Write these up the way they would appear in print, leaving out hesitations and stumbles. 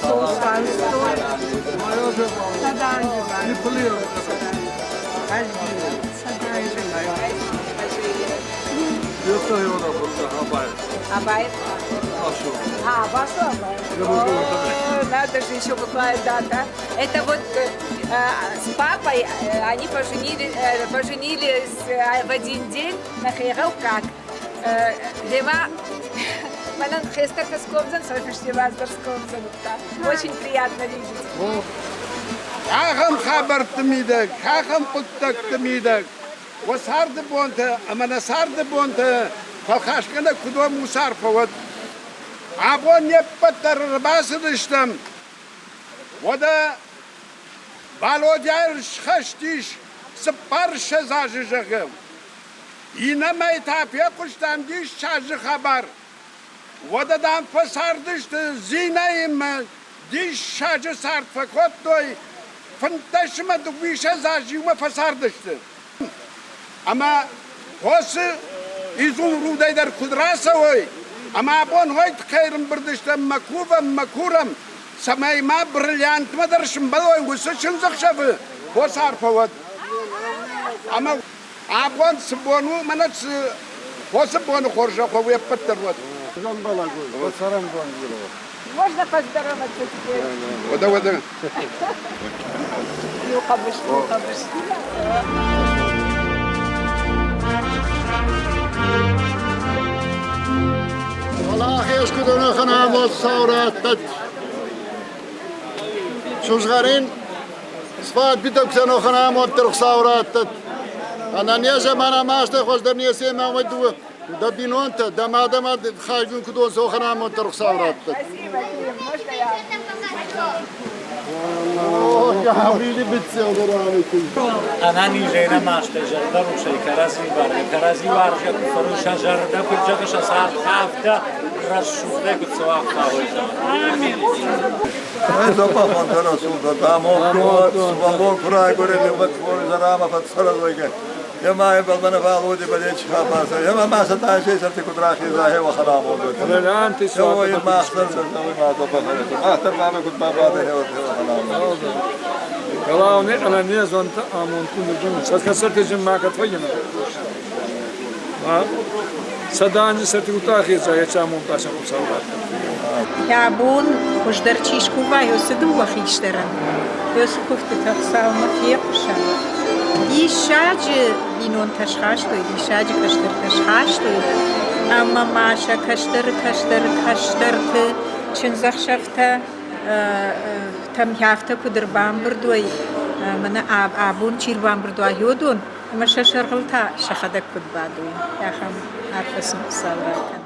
Soğuklar, Sadancılar. Yıkılıyor. Sadancılar. Yoksa yok da burada haber. Абайт? Aşağı. Басу Абайт. Надо же, еще какая дата. Это вот с папой они поженились в один день на Хайраукак. Дема Манан Хестер Скобзан, Сойфештиваздер Скобзан. Очень приятно видеть. Хахам хабартмидак, хахам путтактмидак. Васарды бонта, аманасарды бонта. Falkaşkına kudu musar favad. Abon nepattar basıdıştım. O da balodyer şaştiş spar şezajıjıgım. Yine meytapiye kuştam diş çajı haber. O da dan fasardıştı zinayım diş çajı sart fakot doy. Fıntaşıma dukvi şezajıma fasardıştı. Ama hosu İzun rudaylar kudrasa oy. Ama bon hoyt khayrım birdişten makuram samayma brilyant madarşım baloy gusu çınzık şafı bosar fawat ama abon sbonu manat bonu khorja khoy pattarwat Можно поздороваться теперь? Вода. Ну, кабыш. والله يسكتون خنام والثورات شو صغارين صفات بدك سنو خنام والترخ ثورات انا نيجا انا ما اشتغل درني سيما ودو دبينون دما خارجون كدون سو خنام والترخ ثورات Спасибо, Ким. Можно я? يا حبيبي بتساوي رامي أنا نيجينا ما اشتجر دروشي كرازي وارجع فروش شجر ده كل جاك شصار خافته رشوف ده كل سواق خاوينا Ai dopo montano su da mo kuray gore le vat vor zarama fat sara doige ya mai balbana falu de bade chapa sa ya ma sa ta shay sarti kudrahi zahe wa khalam ho لا أنت so ya ma akhtar sa ma dopo ma akhtar ma kut ma bade he wa khalam كلاوني أنا نيز وأنت آمون كل جم سكسرت جم معك تفينا سداني سرتيوتا خيزا يشامون تاشم صورات يعبون خوش درچیش کوبا یوسدو وخیش درن یوسد گفت تقصاو مفیقشا دی شاج بینون تشخاش دوی دی شاج کشتر تشخاش دوی اما ماشا کشتر که چنزخ شفته تم یافته کدر بام بردوی من آبون چیر بام بردوی یودون اما ششرغلتا شخدک کد بادوی یا خم عرفسم صورات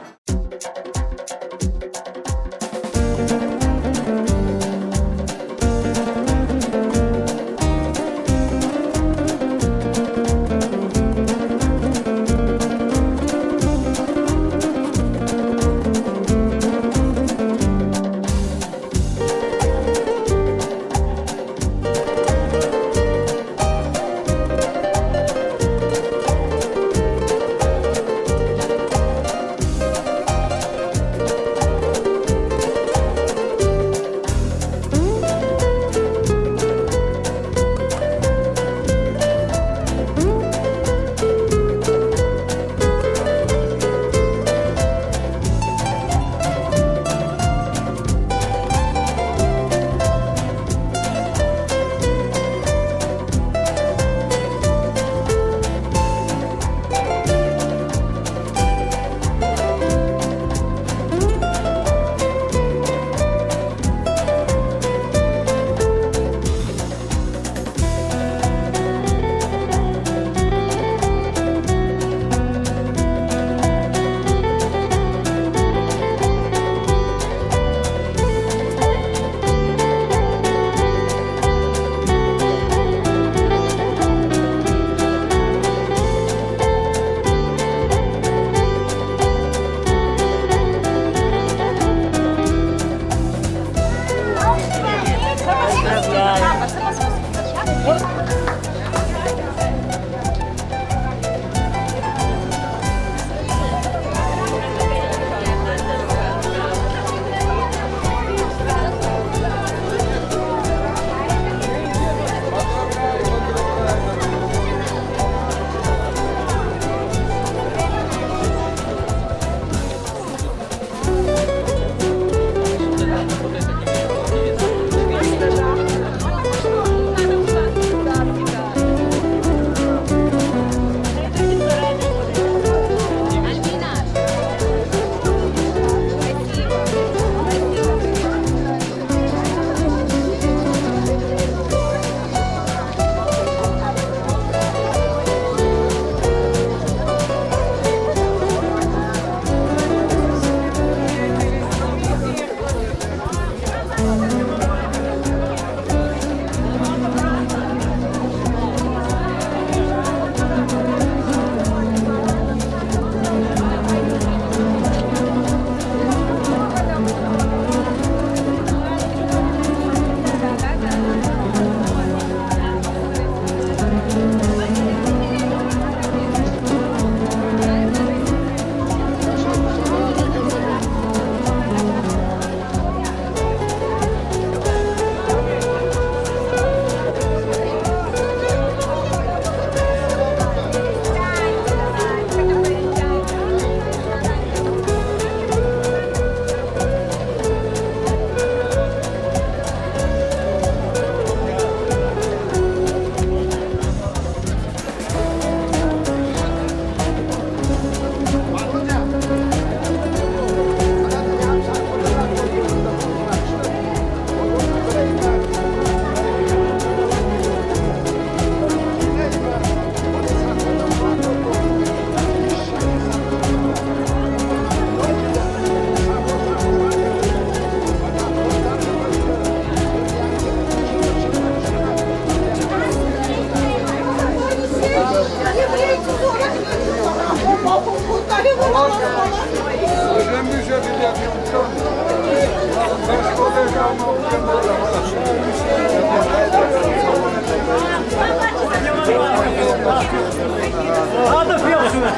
هذا في غزوة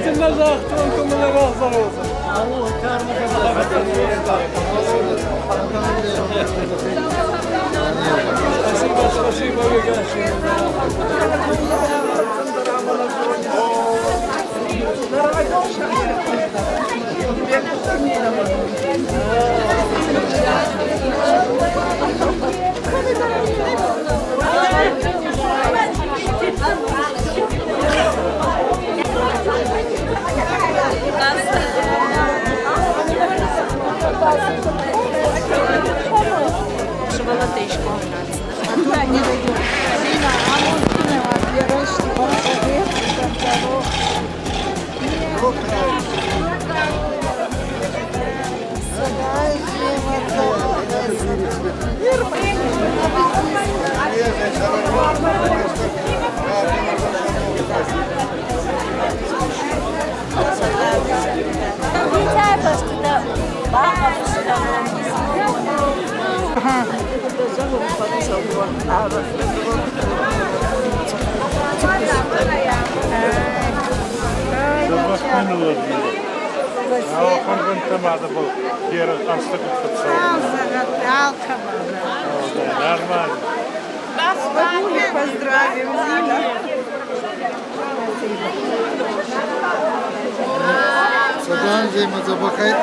قلنا زاختونكم اللي غزروه спасибо Поздравим, Зина. Sadan zeyma zabakay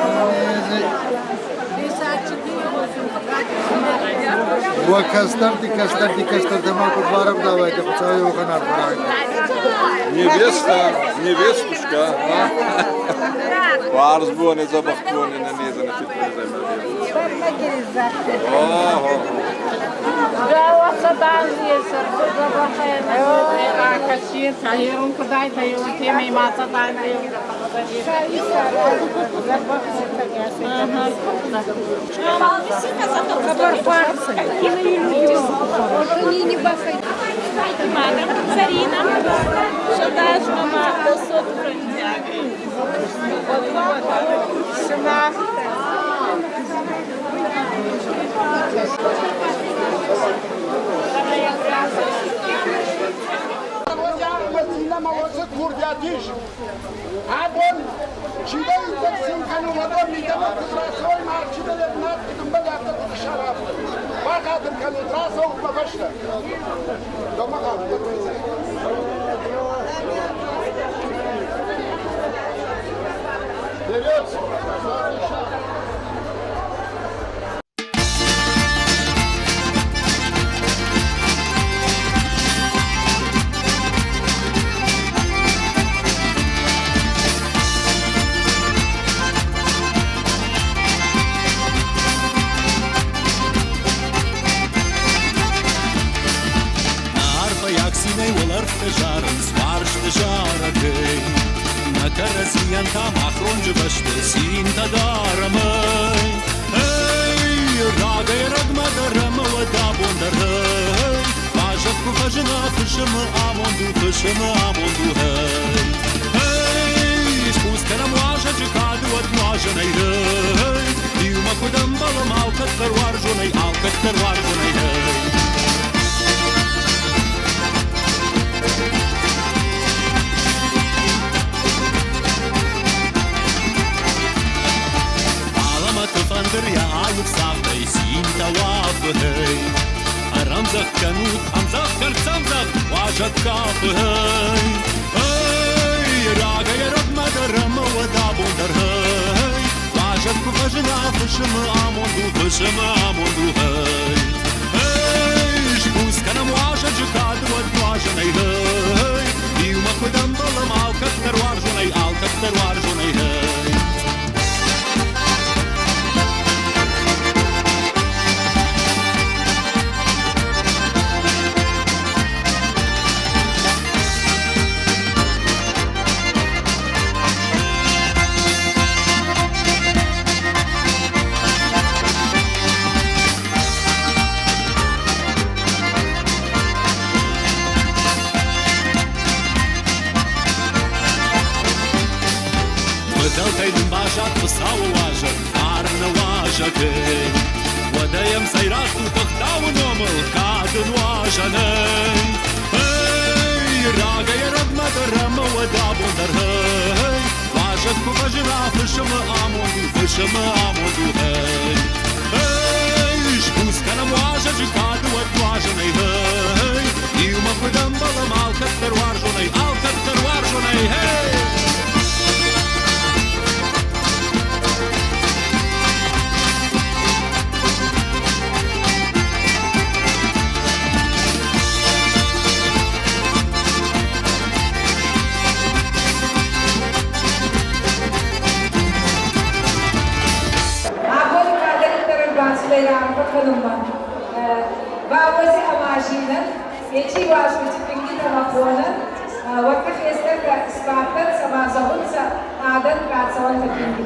وكاستر دي كاستر تمام كبارم давай ты пацаны его канал Невестушка. Varız bu ne zabak bu ne nezene fitne Зарина, що даш мама сот Telkay din bajat păsau oajă نواجەکەی وەدەیەم سەیرات و تەختاون مڵکاتن واژەنەی ڕاگەیە ڕەبمەدەڕەمەوە دابۆ دەرهەی واژەت و بەژرا فشمە ئامۆد و فشمە ئامۆد و هەی شکوستکەنم واژەج کاتوە واژەنەی هەی ئیمە بدەم بەڵەم ئاڵکەت دەرواژۆنەی ئاڵکەت دەرواژۆنەی هەی Vamos a máquina, e te acho que tem que dar uma fona, o que fez é que esparta, se vai a outra, nada de casa, onde tem que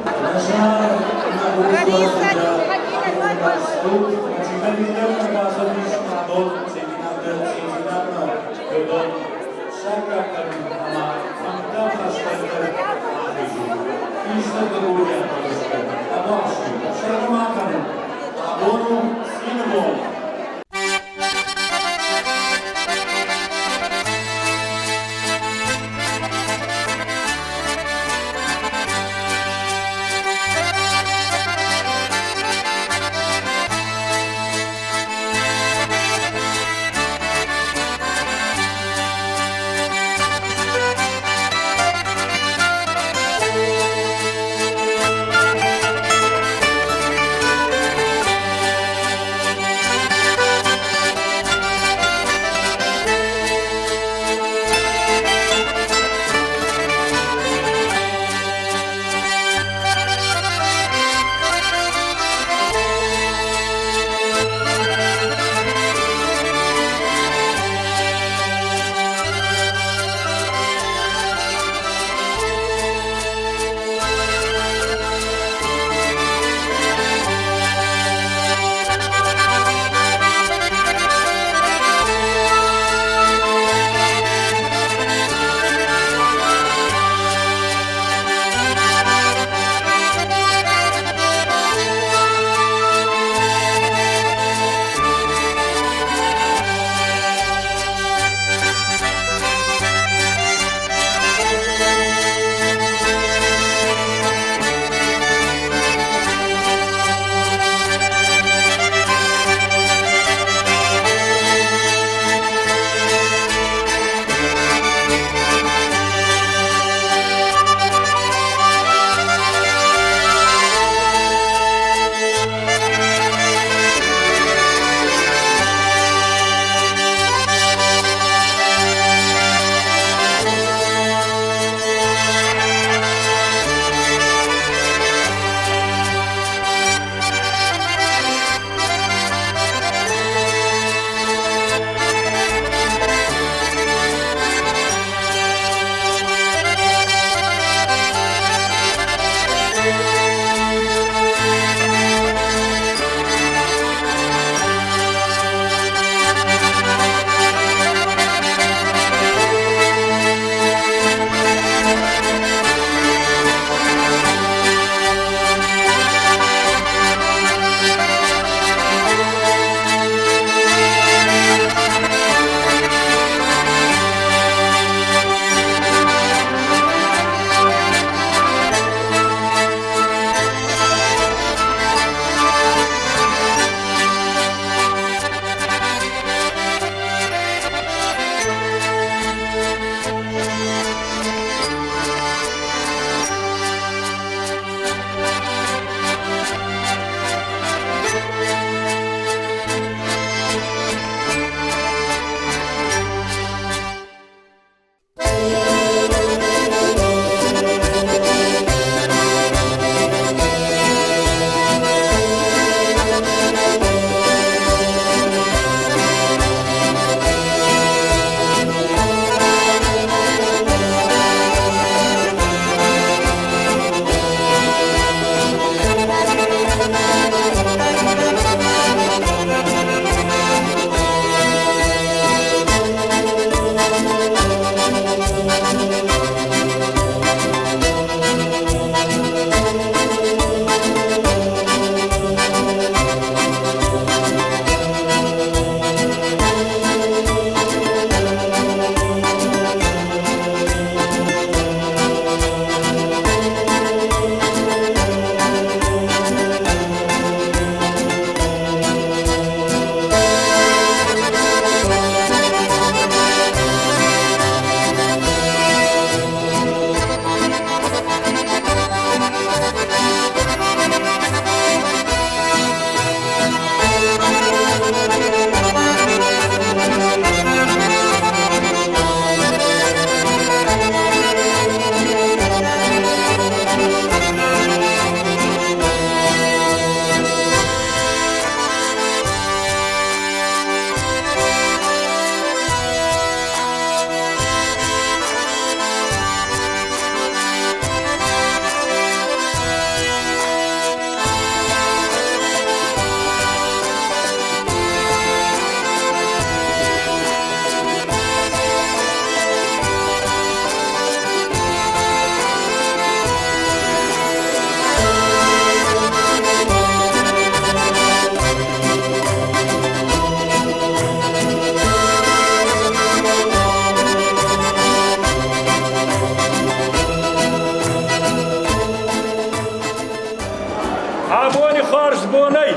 Абони Хорс Бонай,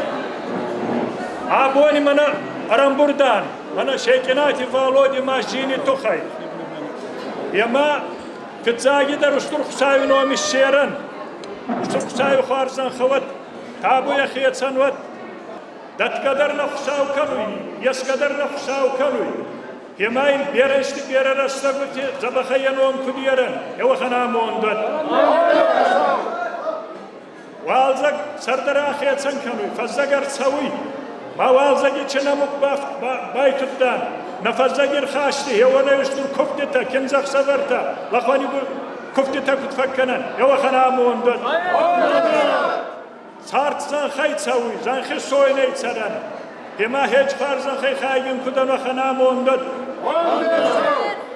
Абони Мана Арамбурдан, Мана Шейкинати Володи Машини Тухай. Яма Кцаги дар Устурх Савино Мишеран, Устурх Сави Хорсан Хават, Табу Яхиетсан Ват, Дат Кадар Нахсау Кануи, Яс Кадар Нахсау Кануи. Ямайн Берешти Берарастагути, Забахаяном Кудиеран, Явахана Мондат. Валзак Сардара Хиетсан Кануи, Фазагар Сави, Мавалзаги Чинамук Байтудан. نفزجر خاشتي هو أنا يشتر كفتة كنزخ سفرته لخواني يقول كفتة كتفكنا يا خنا موندد صارت زان خي تسوي زان خي سوي نيتسرن كما هيج خارزان خي خاين كدن وخنا موندد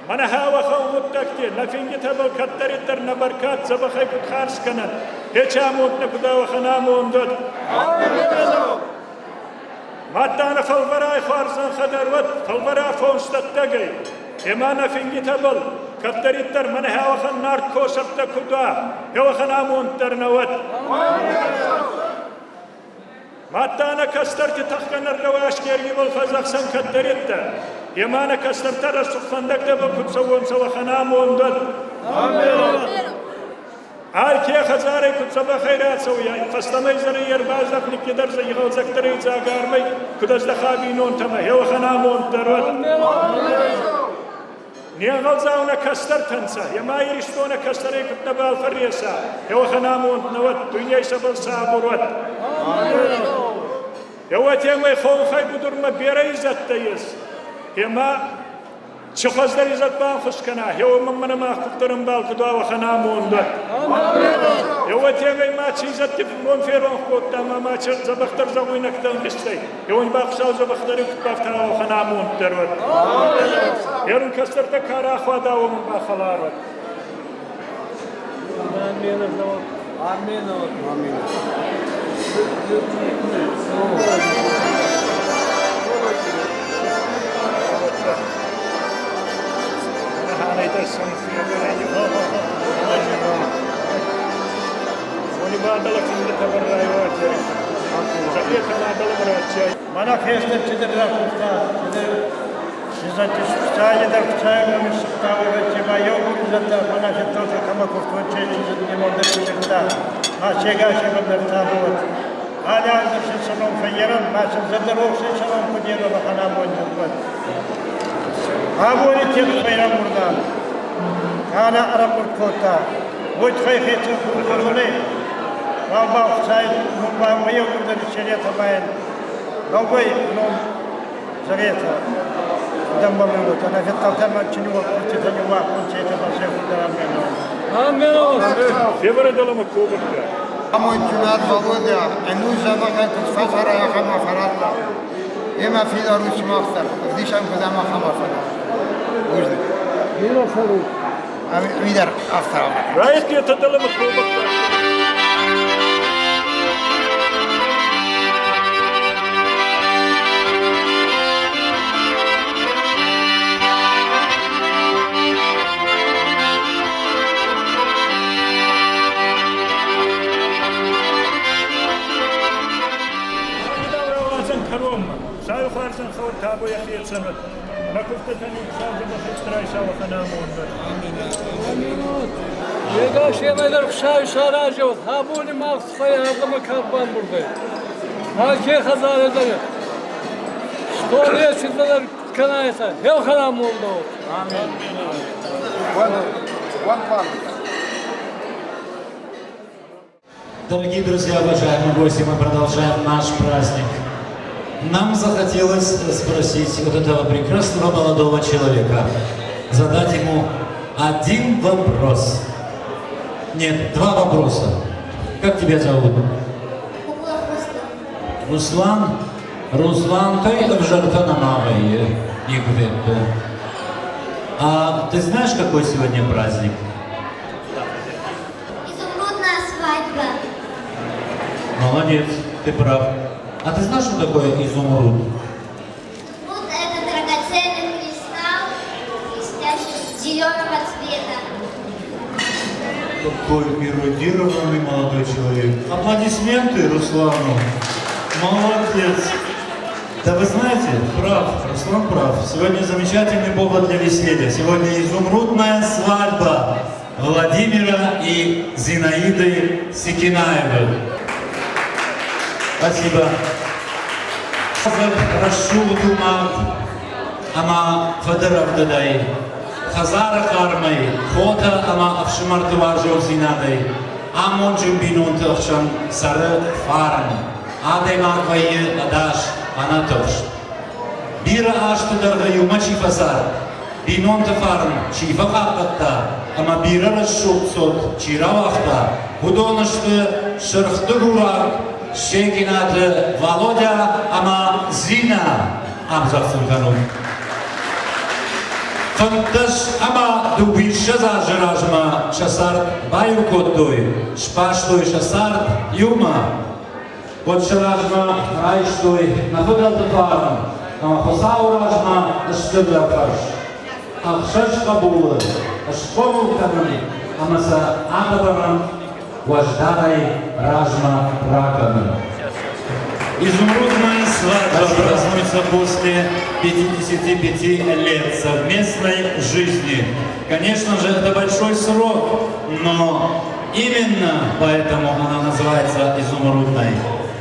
من هوا خوف تكتي نفينجت هبل كتر الدر نبركات زبخي كت خارس كنن هيج اموت نكدا وخنا موندد ماتانا فالبراي خارزان خدروت فالبراي فونستتقي إمانا فينجتبل كتريتر من هاوخن نار كوسرت كدا هاوخن آمون ترنوت ماتانا كسترت تخكن الرواش كيرجي بالفزاقسن كتريتر إمانا كسترت رسول فندق دبل كتسوون سوخن آمون دد هاي كي خزاري كنت سبا خيرات سويا فاستمي زري يربازك نكدر زي غوزك تريد زاقارمي كدز دخابينون تما هيو خنامون ترود نيا غلزاونا كستر تنسى يما يرشتونا كستري كنت نبال فريسا هيو خنامون نود دنيا سبل سابرود هيو تيما يخون خي بدر ما بيريزت تيس يما شخص در عزت بان خوش کنه هیو من ما خفترم بال کدوا و خنامون داد هیو تیمی ما چیزت تفهمون فیرون خود تام ما چه زبختر زوی نکتن کشتی هیو این باخشاو زبختری کتبافت و خنامون درود هیرون کستر تکارا خوادا و من باخلارد آمین آمین آمین Mana festa çidirler kufta, şizati şuftayı da kuftayı mı şuftayı ve çiba yok zaten bana şuftayı kama kufta çizdi limonda çizdi. Ma çega şeber tabut. Hala hazır şalom fayyaran ma şizdir o şey şalom kudiyelo bakana boyunca. Abone tip bayram burada. Ana Arap kota. Bu tfayhet kurulune. Baba say baba mayo burada şeriat bayan. Baba no zaveta. Dambam yok. Ana hatta tamam çini vakti tani vakti çete başa kurdaram ben. Amin. Fevre dalama kubukta. Amo jumat Volodya, enu zabaqa tfazara ya khama faralla. Ema fi darush maqsar. Disham kuzama khama faralla. Wujud. Yino faru. Amidar after. Right ya tadalama kubukta. سايو خارزن خور تابو يخيط سنة ما كفت تاني ساوز بخشتراي ساو خنامون آمين يدا شيء ما يدرك شاي شاراجو هابوني ما خفيا هذا مكان برضه هاكي خزانة ده شطورية شدنا كنايسة هيو خنامون ده آمين Дорогие друзья, уважаемые гости, мы продолжаем наш праздник. Нам захотелось спросить вот этого прекрасного молодого человека, задать ему один вопрос. Нет, два вопроса. Как тебя зовут? Руслан. Руслан, той в Жартанамаве, Игвет. А ты знаешь, какой сегодня праздник? Изумрудная свадьба. Молодец, ты прав. А ты знаешь, что такое изумруд? Изумруд — это драгоценный кристалл, блестящий зеленого цвета. такой эрудированный молодой человек. Аплодисменты Руслану. Молодец. Да вы знаете, прав, Руслан прав. Сегодня замечательный повод для веселья. Сегодня изумрудная свадьба Владимира и Зинаиды Секинаевой. Спасибо. Рашу думат, ама федерав дадай. Хазара кармай, хота ама авшимартуважу Зинадай. Амонджим бинунт авшам сары фаран. Адай маквайе адаш анатош. Бира аштадарга юмачи фазар. Бинунт фаран чифа хаттата. Ама бира расшутсот чиравахта. Худонашты шырхты гурак. Шекинаты Володя, ама Зина. Амзахсын канун. Фанташ ама дубиша зажиражма шасарт баю коттой. Шпаштой шасарт юма. Вот шаражма райштой находал тапарм. Ама хосауражма аштыдакаш. Ахшаш кабулы. Ашковул кануни. Амаса амабарам. Вождадай Ражма Ракана. Изумрудная свадьба празднуется после 55 лет совместной жизни. Конечно же, это большой срок, но именно поэтому она называется изумрудной.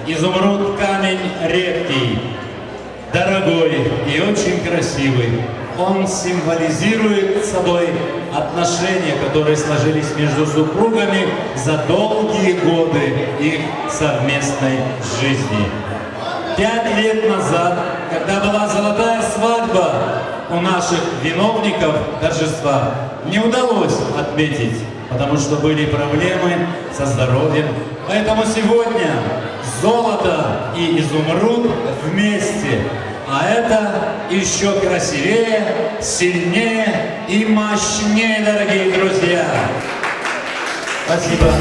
Изумруд — камень редкий, дорогой и очень красивый. Он символизирует собой отношения, которые сложились между супругами за долгие годы их совместной жизни. 5 лет назад, когда была золотая свадьба у наших виновников торжества, не удалось отметить, потому что были проблемы со здоровьем. Поэтому сегодня золото и изумруд вместе. А это еще красивее, сильнее и мощнее, дорогие друзья. Спасибо.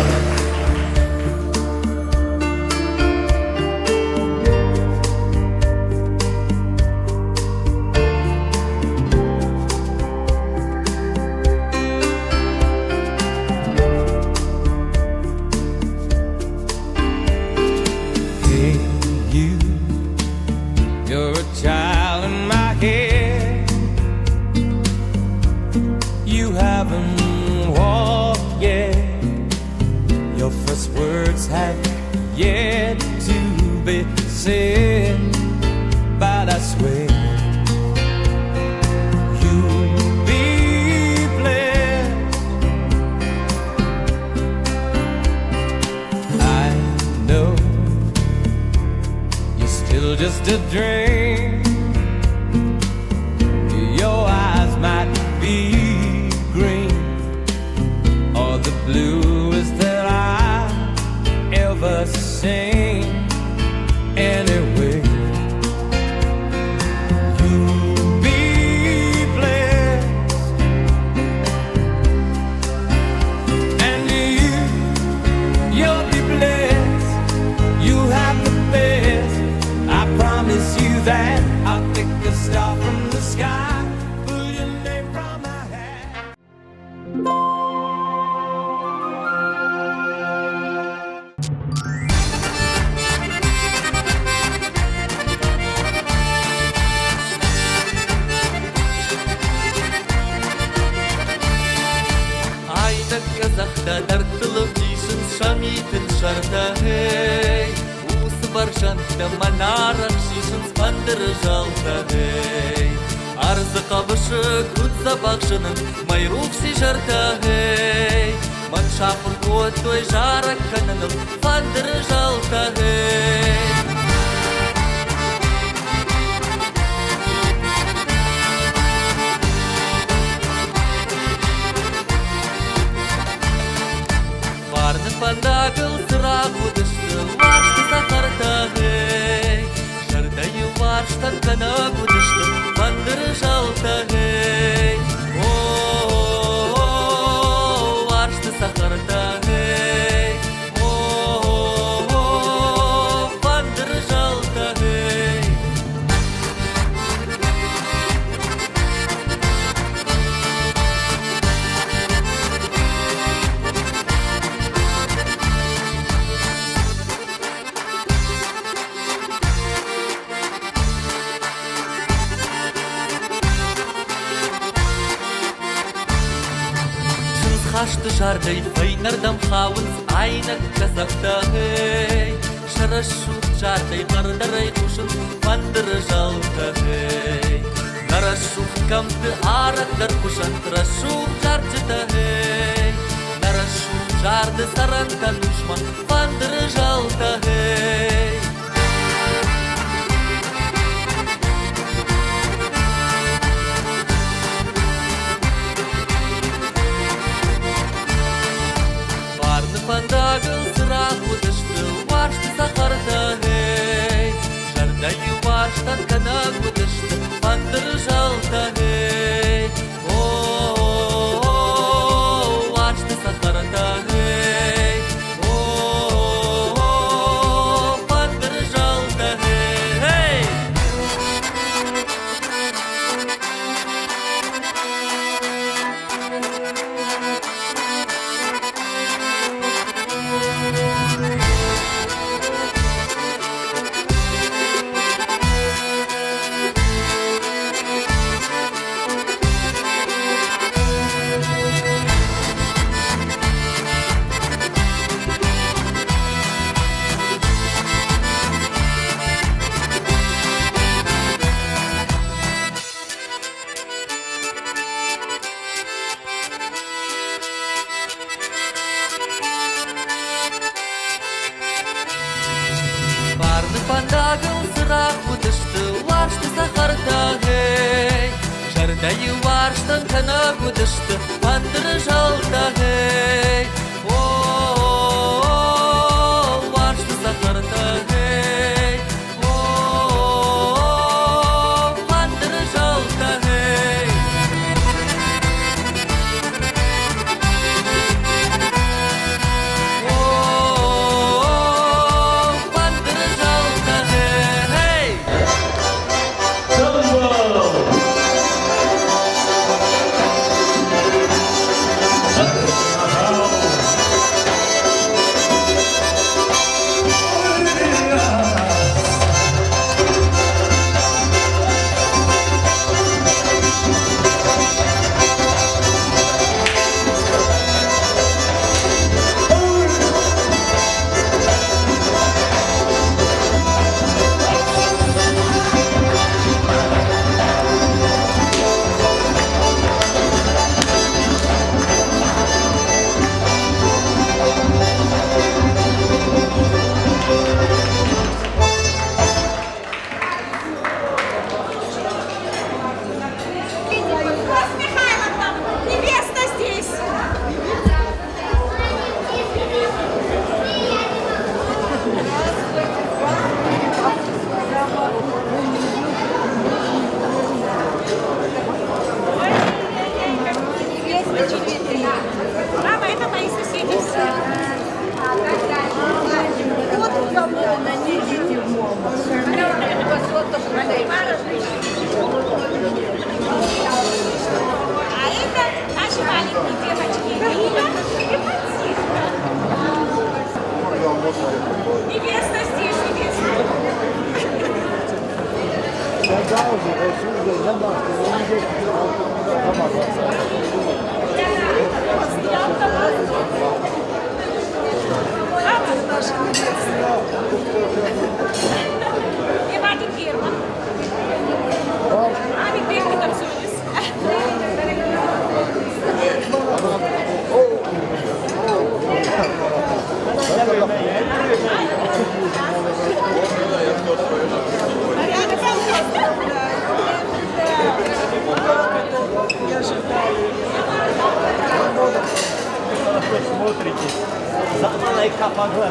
Just a dream. Your eyes might be green or the bluest that I've ever seen. Anyway, you'll be blessed, and you'll be blessed. You have the best. I promise you that I'll pick a star from the sky, pull your name from my hat. Ayda kazakta dartılıp dişin şamitin şarda hey. Баршанта манарах шишин спандыры жалта гей. Арзы қабышы күт забақшының майрух си жарта гей. Маншапыр кот той жарак канының спандыры жалта гей. Парны пандагыл сырақ удышты лашты сахарта гей. Жардаю варштан кана удышты пандыры жалта гей. О-о-о, варшты сахарта гей. О-о-о, شاردەی فەی نەردەم خاونز ئاینەک کەسەختەهەی شەرەشوو جاردەی بەردەڕێی خوشم فەندرژەڵتەهەی نەرەشوو کەمتە ئارەک دەرکوشە ترەشوو جارجتەهەی نەرەشوو جاردە سەرەنکە نوشمە فەندرژەڵتەهەی فنداقل سراغ ودشت وارشت سخرتهي شردي وارشت كناق ودشت فندر جلتهي وارشت سخرتهي فندر جلتهي فنداقل سراغ ودشت وارشت سخرتهي شردي وارشت كناق ودشت فندر جلتهي وارشت سخرتهي فندر جلتهي Мама, это мои соседи все. А это наши маленькие девочки Лина и Фансиска. Невеста здесь, невеста. И Вадик Герман. А ведь ты танцуешь. Смотрите, за мной капагла.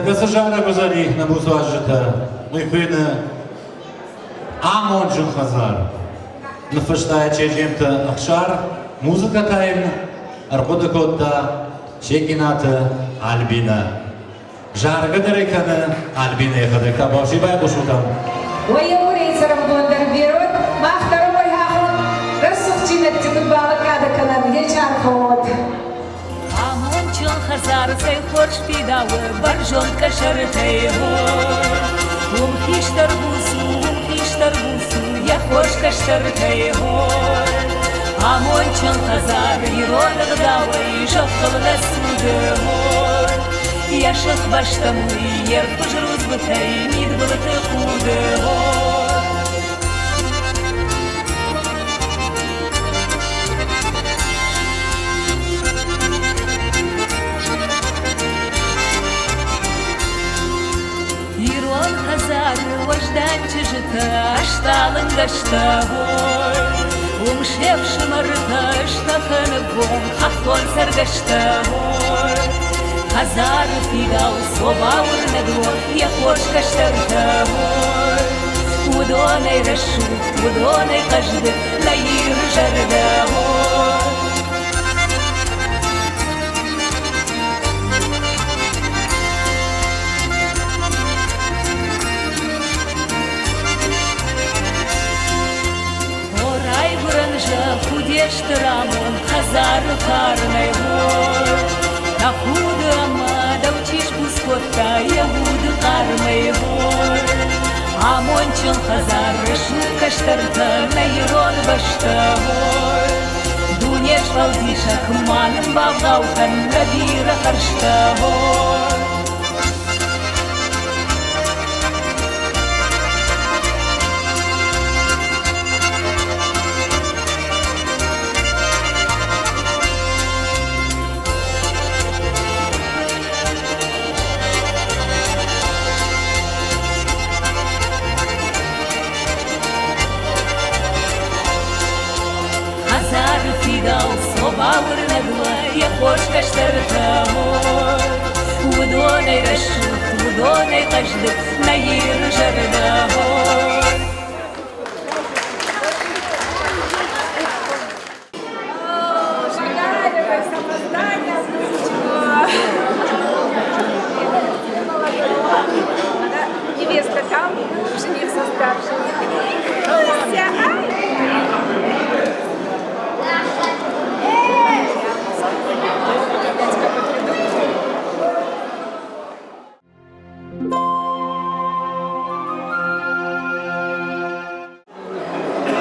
Касы жара гузали на бузажита. Мы пыны Амонжин Хазар. На фаштая чеджемта Ахшар. Музыка тайм. Арбода Котта. Шекината Альбина. Жарга дарекана Альбина ехадека. Баши бай бушутам. ويوري سرمدون دربيرون ما اختاروا ويهاهم رسوخ جينة تقبال كادا كلام يجار خود Амончон хазар цей хоч підави, баржон кашертей гор. Хіштар бусу, я хоч кашертей гор. Амончон хазар, ірон гдави, жовтов лесуде гор. Я шах баштаму, ер пожру збитей, мід булити худе гор. Ирон хазар, вождать чижита, ашталын гаштагой. Умшев шимарыта, штаханы бом, ахтон саргаштагой. Хазар фигал, собаур недвор, я хоч каштагой. Удонай рашут, удонай каждый, наир жардагой. Худеш трамон, хазар карной гор. На худу амада учишь бускота, я буду кармой гор. Амончон хазар, решу каштарта, на ерон башта гор. Дунеш валдиша, кманым бавгаухан, на бира харшта гор. Собаур недва, я хоч каштарта гор. Удонай рашут, удонай каждый, наир жарда гор. Невеста там, жених со старшим.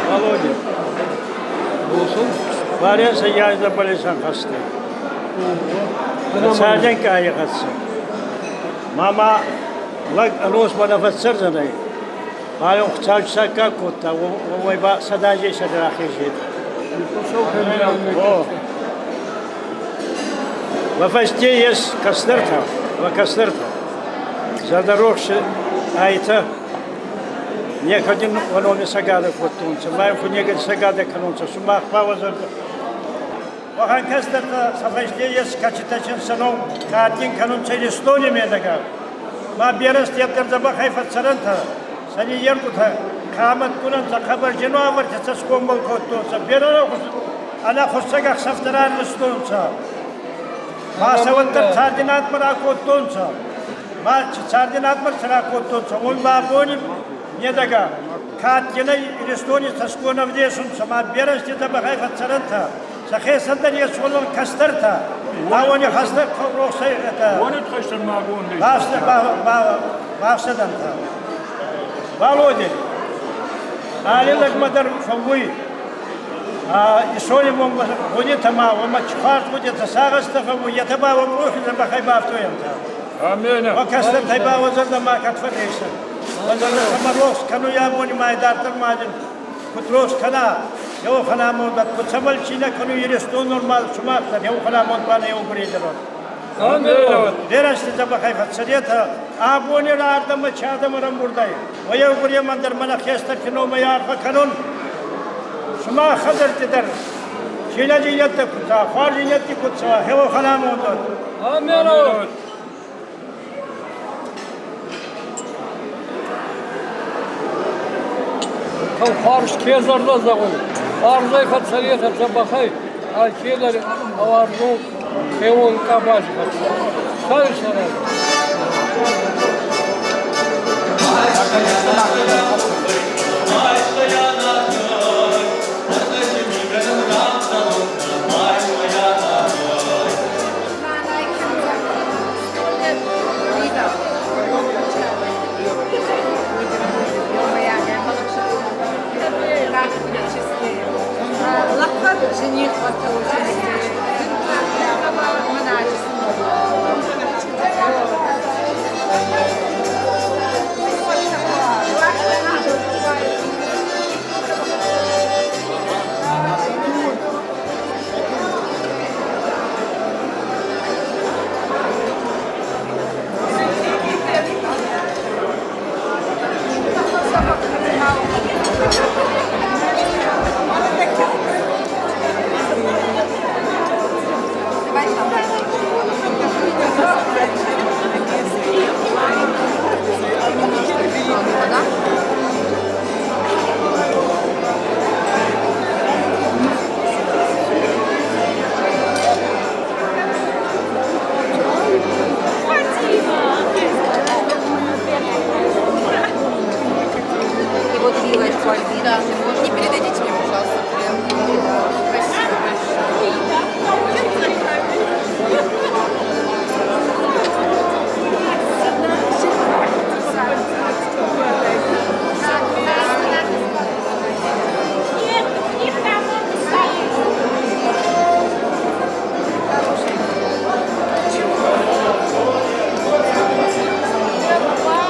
Володя, Варенса yazda Balisan hasta. Sadece kaya hasta. Mama lag alos bana fassar zanay. Bayon kçal şaka kotta. O vay ba sadece sadra khijit. O. Вафасте есть кастерта, вакастерта. Задароши айта. Неходим ваноми сагада фотунца. Маем фунегад сагада канунца. Сумах павазарда. Вахан кастерта сафасте есть качитачин саном. Картин канунца или стони медага. Ма берас тептерда бахай фатсаранта. Сани еркута. Камат кунанца хабар женуавар тецаскомбал котунца. Берара ана хусагах сафтаран листунца. ما سوتر ساردینات مرا کوتونسا ما ساردینات مر سرا کوتونسا اون بابونی نیدگا کات جنای رستونی تسکون افدیسون سما بیرستی تبخای فتسرنتا سخی سندر یسولون کسترتا آونی خستر روسای تا ونی تخشتر ماگون دی بافسدنتا والودی آلی لگمدر فوی يسولي مم وديت ما وما تشخاص وديت ساغس تفهم يتبا وروح لما خيبا فتويمتا آمين وكسر خيبا وزرد ما كتفريسا وزرد كمروس كانوا ياموني ما يدارت الماجن كتروس كنا يو خنا مودت كتسمل شينا كانوا يرستون نورمال شماختر يو خنا مود بانا يو بريدرون آمين ديرست تبا خيفا سريتا آبوني راردم وچادم رمبرداي ويو بريا مندر منا خيستر كنو ما يعرف كنون شما خضر تدر شينا جينيت كتسا خوار جينيت كتسا هو خنا مودت آمين خارج كيزر زغون أرزاي فتسرية تبخي الكيلر أوارنو خيون كاباج خارج شراب لقب жених Не передадите мне, пожалуйста, спасибо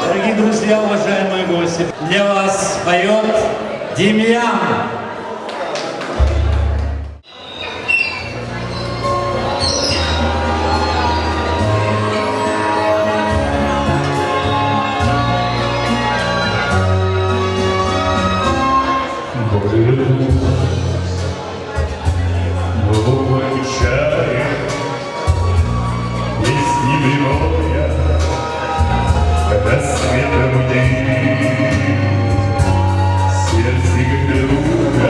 Дорогие друзья, уважаемые гости, для вас поет Демьян. Рассветом день, сердце как друга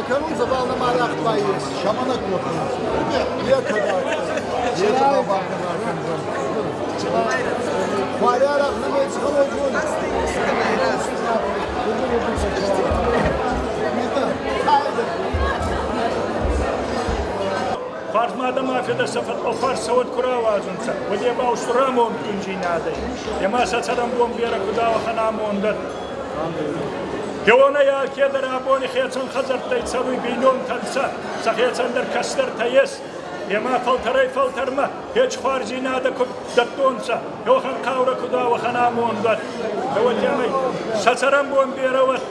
kanun zavallı malak bayız. Şamana korkuyor. Ya kadar. Yetine bakın arkadaşlar. Fariyarak ne çıkan olsun. Farz madem afiyet safar o farz savat kura vazunsa. Vadiye ba usturamo kunjinade. Yama satsaram bom biara kudawa khanamo ondat. Yona ya kedar aboni khiyatsan khazartay tsawi binon tansa. Sakhiyatsan der kaster tayes. Yama faltarma. Hiç farzina da dattonsa. Yohan kavra kudawa khanamo ondat. Yawatiyamay satsaram bom biara wat.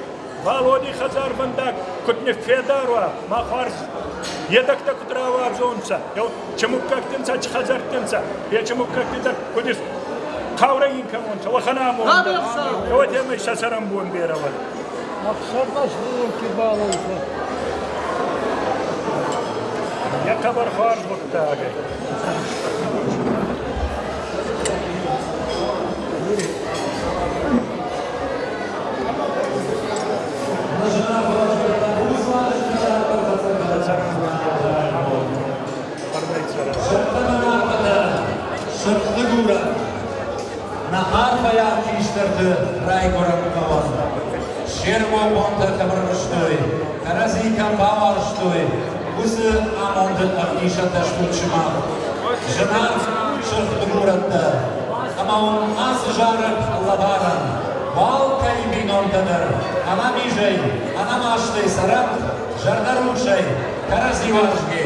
Valodi khazar bandak kutne fedarwa ma farz. Едак-то кудрава обзонца, чему как тенца, чхазар тенца, я чему как тенца, кудис кавра инкамонца, ваханамон. Вот я мы сейчас арамбон беравали. Я кабар фарш вот так. Шыртыгура на арфая киштерді райгора каванда. Шерво бонда кабарыштой, каразикан баварыштой, бұзы амонды афиша ташпучымақ. Жынар шыртыгуратта, ама он аз жарып лаваран, вал кайбин ондадыр, ана мижей, ана маштай сарап, жардарушай, каразиважге.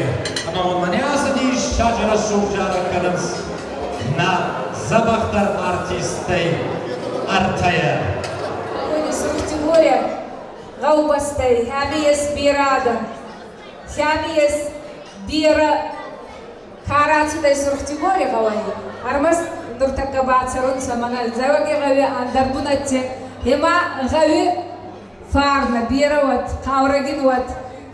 Ама он маняса диш чаджара шукжара каныз. На забахтар артистой артая. Куни сухтигоре гаубастай, хабиес бирада, хабиес бира карацудай сухтигоре гавай. Армас нуртакабацарун саманал заваги гави андарбунатте. Ема гави фарна бирават, каврагинват,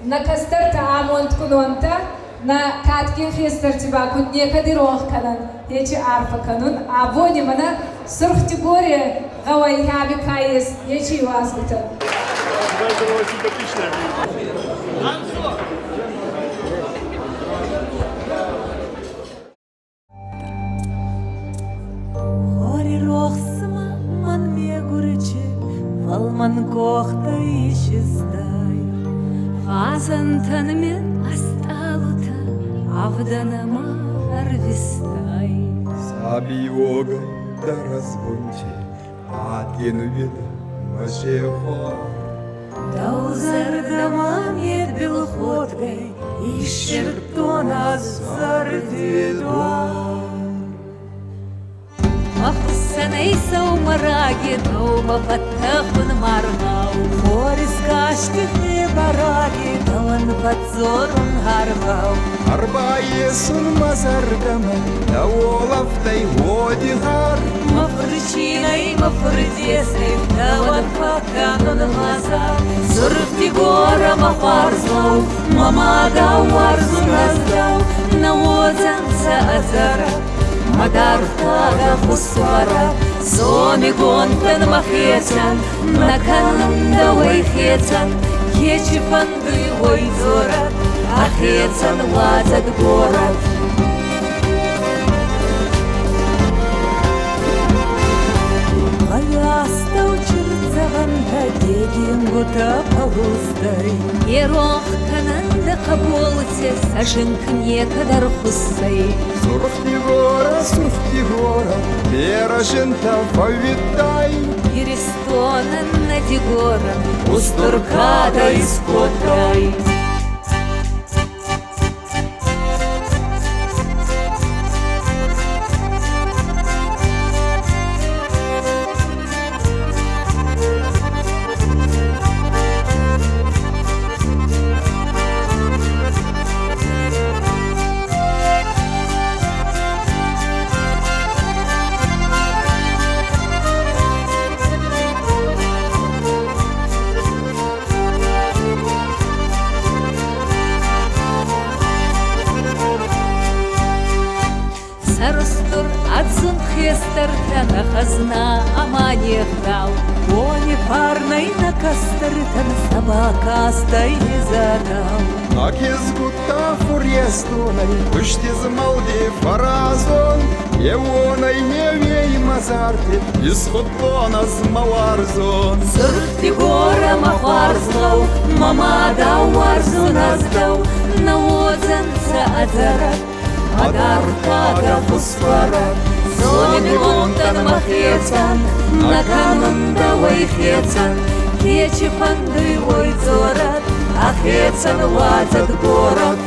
накастарта амонт кунонта. На каткин хистертиба кут некади рох канан ечи арфа канун абони мана сурхтигоре гавай хаби кайес ечи васгута. Хори рохсма ман мегурче валман кохта ищестай хазантан мен асталута авданама арвистай Саби ога да разбунче атену вид машехо Даузардама мед белходгай ищертона зардидо Махсанай саумараги дома фаттахун маргау Форис кашкихи бараги даван подзорун гаргау Арбаесун мазардама даолавтай водихар Мафричиной, мафридесой даван факанун глаза Сурфти гора махарзлау мамада варзун раздау На озанца азара Мадархага хусвара, соми гонтан махецан, наканда ойхецан, кечи панды ойзора, ахецан вазат город. Аяста учирцаванда деген гута палуздай, ерох кананда каболце, сажинкне кадар хусай. Сурхтигора, берашента повитай. Иристона надигора, устуркада искотай. вестертана хазна амане храл. Кони парной на кастертан собака стай задал. Акизгута фурьестунай, пуштиз малди фаразон, Евонай невей мазарти, из футбона с маварзон. Сырти гора махварзлау, мама дау варзу наздау, на озенца азарат, адарта фосфорат. Зоми лонтан махецан, на канунда вайхецан, Кечи фанды ой зорат, ахецан вазат город.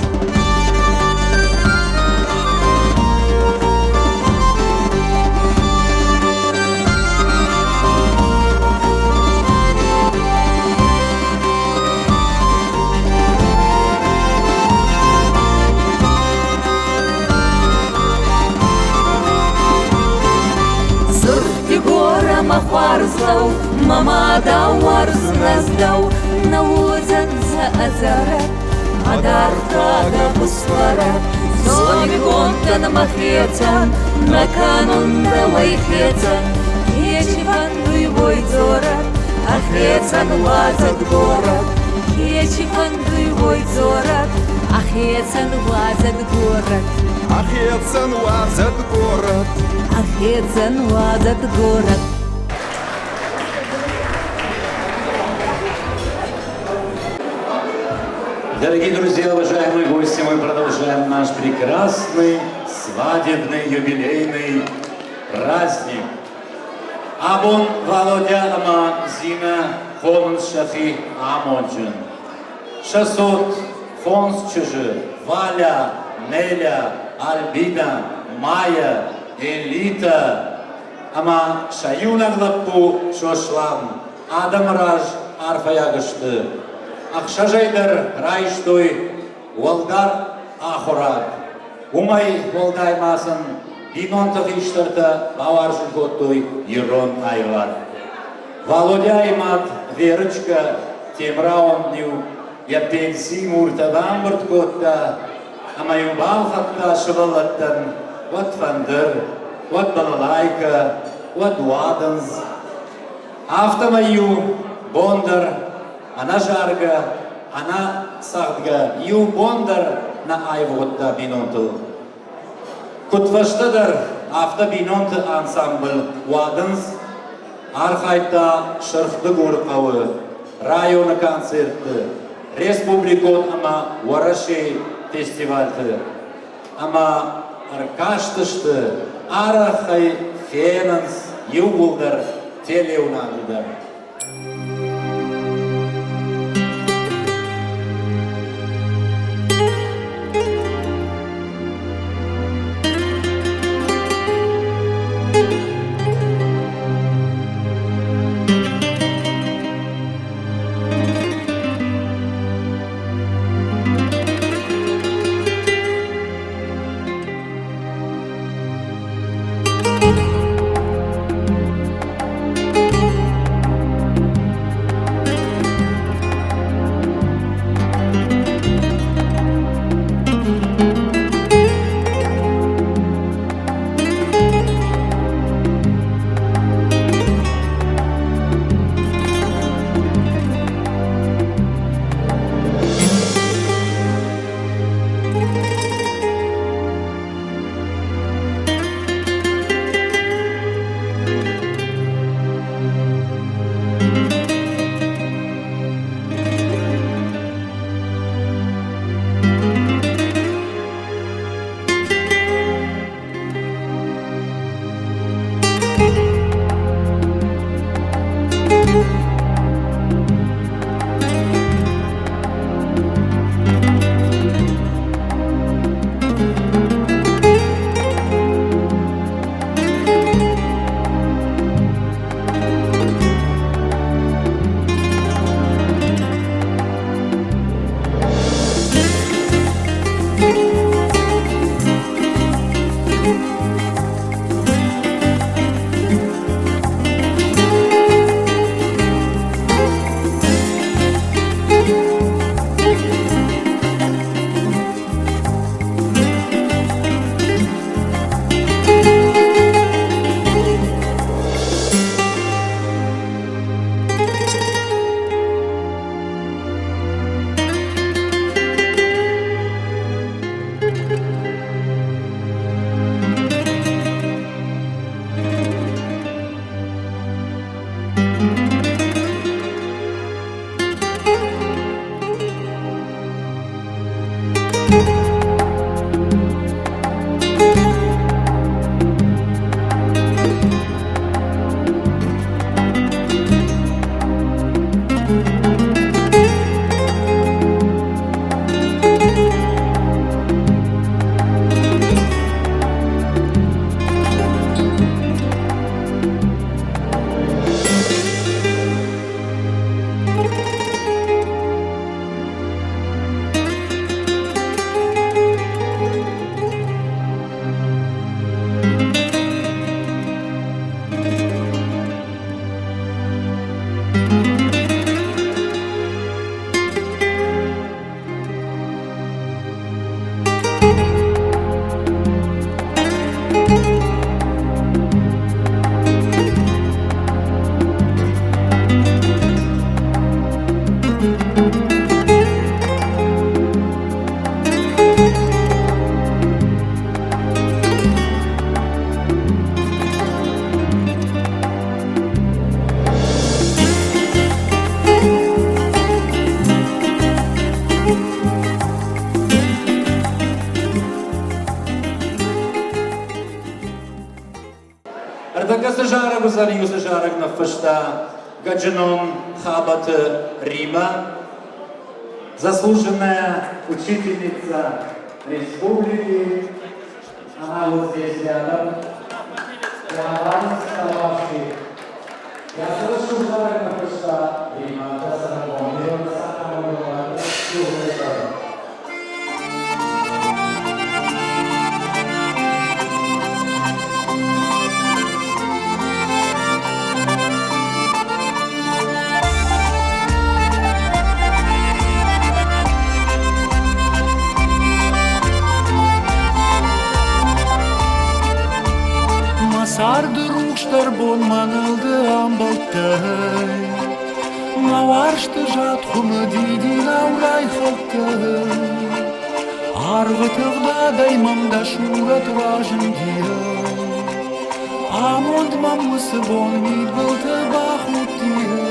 Махварзлау, мама дау варз наздау, на озенца азарат, адарта фосфорат. Зоми гонтан махецан, на канунда вайхецан, Кечи фанды вой зорат, ахецан вазат город. Кечи фанды вой зорат, ахецан вазат город. Ахецан вазат город. Ахецан вазат город. Дорогие друзья, уважаемые гости, мы продолжаем наш прекрасный свадебный юбилейный праздник. Абон Володя Ама Зина Хонс Шахи Амончен. 600 Фонс Чужи, Валя, Неля, Альбина, Майя, Элита, Ама Шаюна Глапу Шошлам, Адам Раж Арфаягышты. Ахшажайдар райштой уалдар ахурат. Умай уалдай масын бинонтық иштарта баваржын коттой ерон айвар. Володя имат Верочка темраон ню я пенсий муртадан бұрт котта. Амай убал хатта шывалаттан вот фандыр, вот балалайка, вот уадынз. Автомаю бондар Она жарга, она сагдга, ю бондар на айвотта бинонтыл. Кутваштадар авто бинонты ансамбль уадынс, архайта шырхты горқауы, районы концерты, республикон ама уарашей фестивальты, ама аркаштышты, арахай фенанс, ю булдар телеунадыдар. Союза жарок на фашта Гаджинон Хабат Рима, заслуженная учительница республики, она вот здесь рядом, Роман Стававский. Я слышу жарок на фашта Рима, да самого, миллиона самого, Sardı ruştar bon manıldı ambaltay Mavarştı jat xunu didin avray xaltay Arvıtıqda daymamda şurat vajın diya Amond mamısı bon midbıltı baxut diya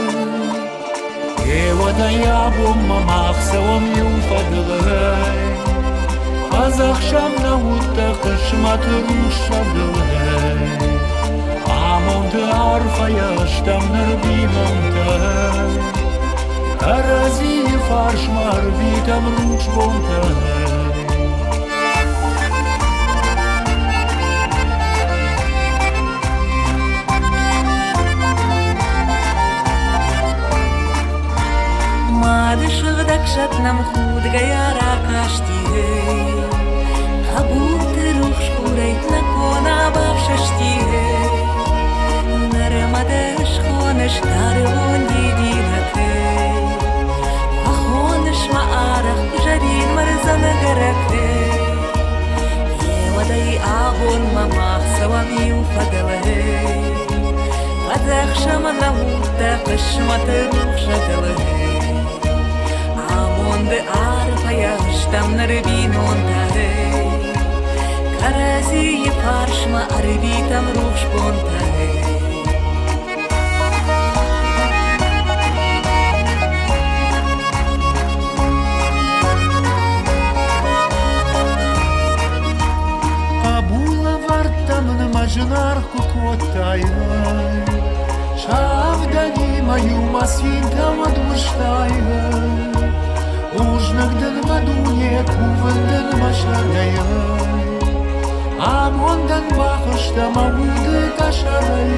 Evada ya bon mamaq savam yufadılay Az akşamda hutta kışmatı ruşadılay Amonte arfaya ștamner bimonte Arazi farșmar vitam ruci bonte Made shvdak shat nam khud gayara kashtiye Kabut ruh shkureit na kona bavshashtiye Madesh khonesh darvon didilake Khonesh ma'arach jarin marzan garake Yewadai avon mamach sawami ufadalhe Adach shamana hutta qishmat ruh shadalhe Amon de arfa yashtam narbinon tare Karazi yefarshma arbitam ruh shpontare Majnar cu cotai Shavdani maju masinta madvushtai Ужнак ден мадуне кувен ден машарай Амон ден бахышта мамуды кашарай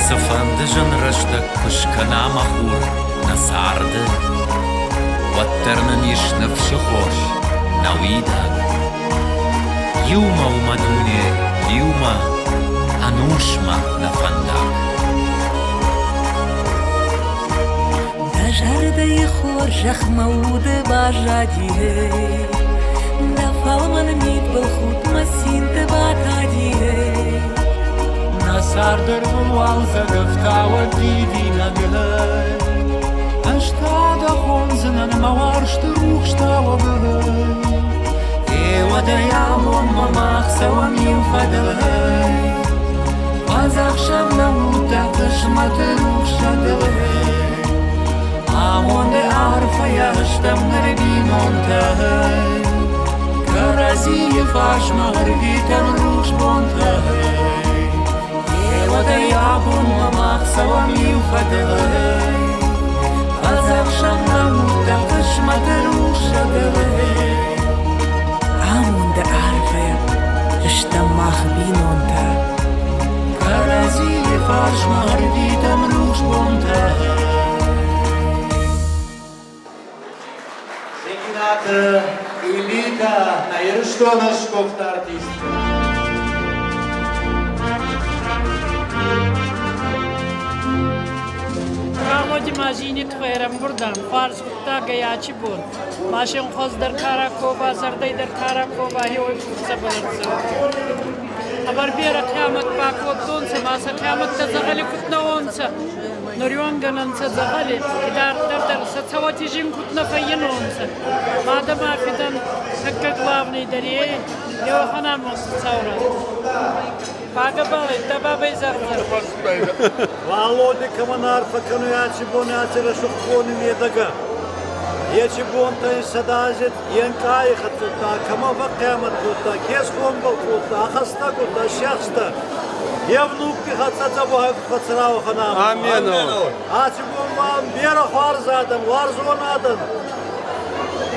Сафанды жан рашта кышкана махур насарды Ваттернан ишна вшихош навидаг Юма умадуне, юма анушма на фандак. Дажарда и хоржах мауды бажадие Да фалман мид был худ масинты батадие Насардыр вуал загавтава диди наглай Аштада хонзынан маваршты рухштава гылай Evada yağmur mamak savam yufadılay Az akşamda hutta kışmatı ruşadılay Amonde arfa yaştam narbimontaj Karazi faşmar vitam ruş bontaj Evada yağmur mamak savam yufadılay Az akşamda hutta kışmatı ruşadılay Amonde arfaya ishtamach binonta Karazi farshmar vitam rushbonta Секината Илика на Ирштона шкофта артиста. Ramodi mazini tveram buradan farz kutta gayachi bun. Maşın khoz der Karakova zarday der Karakova hiyoy kutsa bulursa. Abar bir kıyamet bakot donsa masa kıyamet da zagali kutna onsa. Nurion ganansa zagali idar der satsavati jim kutna fayin onsa. Madem afidan takka glavni deriye yo hanam saura. Pagabale tababay zartar. Володя Каманар факануячи бонячи рашухкони медага. يجب أن تنسدازت ينكاي خطوطا كما فقامت خطوطا كيس قوم بالخطوطا أخستا خطوطا شخصتا يبنوك خطوطا بها خطرا وخنام آمين آتبون ما بيرا خارز آدم وارزون آدم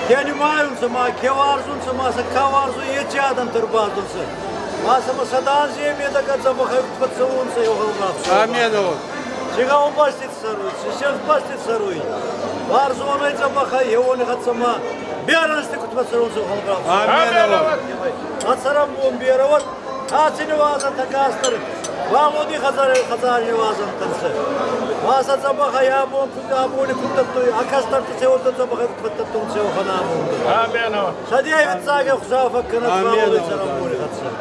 كاني ما ينسما كي وارزون سما سكا وارزون يجي آدم تربازون سا ما سما سدان زيمي دكا زبخ خطسون سا يوخل غافس آمين شيغا وباستيت سروي شيخ باستيت سروي وارزون ايزا بخا يوني خطسما بيرانستي كنت بسرون سا يوخل غافس آمين أتصرم بوم بيروت آتشني وازن تكاستر والودي خزاري وازن تنسى واسا زبخا يابون كنت أبوني كنت تطوي أكاستر تسيوت زبخا كنت تطوي سيو خنامون آمين شدي أي بتساقي خشافك كنت والودي سرموني خطسا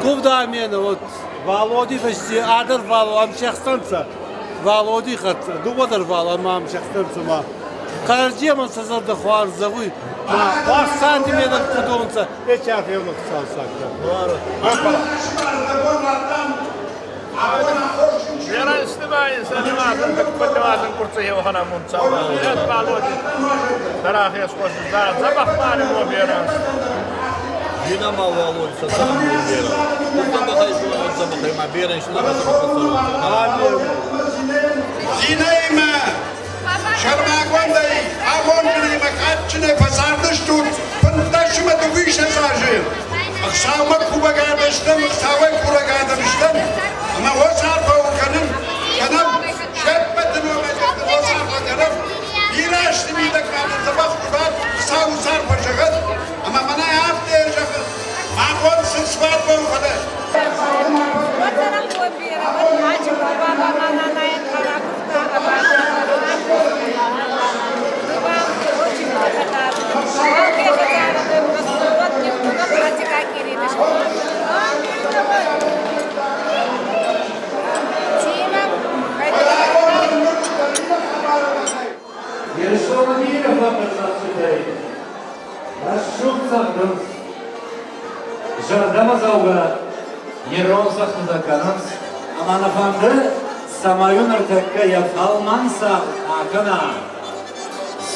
Куб да мен вот Володи фести адер вало ам шахстанца Володи хат дугадер вало ам шахстанца ма Карджеман сазар да хвар завуй ма 5 сантиметр кудонца эчаф евно салсакта Beren istimayın seni mazın tıkpıtı mazın kurtsa yevhana munca et balodi Darahiyas koşuzlar zabak mani mu beren Yine mal olursa sana bu beren Bundan da hayır olursa bakayım beren şuna bakayım Zineyme Şermakondayı Avon bileyme kaççine fasardış tut Fıntaşıma dövüşe sahı Akşama kuba kardeşten Akşama kura kardeşten Ama o sarfa o kanım Kanım şebbetini ömeceğim O sarfa kanım Bir açtı bir de kaldı Sabah kubat Sağ sarfa şakıt Ama bana yaptı şakıt Makon sıçmat bu kadar Yarışma değil efendim Saçı'dayım. Başşuk sandım. Жардама зауга Ерол сахтыда канамс. Аман efendi Samayun ırtakka yapalmansa akına.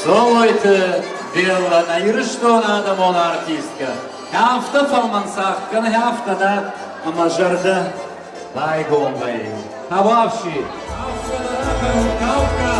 Солойты бела на yarıştığına adam on artistka. Hafta falmansa akına haftada ama jarda baygon bayım. Havavşi. Kavka.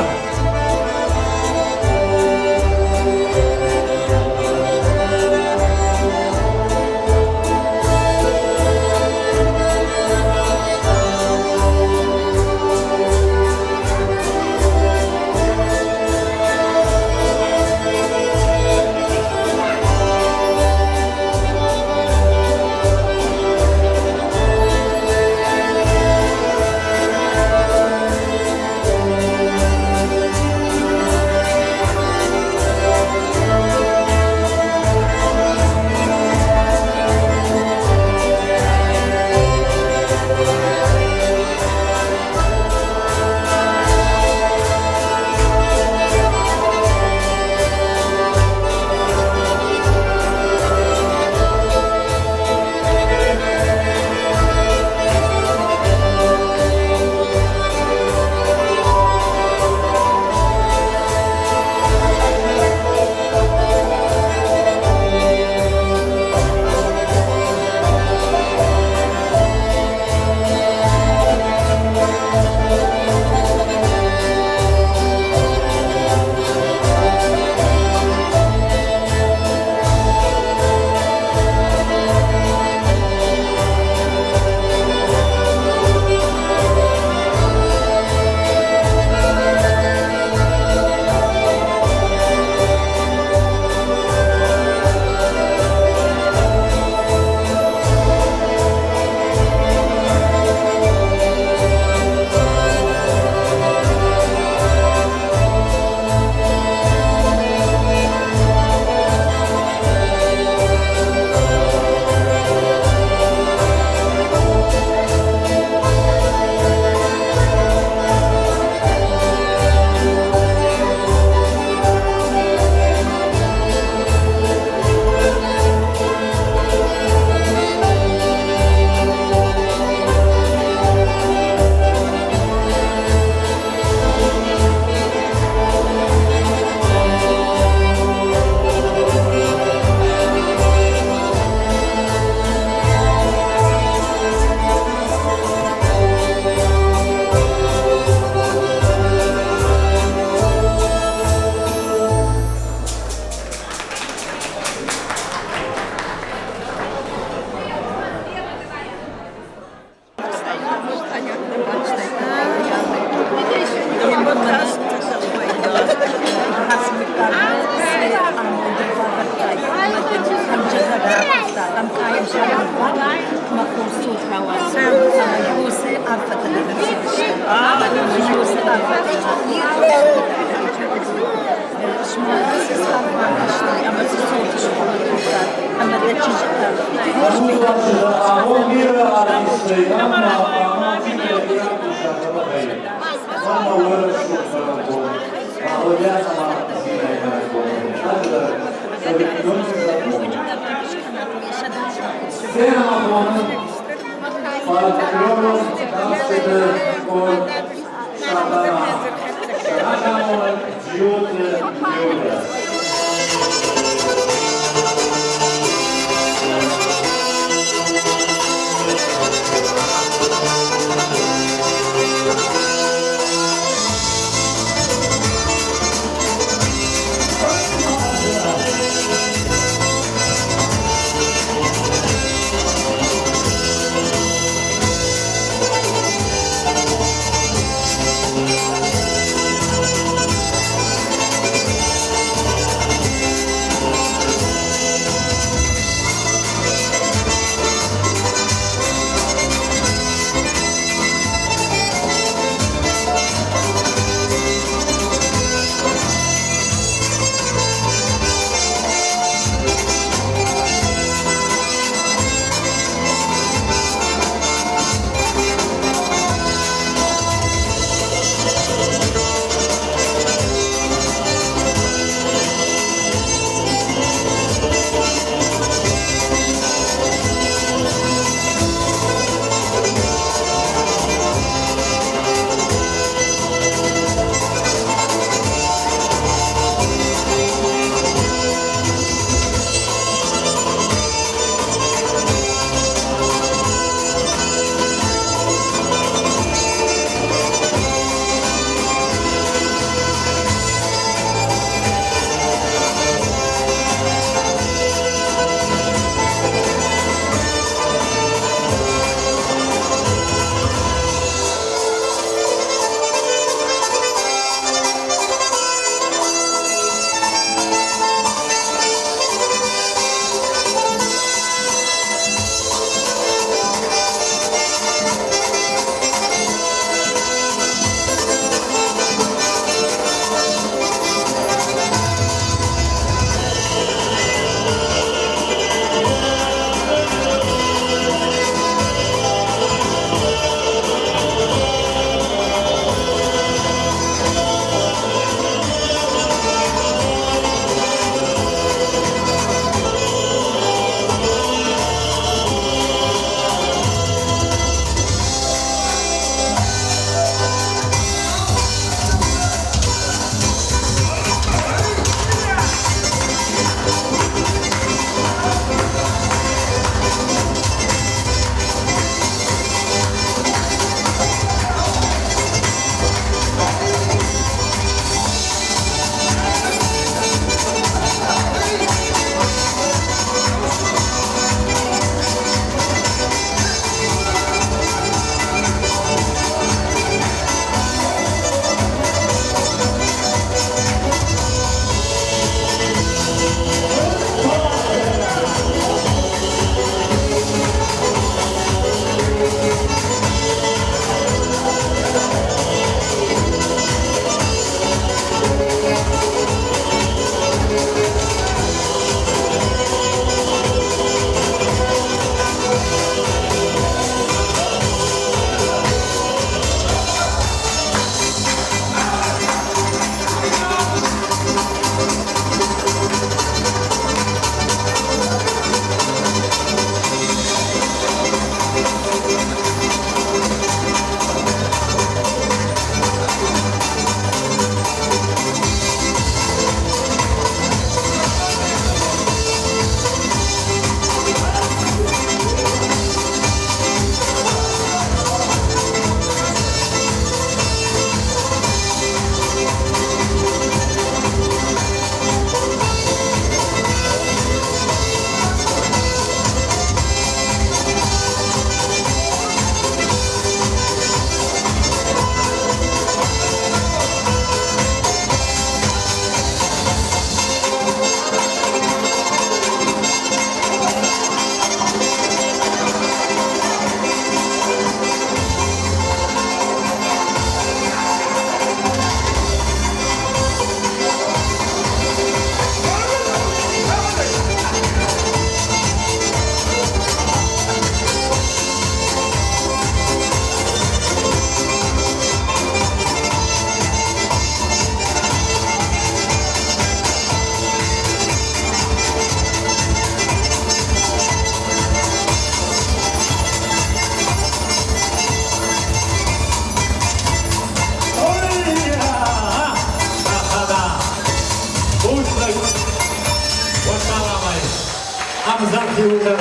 Захилдер.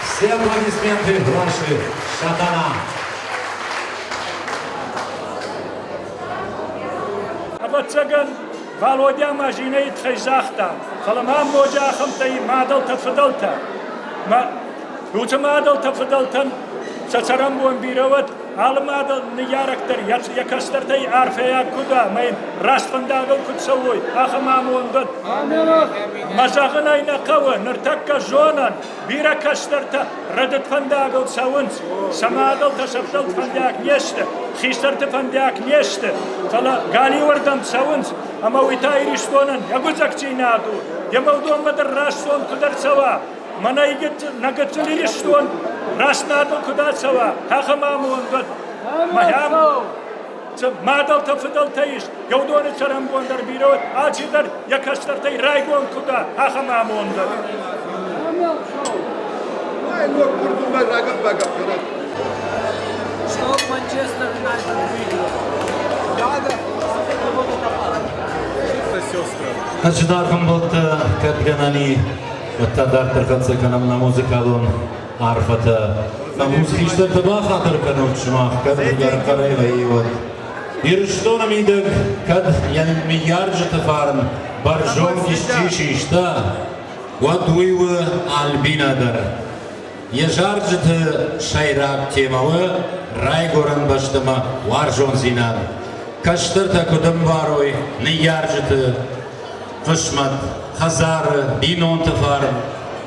Все аплодисменты ваши. Шатана. أبتسجن فالوديا ما جينيت خيزاختا فلما موجا خمتي ما دلت فضلتا ما يوت ما دلت فضلتن سسرم بون بيروت على ما دل نياركتر يكسترتي عارفيا كدا مين راس فنداغل كد سوي اخ ما موندد مزاغنا ينقوى نرتكا زونا بيرا كسترتا ردت فنداغل سوينس سمادل تسفدل فنداغ نيست خيسترت فنداغ نيست فلا غالي وردم سوينس اما ويتايري ستونن يغوزك تينادو يمودون مدر راستون كدر سوا منا يجت نغتلي ستون راسنادو كدر سوا اخ ما موندد مهام ما دل تفضل تيش يودون سرم بوندر بيروت آجيدر يكسترتي رايگون كدا اخ ما موندد نور كردو ما راقب باقب كده Стоп Манчестер Юнайтед видео. Ачидаркам болта катганани ваттадар конце канам на музыкалун арфата. На музыки таба хатыр канам чмах кадгар карайва и вот. Ирштона мидек кад ян миллиард тафарн баржон истиши ишта. Вот уйвы альбинадар. Ежарджет шайрак темавы райгоран баштама варжон зинад. Каштырта кудым варой нияджет Фышмат, Хазар, Бинон Тафар.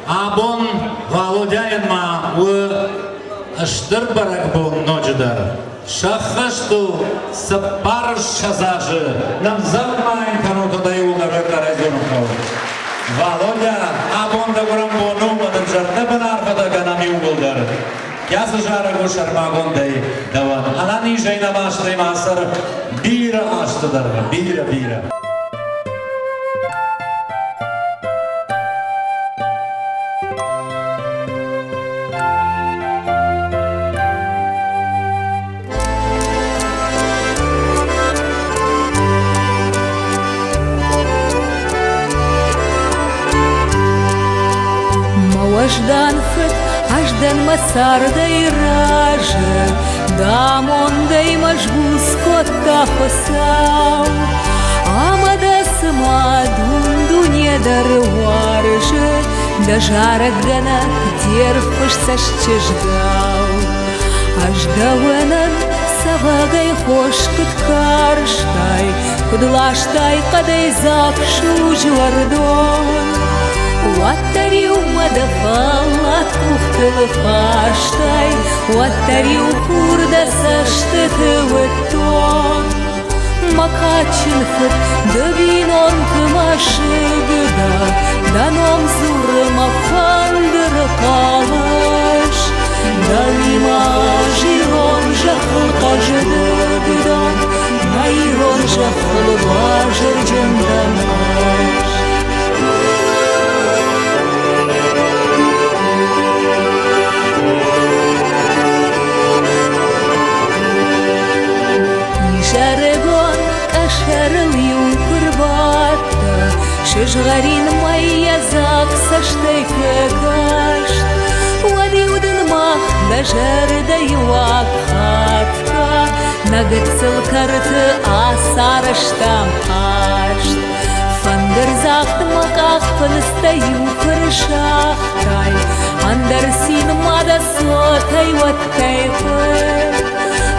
Абон Володяйнма у Аштырбарак был Ноджидар. Шахашту Сапар Шазажи. Нам замаем канута даю Гарека Разюнков. Володя, Абон Дагурам Бону, Мадан Жартебанар Фадаганами Угулдар. Кяса Жарагу Шармагондай Даван. Алани Жайна Маштай Масар. Бира Аштадар, Бира. Аждан фет, аждан масарда и раже, дамонда и мажбус кота хосау, амада сама дунду дарварже, да жарак гана дерфыш сашчеждау, аждаванан савагай хошкат карштай, кудлаштай кадай закшу жвардон. Ваттариу мадafалlat ухтылы фаштай, Ваттариу хурда саштыты ваттон. Макачин фыт дыбинон кымашыгыда, Даном зурыма фандыры калыш, Далима жирон жахыл кажыдыгыдан, Найрон жахыл бажыр жынданаш. Шарегон кашарыл юкурбатта, Шыжгарин майя закса штайка кашт, Вадиудын мах дажарда юак хатка, Нагыцыл карты асарыштам ашт, Фандыр захт маках фынста юкуршахтай, Андар син мада сотай ваттай фыр,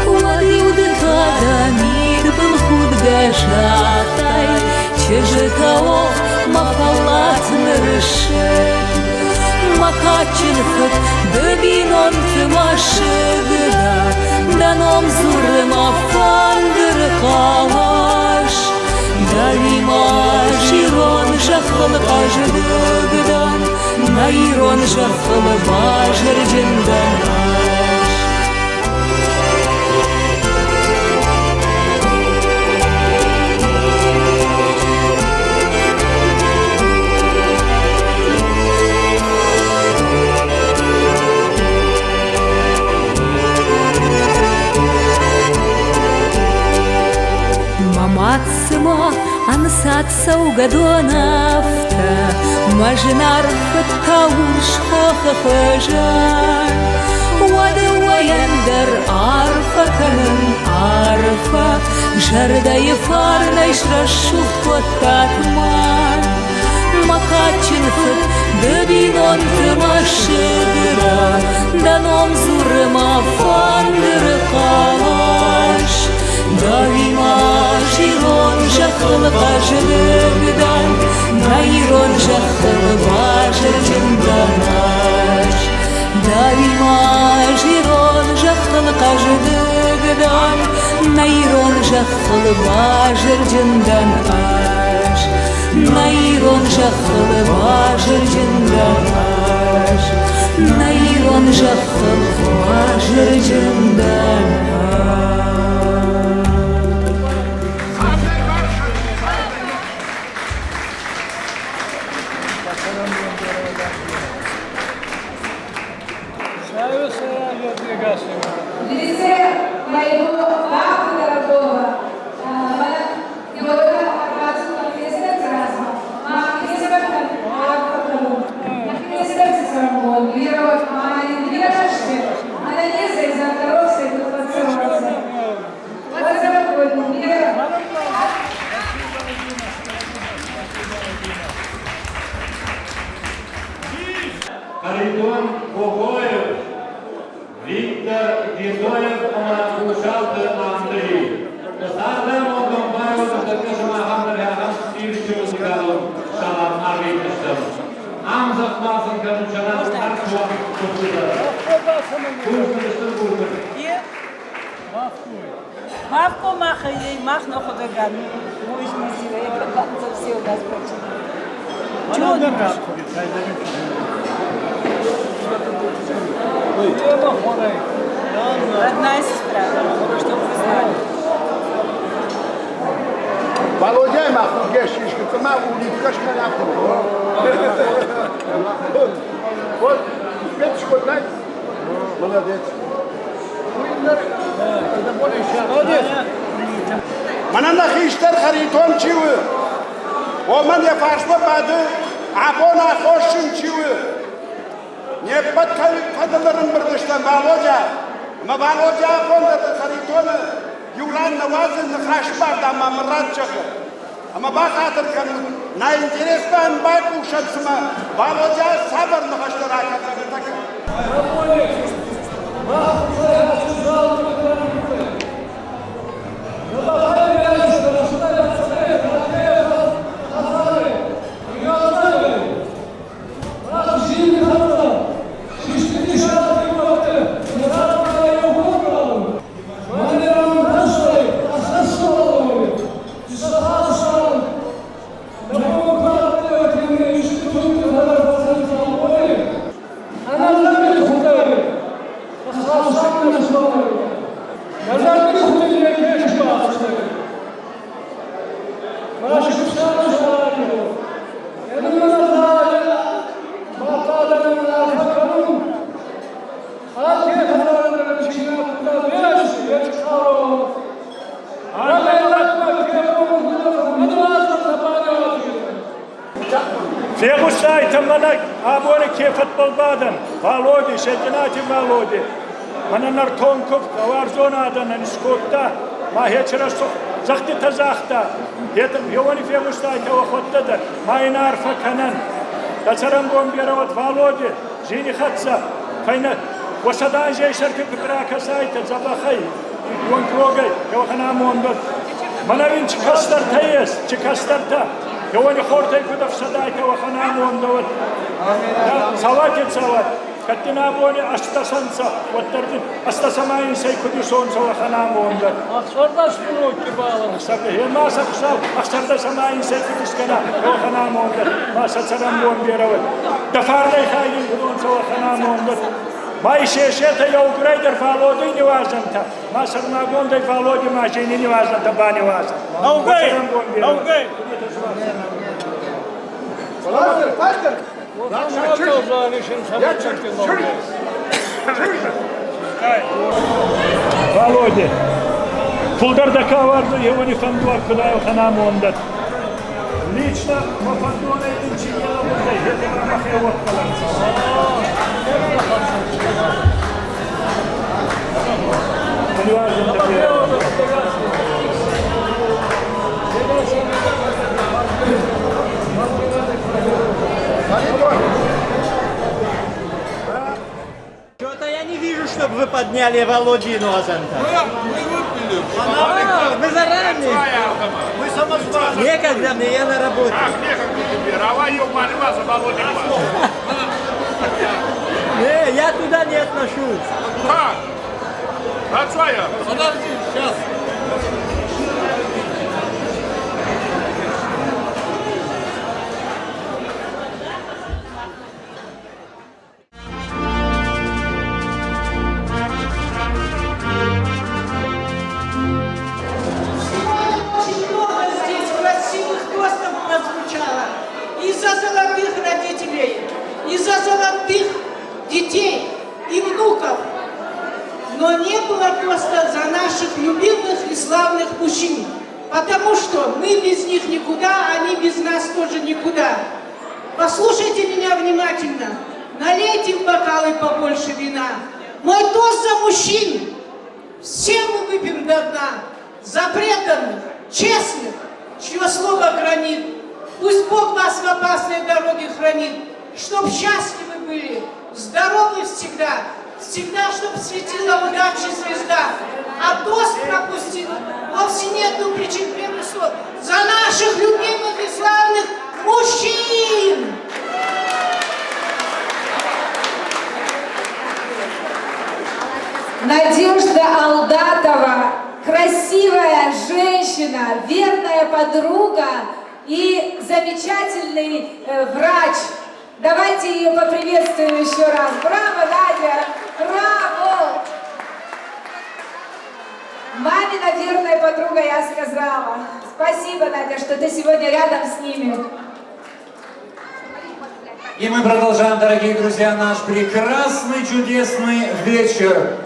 Вадиудын Адамир был худ гашатай, Чежитао махалат нырышет, Макачин фыт дыбинон тымашыгыда, Даном зурыма фандыр калаш, Далима жирон жахыл кажыдыгыдан, Найрон жахыл бажыр жынданаш. Мамацыма аны سات سوقدو نافتا ماجن عرفت كاوش خوخ خجان ودو يندر عارفة كنن عارفة جردة يفار نشر الشوط والتاتمان مكاتشن فت دبينون تمشدرا دانوم زور ما فاندر قاش دايما جيرون جخل باجر بدان نايرون جخل باجر جنداناش دايما جيرون جخل باجر بدان نايرون جخل باجر جنداناش نايرون جخل باجر جنداناش نايرون جخل باجر جنداناش Dice Mailu Baku Daraboa, Yoga Abasu Nakisa Krasma, Makisa Akamu, Nakisa Sarmo, Lira of Mine, Lira Ship, and then yes, is at the Rose to what's up with Lira? Харитон Богоев, Виктор Дедоев, Бушалты Андрей. Сардам Ондомбаев, Дакаша Махамдар Яхам, Сирчу Сигалов, Шалам Арвитистам. Амзах Мазан Канучанан, Арчуа Кушида. Кушида Кушида. Мавко маха ей мах на ходоган. Мой мизиве, как все у нас почти. Чего? Родная сестра, чтобы вы знали. Володя, маху, гешишка, ты маху, улиткашка нахуй. Вот, печку дай. Молодец. Молодец. Манана хиштер харитон чивы. Оман я фашба бады, абона хошин чивы. Не подкалым бардыштан Володя. Ma Володя конда харитона юран навазын хашбар да мамратчаха. Ama bak hatırkan na interesan bak uşatsıma Володя sabır nıhaşlar hakikaten takım. Фегусай таманак абоне кефат балбадан Володя шединати Володя мана нартонков варзона адан скотта ма хечрасо захти тазахта етем йони фегусай тавахоттада майнар факанан дацарам бомберават Володя жини хатса кайна васадан жейшарки петрака сайта забахай он трогай йохана мондот манавин чикастартаес чикастарта Йони хортай куда всадайка ваханаму он дават. Саватит сават. Каттина бони астасанца. Вот тардин астасамаин сей кудисонца ваханаму он дават. Ахсарда спуруки бала. Ахсарда. Маса хсал. Ахсарда самаин сей кудискана ваханаму он дават. Маса цараму он берават. Дафардай хайгин кудонца ваханаму он дават. Май шешета я украйдер Володя не важен-то. Маса нагондай Володя машине не важен-то, ба не важен. Наугай! Наугай! Пастор, пастор! Володя, пулдардака vardı, yevani fanduar kulağı hanam ondan. Лично Муфандона инженера burada. Hedi Ramah'ya vakkalarsa. Ali Vazir'de Что-то я не вижу, чтобы вы подняли Володину Азанта. Мы выпили. Вы заранее. Мы самозванцы. Некогда мне, я на работе. Некогда тебе. Раваю Марваза, Володя. Не, я туда не отношусь. Как? А что я? Подожди, сейчас. Очень много здесь красивых тостов прозвучало. Из-за золотых родителей, из-за золотых детей и внуков. Но не было тоста за наших любимых и славных мужчин. Потому что мы без них никуда, они без нас тоже никуда. Послушайте меня внимательно. Налейте в бокалы побольше вина. Мой тост за мужчин. Все мы выпьем до дна. За преданных, честных, чье слово гранит. Пусть Бог вас в опасной дороге хранит. Чтоб счастливы были, здоровы всегда. Всегда, чтоб светила удачи звезда. А тост пропустил вовсе нету причин первых слов. За наших любимых и славных мужчин! Надежда Алдатова, красивая женщина, верная подруга и замечательный врач. Давайте ее поприветствуем еще раз. Браво, Надя! Браво! Мамина верная подруга, я сказала. Спасибо, Надя, что ты сегодня рядом с ними. И мы продолжаем, дорогие друзья, наш прекрасный, чудесный вечер.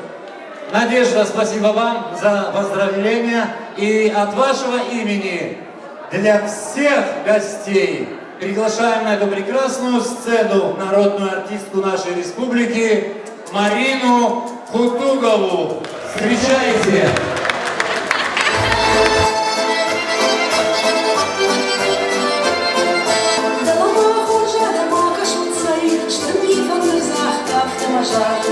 Надежда, спасибо вам за поздравления. И от вашего имени для всех гостей приглашаем на эту прекрасную сцену народную артистку нашей республики Марину Хутугову. Встречайте! She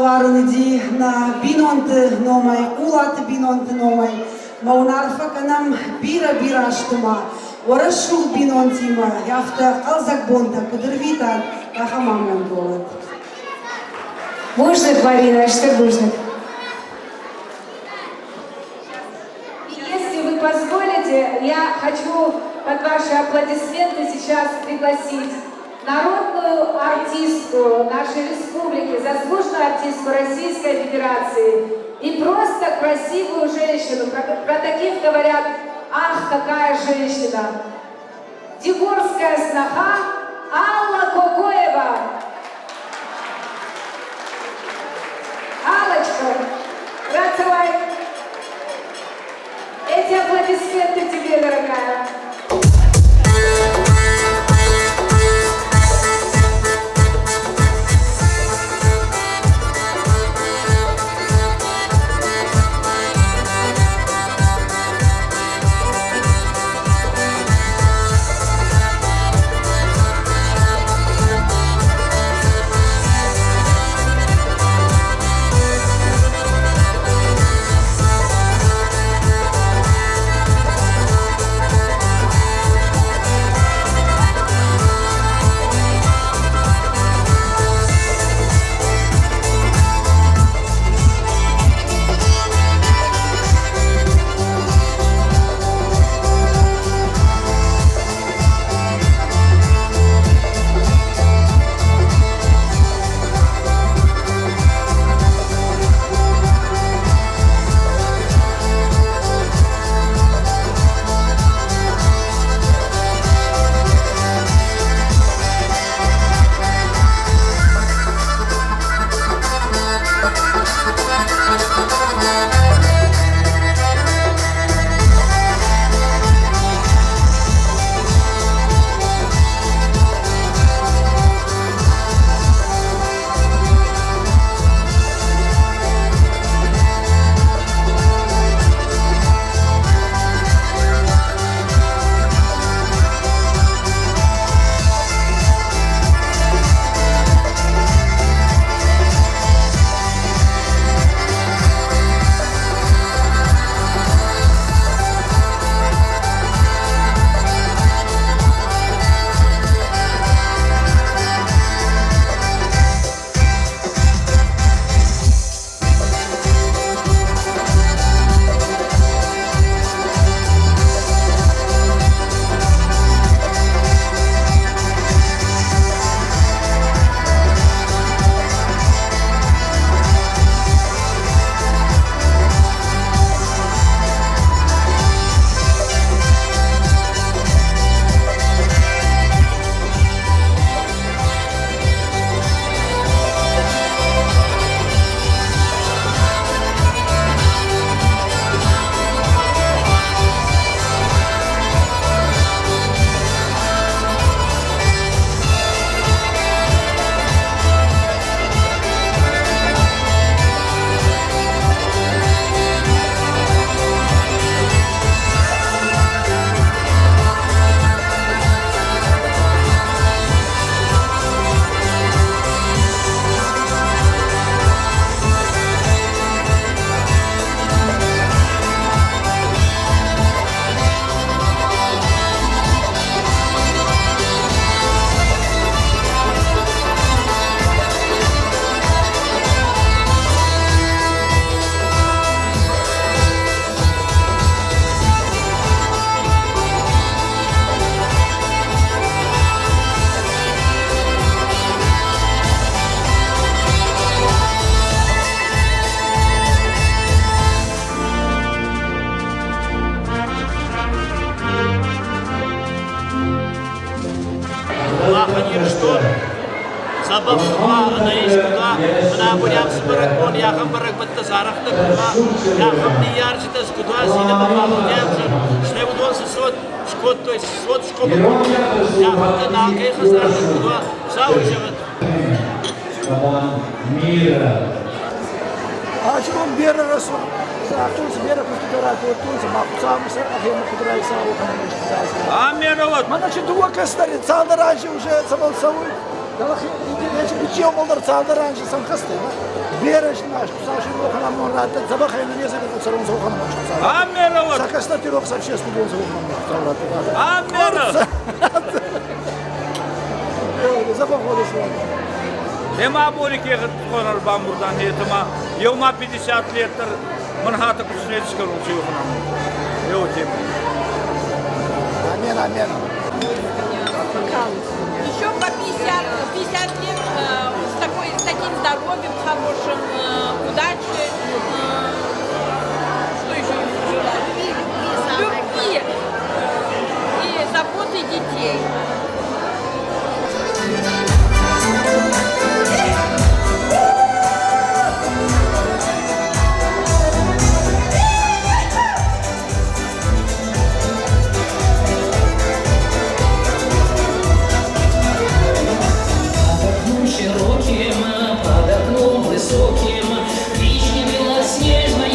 варны ди на бинонты номай, улаты бинонты номай. Маунарфа канам бира штума. Орашул бинонтима, яхта алзак бонта, кудырвита, ахамамон голод. Можно, Марина, что нужно? Если вы позволите, я хочу под ваши аплодисменты сейчас пригласить народную артистку нашей республики, заслуженную артистку Российской Федерации и просто красивую женщину. Про таких говорят: ах, какая женщина! Дегорская сноха Алла Кокоева. Аллочка, Рацевай, эти аплодисменты тебе, дорогая. أنا أقول يا مسبرك يا خمبرك بتزارك تكما يا خمني يارج تسكتوا زينة بمالو جامجي شنو بدون سود شكوت تو سود شكوت يا خمني ناقي خسارة تكتوا ساوي شغل Açmam bir arası. Sağtuz bir arası kuturar kutuş maqsam ahim kuturar savu kanı. Amin oğlum. Mana şu duva kastari saldaranjı уже sabal savu. Dalakı hiç biçiyor mollar saldaranjı san kastı. бережно наш, Саши Роханам Мурат, Забахай на несколько царом Зоханам. Аминова! Сакастатиров со всех студион Зоханам. Аминова! Запоходу с вами. Ема Борик ехать конор Бамбурдан, этому Елма 50 лет Манхата Кушнецкого Ручиоханам. Амин, амин. Еще по 50 лет с таким здоровьем, хорошим, удачи, что еще ему желаю? Любви и заботы детей. Широким, под окном высоким, вишня белоснежная.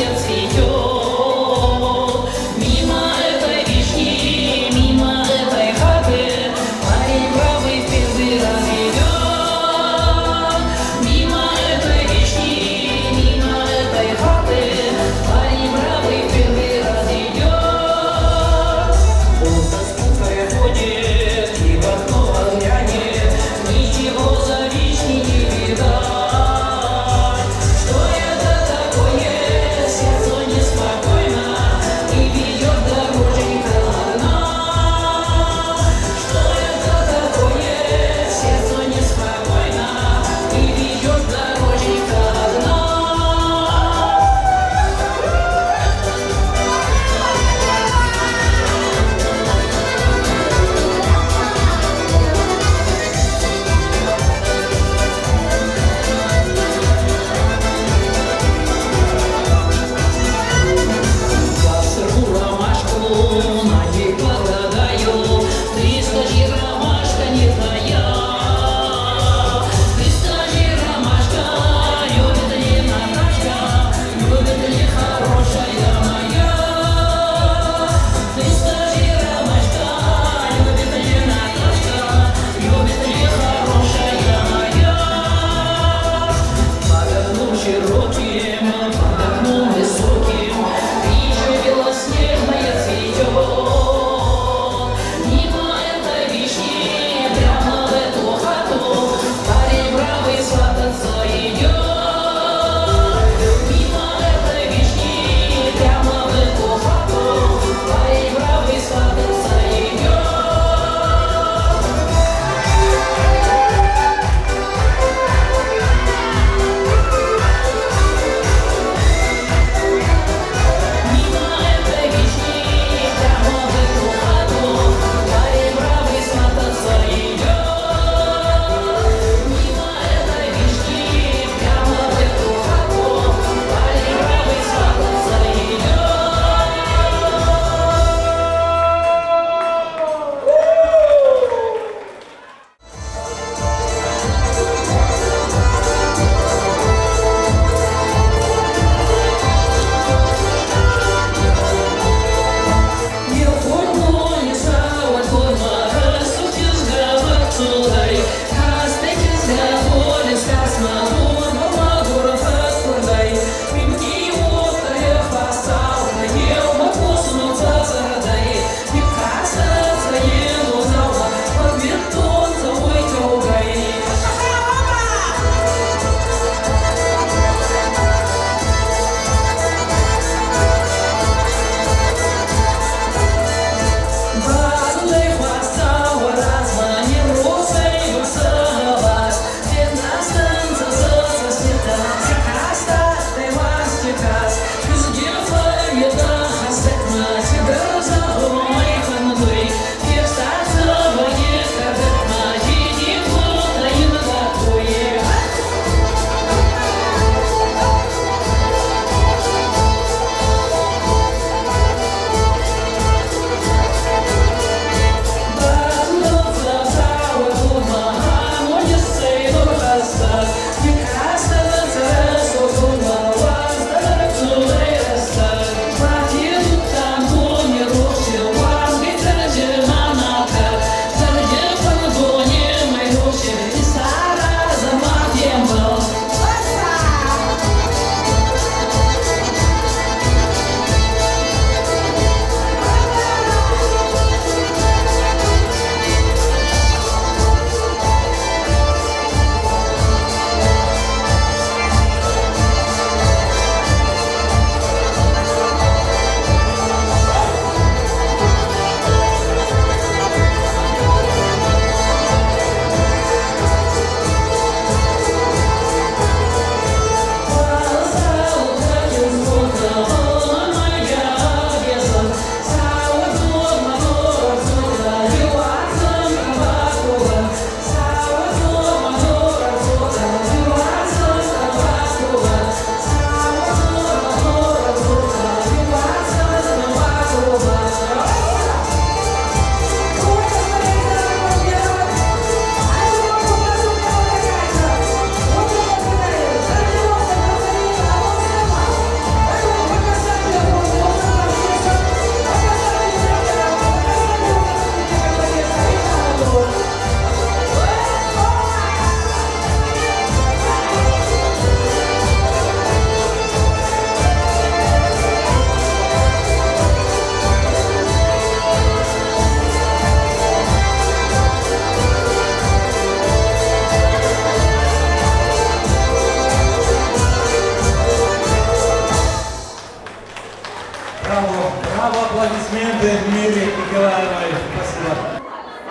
Браво, браво, аплодисменты Мире Николаевой. Спасибо.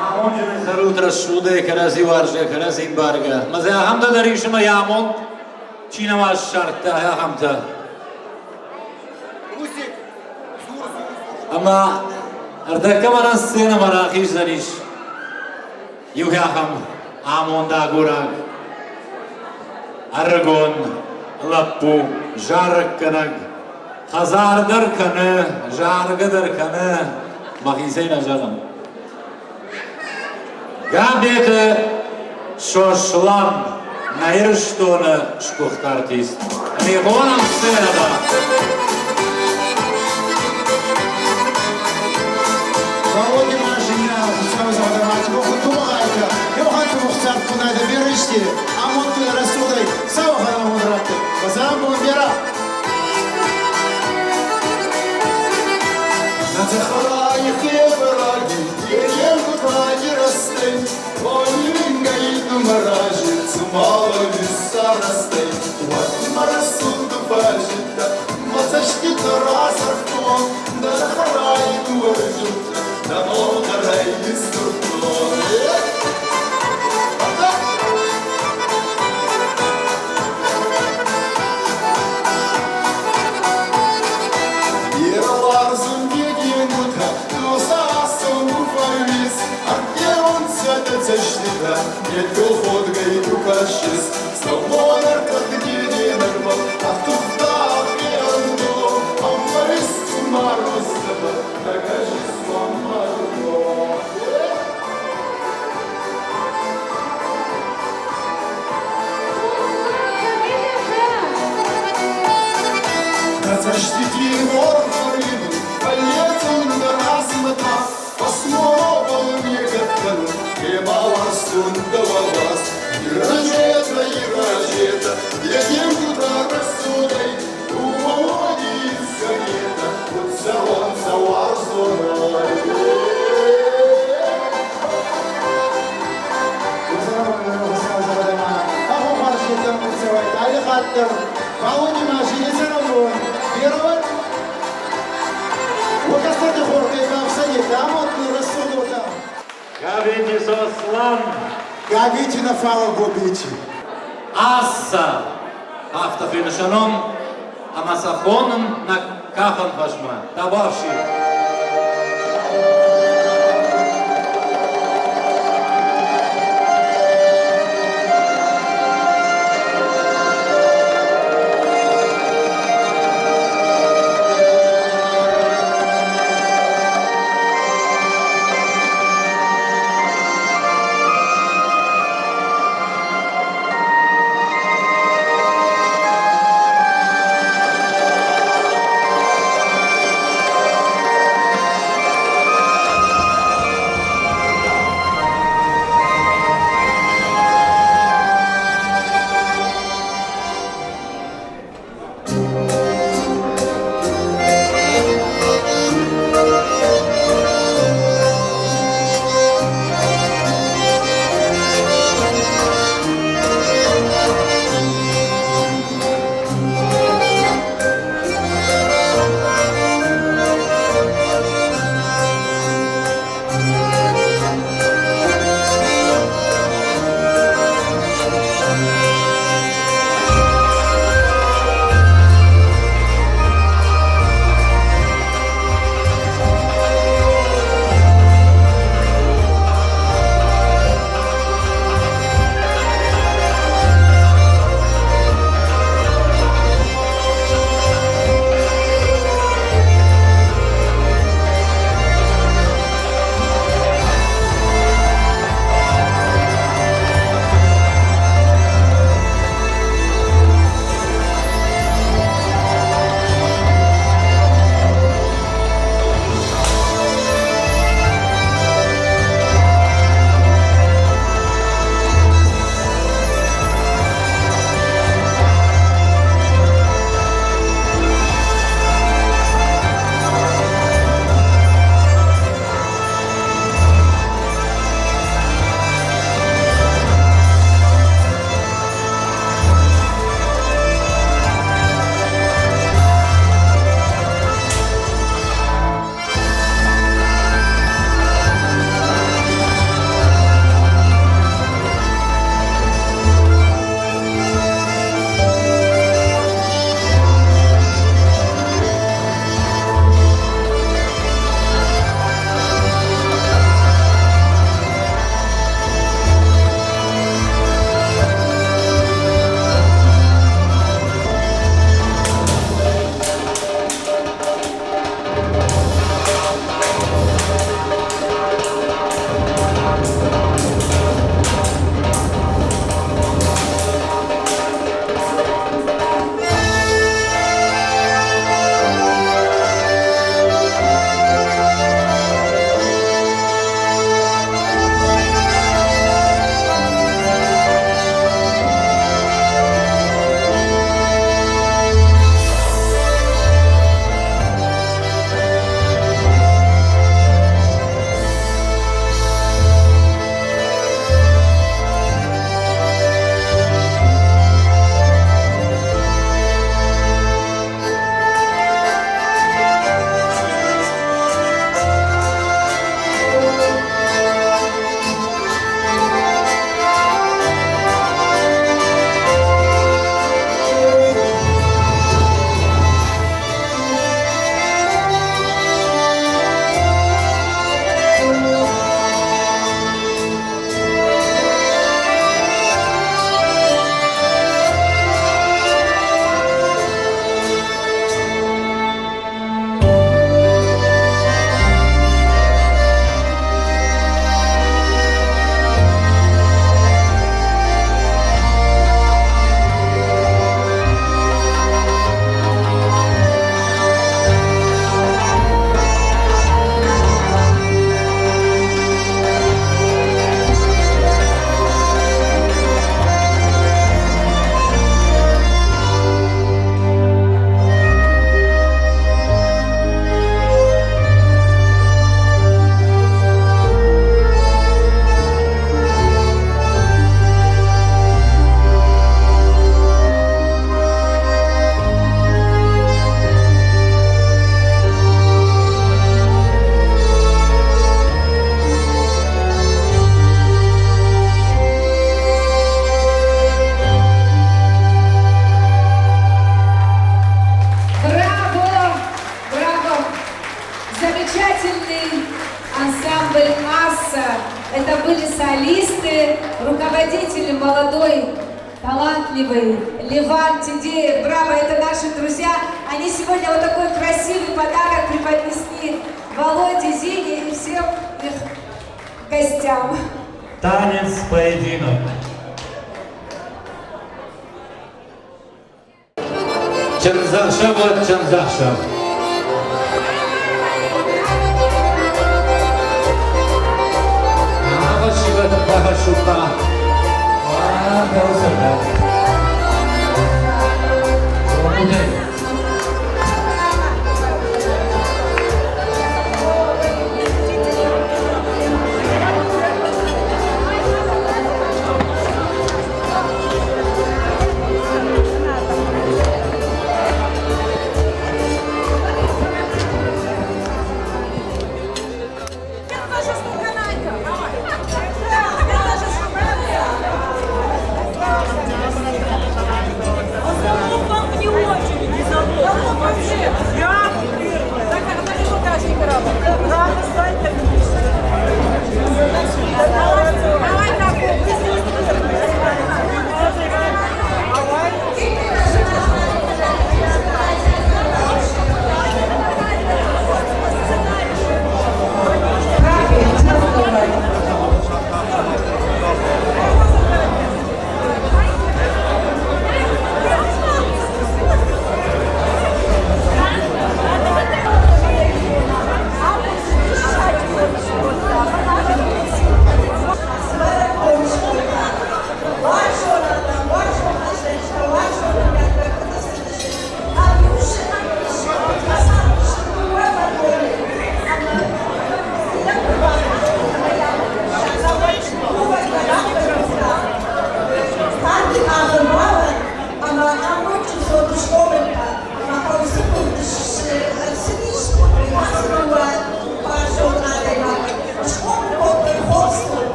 Амончины зарут расшуды, карази варжа, карази барга. Мазе ахамда даришима ямонт. Чина ваш шарта, ахамда. Ама ардакамана сцена марахиш зариш. Юхахам амонда гураг. Аргон, лаппу, жарканаг. Хазардар каны, жаргыдар каны. Махисейна жағым. Габеті шошлам наирштоны шкухты артист. Михонам сценада. Володя Машиня, все задавать, могут помогать. Я хочу мухтар кунайда берешти, а мот рассудай, сау хараму драты. Базарам бомбера. Назахарай хебраги, егем кутаги расты. Ойнин гаитну маражи, цумала виса расты. Вот марасунду бажита, мазашки тарасарко, назахарай дуаржута. Да молодая история. Yaralar zümbegin buta, dosa sonu faylis. Arke on sete çeşnida, yetkul hodgay tukashis. Salvonar kadgini narval, ahtufta ahiyandu. Ammaris tumarus seba, nagashis mamardo. Заждите горбарину, полетом до размыта, посмотрел мне гадкану, и баластун давалас. И рожета, я ем куда рассудой, у Володи из ганета, вот салон заварзоной. Володя Машиня, все равно. Первый. Вот остаток хорка и бабсани, там вот рассуду там. Габити сослан. Габити на фала губити. Аса. Автофинишаном. Амасахоном на кахан пашма. Табавши. Это были солисты, руководители молодой, талантливый Леван Тидеев. Браво, это наши друзья. Они сегодня вот такой красивый подарок преподнесли Володе, Зине и всем их гостям. Танец, поединок. Чанзаша, вот Чанзаша. Багашука.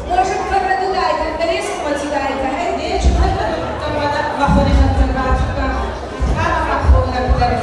Может, продолжайте, интересно, мотивайте. Где же там находится информация? Как находится информация?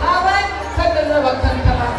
А вам не хотят на вас, а там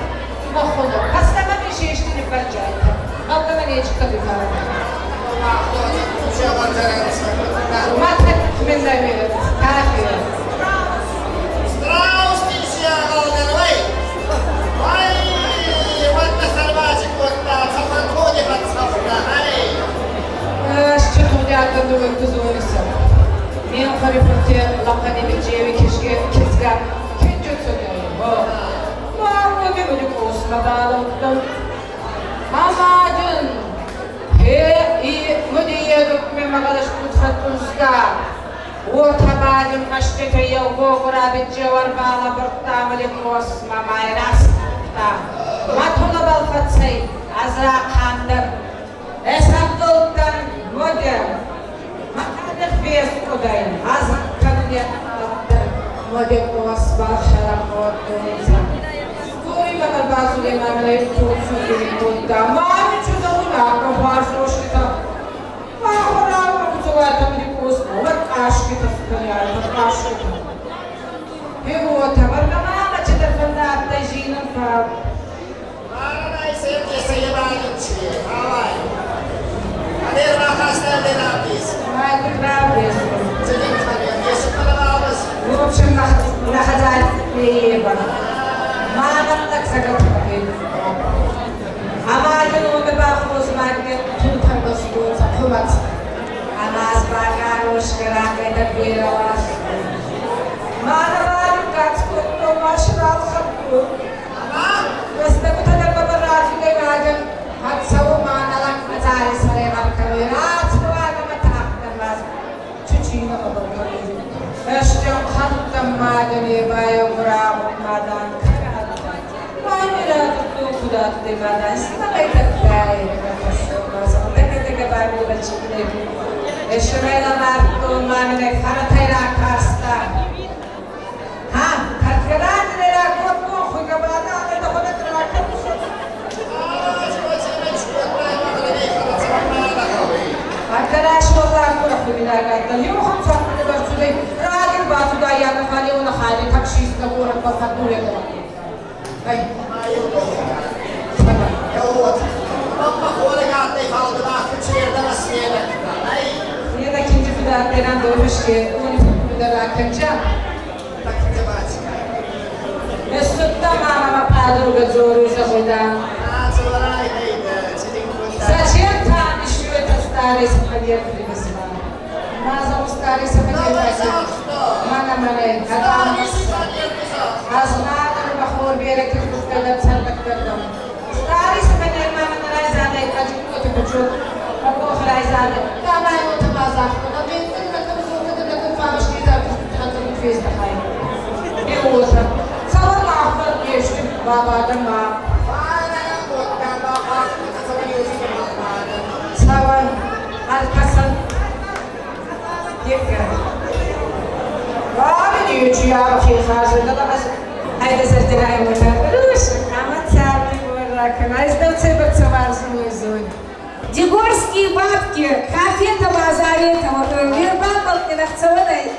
Дегорские бабки, кафета Мазаретова, Вербан Балкинахцевой,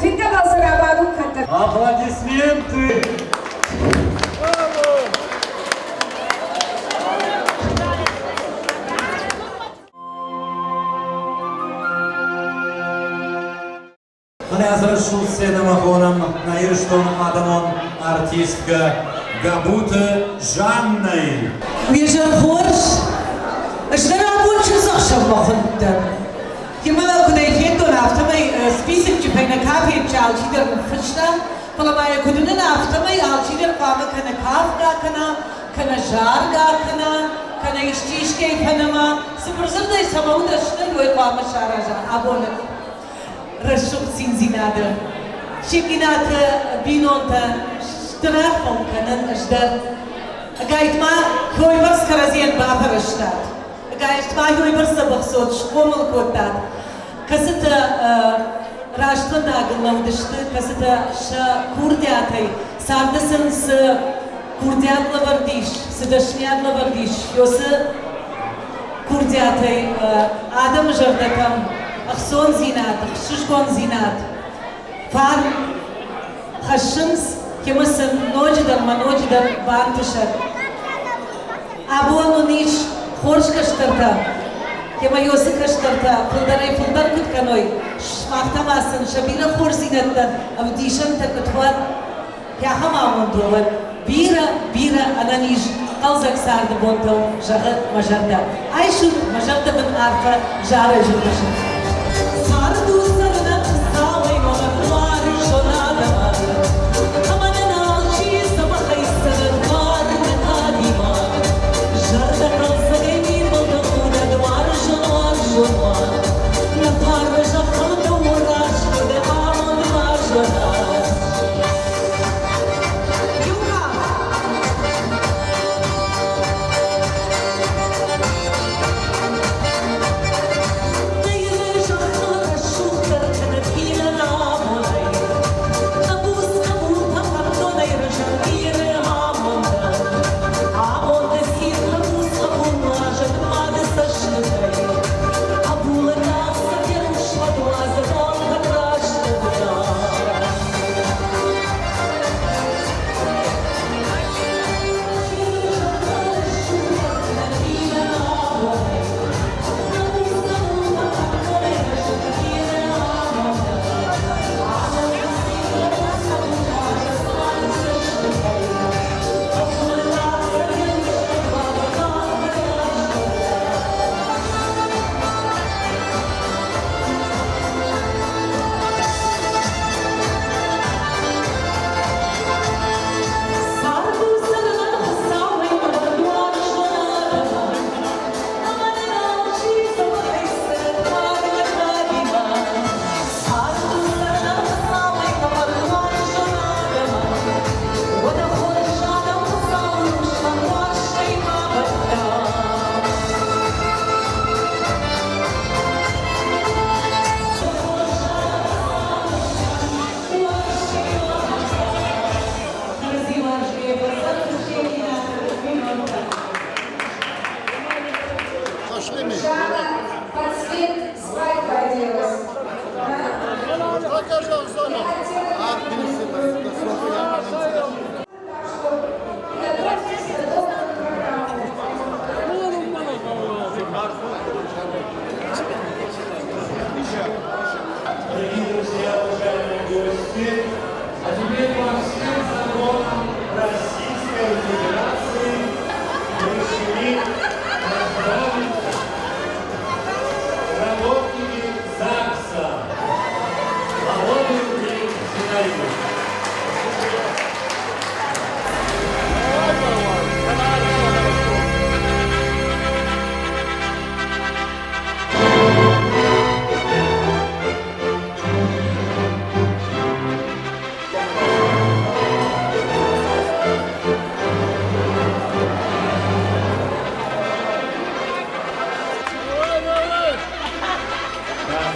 Финка Балзарабаду Катар. Аплодисменты! разрешил сеном огоном на Ирштон Адамон артистка Габута Жанной. ويجر خورش اشترى أول شيء صخشة بخنتر كما كنا يفيدو نافتمي سبيسك جبهنا كافي بجال شيدر مفشتا فلما يكونون نافتمي آل شيدر قامة كنا كاف داكنا كنا جار داكنا كنا يشتيش كيفنما سبرزر دا يسمعون داشتنا يوي قامة شارجا أبونا رشوق زينزينادا شكيناتا بينونتا اشتراكهم كنن اشدر قايت ما هو يبرس كرازين بافر اشتات قايت ما هو يبرس بخصوت شقوم الكوتات كستا راشتن داغل لودشت كستا شا كوردياتي ساردسن س كورديات لبرديش سدشنيات لبرديش يوس كوردياتي آدم جردكم أخسون زينات أخششكون زينات فار خشنس كمسن نوجدر ما نوجدر بانتشر أبوانو نيش خورش كشترتا كما يوسف كشترتا فلدري فلدر كت كنوي شماختا ماسن شبيرا خور زينتا أو ديشن تكتوان يا هما مندوال بيرا أنا نيش قلزك سارد بونتو جغد مجردا عايشو مجردا من عارفة جارة جرشن ساردو سرنا ساوي مغنوار شنادا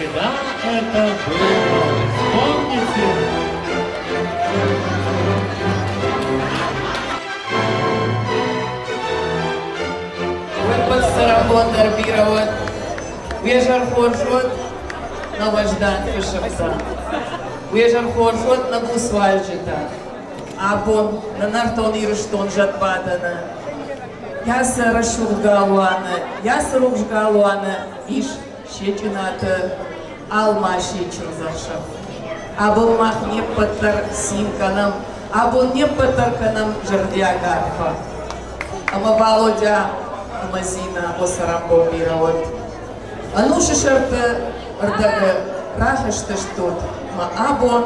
Когда это было? Вспомните. Вот сработа арбировать. Вежар хоршот на вождан фишапса. Вежар хоршот на бусвальжита. Або на нартон ирштон жатбатана. Яса рашургалуана, яса рушгалуана, иш щечината алма щечин зашав. або мах не патар синканам, або не патарканам жердя гарфа. Ама Володя, ама Зина, осарамбо мировод. Ану шишарта ардага рахашта штот, ма абон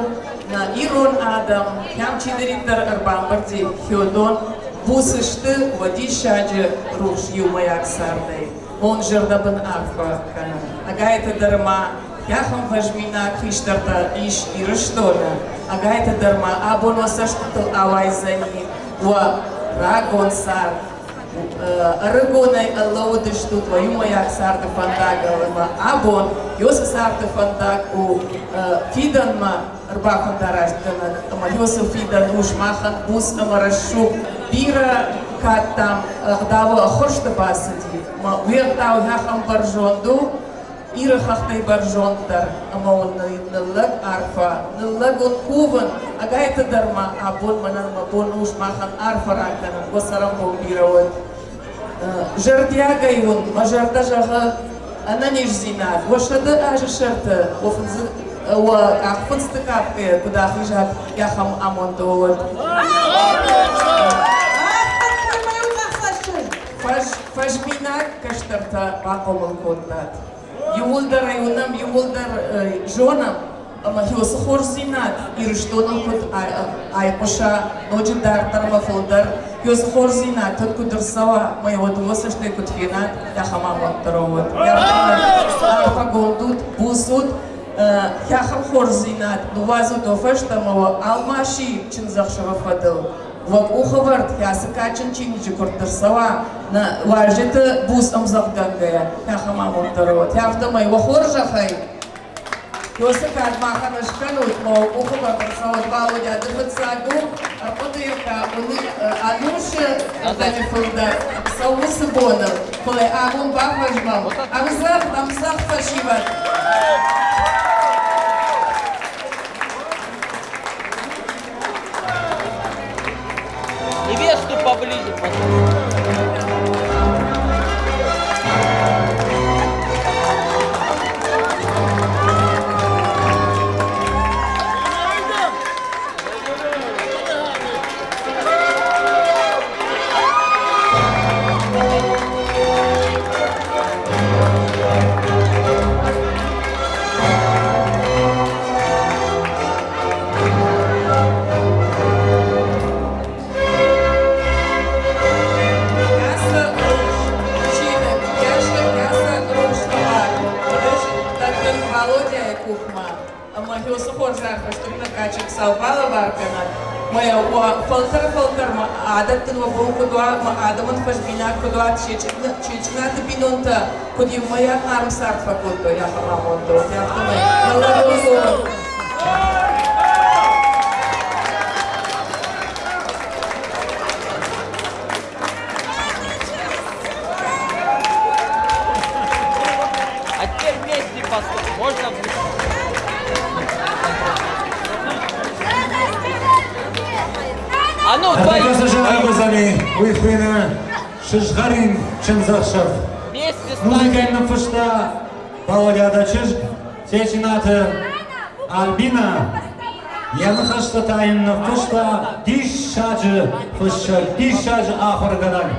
на ирон адам, хям чидериттар арбамбарди хёдон, бусышты води шаджи руш юмаяк сардай. Он жердабын арфа канам. Агайта дарма, яхам важмина криштарта иш ирыштона. Агайта дарма, абон осаштатыл авайзани, ва рагон сар. Арагонай аллаудыш тут твою маяк сарта фантагала, абон йоса сарта фантаг у фиданма арбахан дараштана, ама йоса фидан уж махан бус амарашу бира катам дава хошта басади, ма уертау яхам баржонду ира хахтай баржондар, ама он налаг арфа, налаг он куван, агайта дарма абон манан мабон уж махан арфа рактана, госарам бомбировать. Жардяга он, мажарда жага, она не жзинат. Вошада аже шарта, офнзы, ахфунсты капке, куда хижат, яхам амондоват. Фажминат каштарта пакомал контат. Юлдар районам, юлдар жонам, ама хиоса хорзинат, ирыштонам кут айпаша, ночи дар тармафолдар, хиоса хорзинат, тот кудырсава, моего двоса, что кут финат, яхам амонтароват. Арфа голдут, бусут, яхам хорзинат, нувазу дофашта, мова алмаши, чинзахшава фадыл. Вот уховард, яса качан чиничи куртырсава, на важета бус амзахдангая, яхам амонтароват. Яфта моего хоржахай, Йоса как махана шканут, мол, уховард рсават Володя дыфацагу, а подырка, ануша, дамифунда, саумусы бонал, коле агун бахважмал, амзах фашиват. Невесту поближе, пожалуйста. Моя фалтер адат тынва бу кудва адамын фажбина кудва чечна тбинонта куди моя арм сарфа кудо я хамамонто я хамай А теперь вместе поступим. Можно? А ну, Арбага зажарабы зали, уйхвина, шишгарин, чензахшав. вместе Музыкальным фышта, Володя Дачыш, Сечината, Альбина, Янахашта тайна фышта, дишаджи фышта, дишаджи ахаргадан.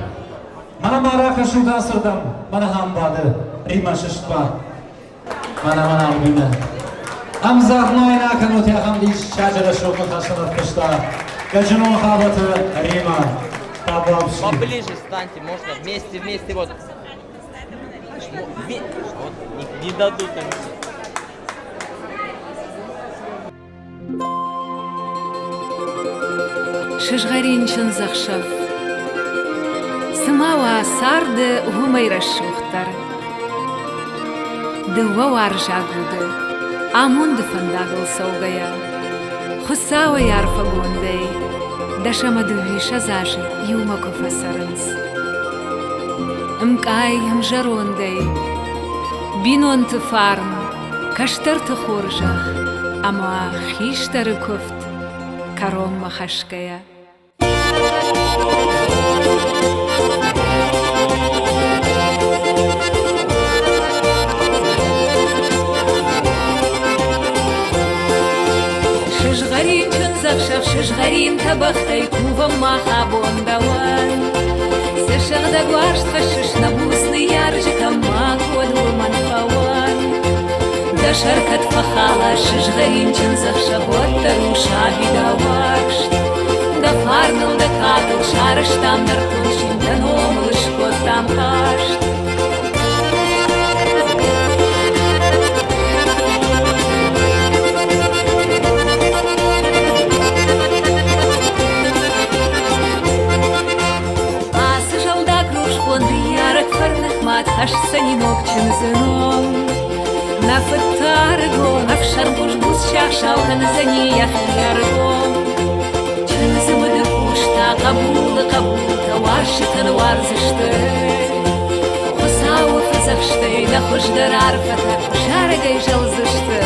Мана марака шугасырдам, мана хамбады, Рима шишпа. Мана Альбина. Амзах нойна канут яхам дишаджи рашока хашана фышта. Каджино хабата, Рима, табабши. Поближе станьте, можно вместе, вот. Вот, не дадут им. Шишгаринчен захшав. Самава сарды гумайра шухтар. Дыва варжагуды. Амунды фандагыл саугая. Хусава ярфа гундей. Дашама дувиша заши юмако фасаранс. Мкай ямжарондей. Бинон тфарн. Каштар тхоржах. Ама хиштары кофт. Каром махашкая. шишгарин табахтай кувам махабон даван. Сешагда гуашт хашиш на бусный яржикам макод луман хаван. Да шаркат фахала шишгаринчин захшабот таруша видавашт. Да фарнул да катл шарыш там нартуншин да номлыш кот там кашт. Хаш санинок чинзеном на фатарго авшар бужбус шашалхан заниях яргом чинземыды кушта кабула тавашитан варзышты хусау фазахшты да хуждар арфата шаргай жалзышты.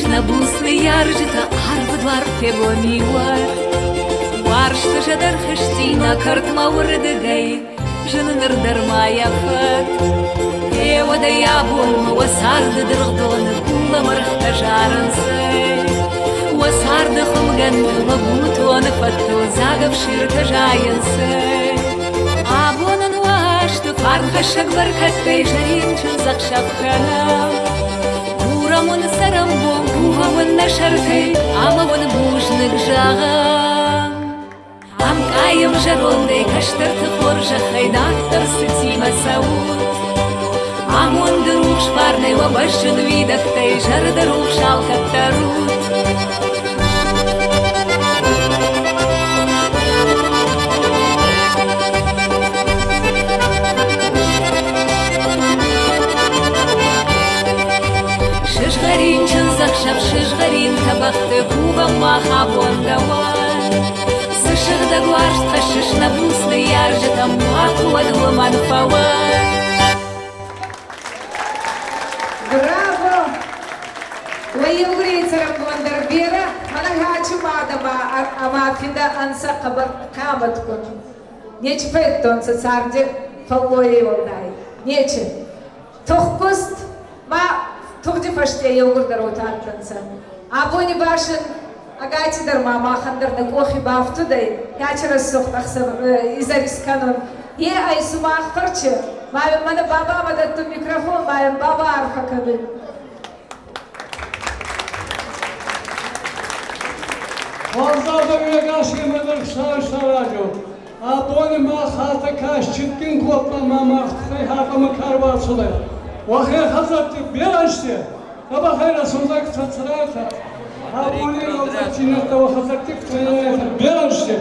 На бусный яржита арвы двар фебомиуар. Варшты жадар хыштина картма урыдыгай, жыныныр дармая фат. Эвада ябулма васарды дыргдоны кула мархта жарынсай. Васарды хымганды вагутоны фатту загавшир тажайынсай. Абонын вашты фархашак баркаттай жаринчын захшапханам. Урамын сарамбом, кувамын нашартай, амавын бужнык жағам. Амкайым жарондай, каштырты хоржа хайдақтар сытима сауд. Амонды рух шпарнай, вабашын видақтай, жарды рух шалқаттарут. Шишгаринчын захшап шишгарин табахты кувам махабон даван. Сышыгда гуашт хашиш на бусный яржитам макуад луман фаван. Браво! Лайыл грейцерам гондарбера, манагачу мадама амафида анса кабар каматкун. Нече фэттон сацарди фаллои волдай. Нече. Тохкуст ма Тугди фаште йогурдар отаттанса. Абони башын агати дарма махандарда кохи бафтудай. Ячерас сохтахса изарисканон. Е айсумах фарче. Маем мана баба мадатту микрофон, маем баба арфакады. Варзада вегаши мадыр шаражо. Абони махата каш читкин котла мамахтхай хатамы карвасудай. Вахе хазарты бераште, аба хайра сузак цацрата, абули розачинета вахазарты кценета бераште,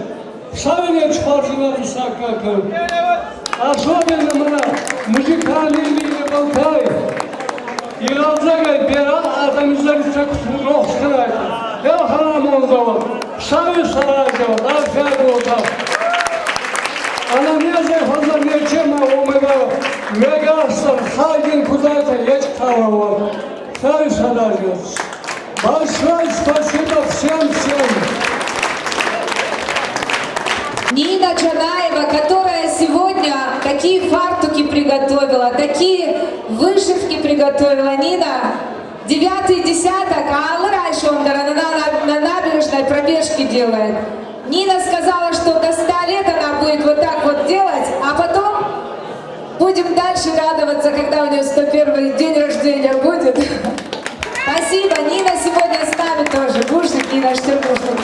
шавине чхаржина писакакам. Особенно мана музыкальный линия Болтай, и розагай бера, адамизаричак сунохскарайта. Я харамондава, шави саражава, арфягота. Она не захоза нечема умыва, мегастер, хагин куда-то ечкарова. Шави саражава. Большое спасибо всем. Нина Джанаева, которая сегодня такие фартуки приготовила, такие вышивки приготовила. Нина, 9-й десяток, а раньше он на набережной пробежки делает. Нина сказала, что до 100 лет она будет вот так вот делать, а потом будем дальше радоваться, когда у нее 101-й день рождения будет. Спасибо. Нина сегодня с нами тоже. Бушник Нина Штырбушник.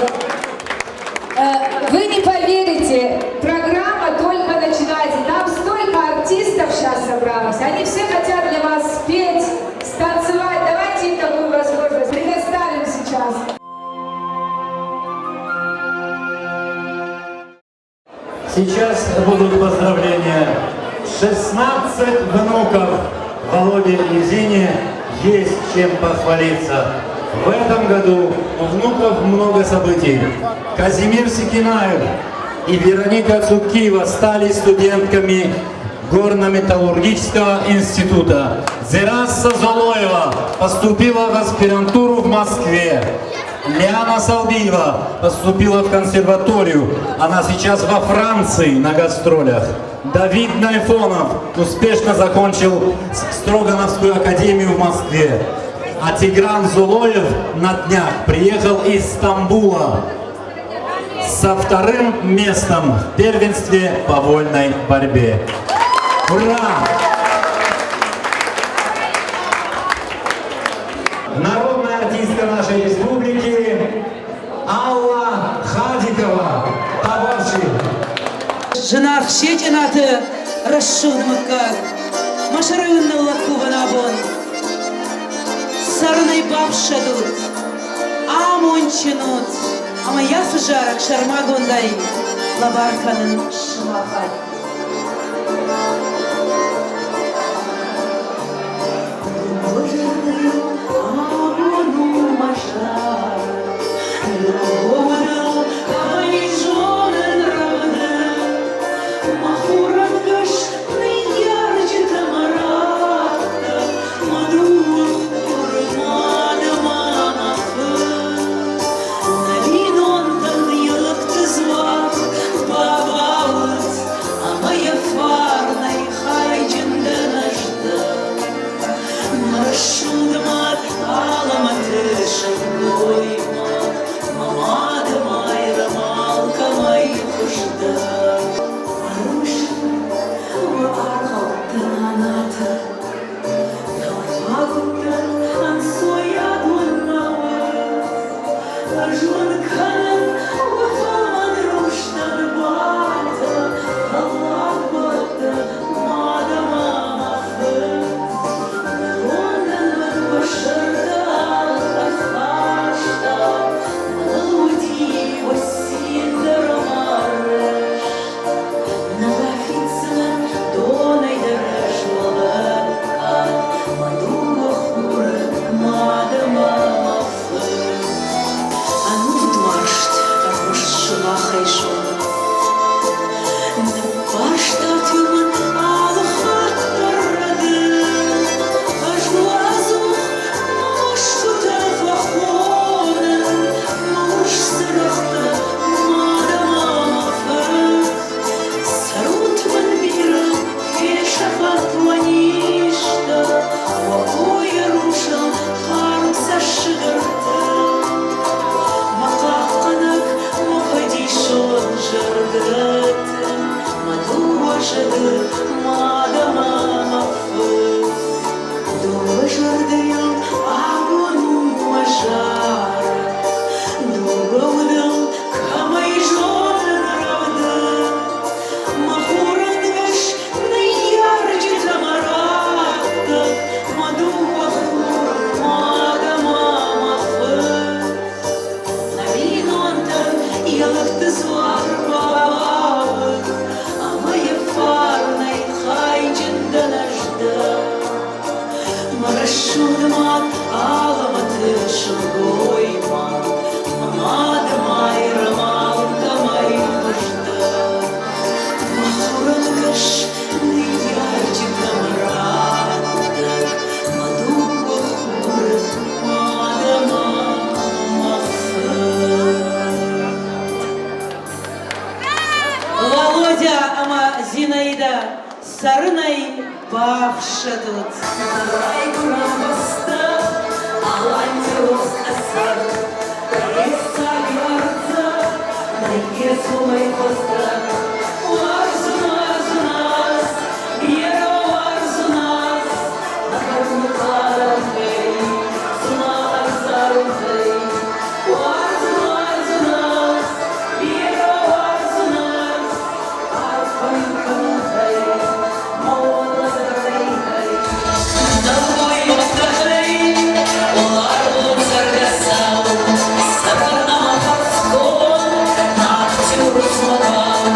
Вы не поверите, программа только начинается. Там столько артистов сейчас собралось. Они все хотят для вас спеть, станцевать. Давайте им такую возможность предоставим сейчас. Сейчас будут поздравления. 16 внуков Володе и Зине есть чем похвалиться. В этом году у внуков много событий. Казимир Секинаев и Вероника Цукиева стали студентками Горно-металлургического института. Зерасса Золоева поступила в аспирантуру в Москве. Лиана Салбиева поступила в консерваторию. Она сейчас во Франции на гастролях. Давид Найфонов успешно закончил Строгановскую академию в Москве. А Тигран Зулоев на днях приехал из Стамбула со вторым местом в первенстве по вольной борьбе. Ура! Народная артистка нашей республики Алла Хадикова. Табарши. Жена Хщетинаты расшунмака, Машарынна лакуванабон, Сарный бабшадут, Амончинут, а моя сужарак Шармагондай, Лабарканын Шмахай. Зинаида Сарынай бавшадут. Сарана Махарского, на актюру смотрел.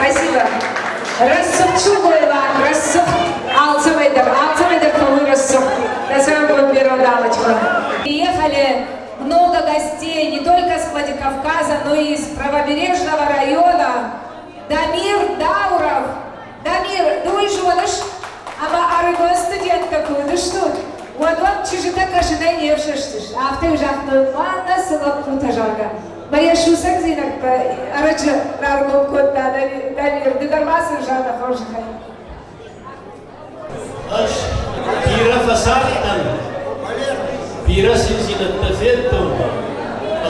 спасибо. Рассыпчу Лейлан, рассып. Алцамайдер полы рассып. На самом первую дамочку. Приехали много гостей, не только с Владикавказа, но и из правобережного района. Дамир Дауров. Дамир, дуй жонаш, ама арыгон студент какой, ну что? Вот чужита кашина не вшештиш. А в той жахну манна сылап кутажага. Моя шусак зинак арача раргон котта Дамир. Дидармасы жана хожихай. Аш, пира фасартан, пира синсинат тафеттум,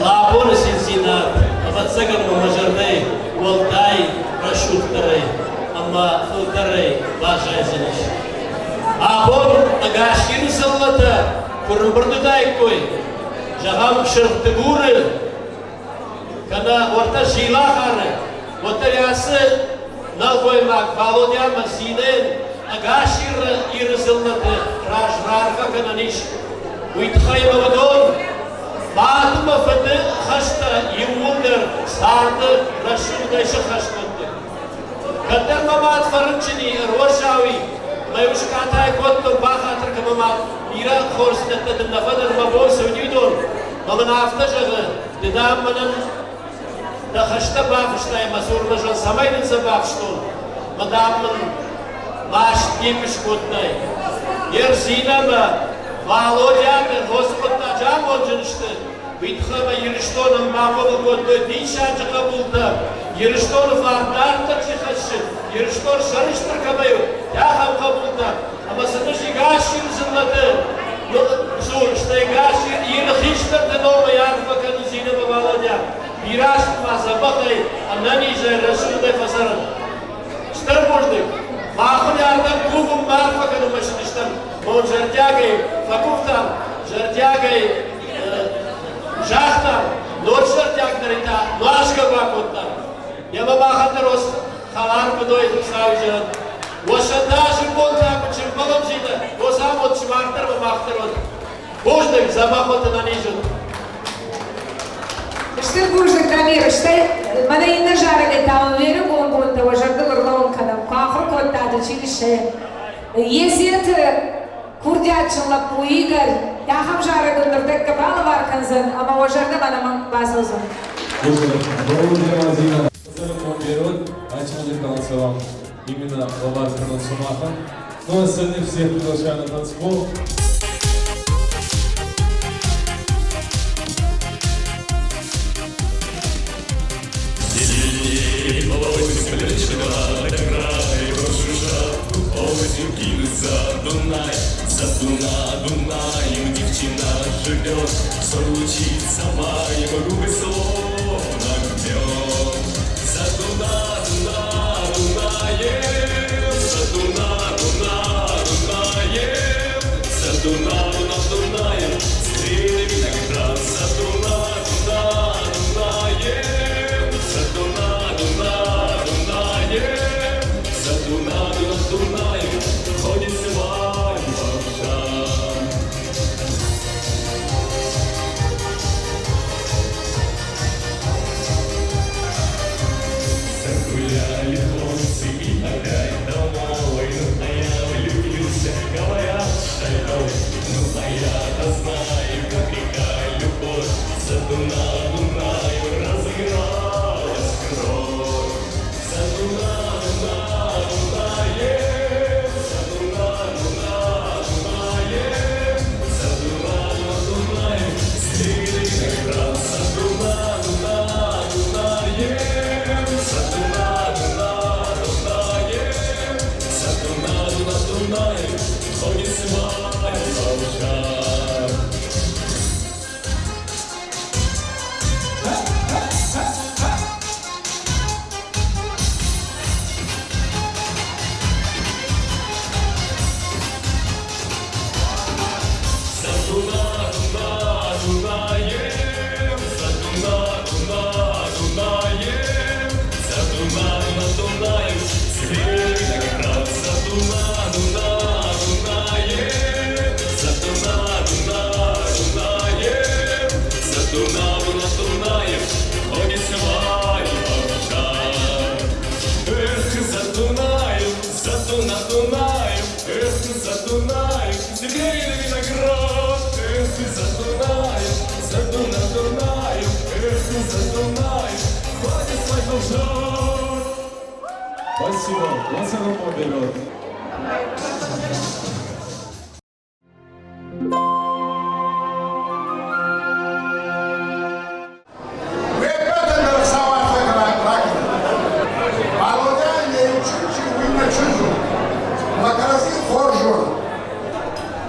лабора синсинат, абацаган мамажардай, уалтай, рашуттарай, ама филтарай, бажайзиниш. Абон агашкин саллата, курмбурдудай кой, жагам шырттыгуры, кана орта жилахары, отарясы, налгоймак, Володя Масинен, Агашир ирзылнаты рашрарха кананиш. Уитхай мавадон, матума фады хашта юмундер сарды рашудай шахашкоты. Катер мамат фарынчини рошави, маюшкатай котту бахатр камамат, ира хорснетты нафадар мабойса удидон, маманафта жагы, дедам манан да хашта бафштай масур нажан самайдын забафштон, мадамман Маш Димишкутной. Ерзинама, Володя, Господа Джамоджиншты, Витхама Ериштоном Мамова Котной Дишаджа Кабулта, Ериштонов Ардарта Чехашин, Ериштон Шариштар Кабаю, Яхам Кабулта, Амасадыши Гашир Зелады, Сур, Штайгашир, Ерхиштар Денома Ярфа Канузинова Володя, Ираш Мазабахай, Ананижа Расудай Фасаран. Штарбуждык. Махули ардан кубум марфа кану машиништан, мон жартягай факуфтам, жартягай жахтам, нор жартяг нарита, нуашка бакуттам. Яма махатарос халар кудой савижан. Вошаташи болта кучим балам жида, восамот чмартар махтарот. Буждык замахота на нижун. Что буждык Дамир, что мана инна жарали там верю гонбонта, ожардылар лонканам, кахр котта училище. Если это курдячылап уигар, я хам жарали нурдек кабала варканзан, ама ожарда мана базозан. Вперед, начали танцевать именно Лавар Канансумаха. Ну а остальных всех приглашаю на танцпол. За Дунаем девчина живет, случится маем губы словно мед. За Дунаем, за Дунаем, стрелы виноград. За Дунаем, за Дунаем, ходит свадьба. Загуляли хлопцы и опять домой, ну а я влюбился, говорят, шальной. Ну а я-то знаю, как река любовь, за Дунаем разыгралась кровь. За Дунаем, стрели виноград. За Дунаем, Спасибо. Лансаром берет.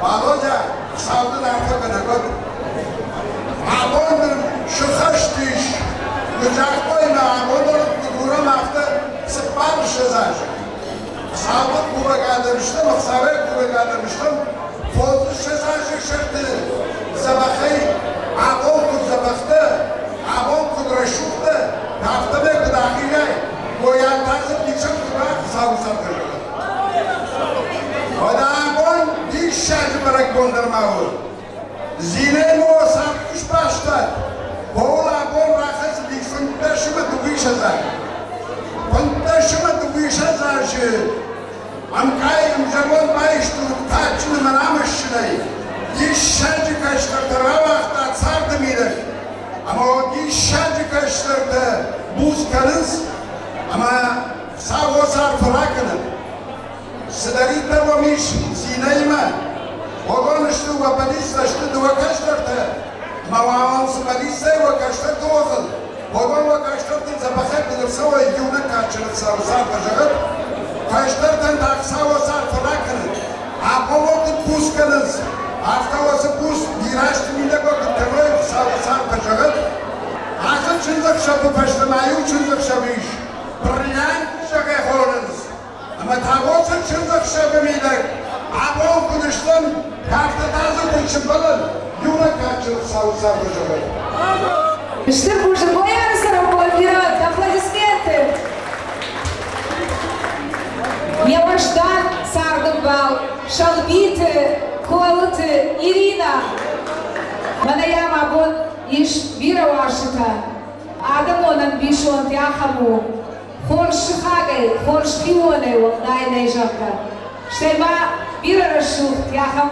Володя, сауды нарфагана год. Абонdur şu kaçtış. Kucak koyma abondur kuduram hafta sıkmamış yazar. Sağlık kuva kaldırmıştım, sabır kuva kaldırmıştım. Fozlu yazar şaşırttı. Zabakay, abon kud zabaktı. Abon kud raşuktu. Hafta ve kudakiyay. Koyan tazıp yıkşık kuva sağlı sarkırdı. O da abon bir şarjı bırak kondurma olur. Zine o sarkış başlar. Boğula bol rakası bir fıntaşıma duguşazar. Fıntaşıma duguşazar şu. Amkayım zaman bayıştı taçını manamışçılayı. Diş şarjı kaçtırdı ravakta sardım iler. Ama o diş şarjı kaçtırdı buz kanız. Ama sağ o sarfı rakının. Sıdarita vomiş zineyme. Ogon işte vapadista işte duvakaştırdı. Mavağın sımadista vakaştırdı oğul. Ogon vakaştırdı zabakay bilirse o yuna kaçırıp sarı paşağıt. Kaştırdan taksa o sarfı rakının. Apo vakit puskanız. Hafta osı pus diraştı mide vakit teröy sarı paşağıt. Akıl çınzık şapı paşlamayı çınzık şapı iş. Brilliant şakay horunuz. Ama tabosu çınzık şapı midek. Abon kuduştan hafta tazı kuşun balın. Yuna kaçırıp sarı paşağıt. Что хуже, бояр Сарамбой вперед, аплодисменты. Мелоштан, Сардымбал, Шалбиты, Колыты, Ирина. Манаям абон иш бира вашита. Адамонан бишон тяхаму. Хорш шихагай, хорш хионай дай найжака. Штайма бира рашух тяхам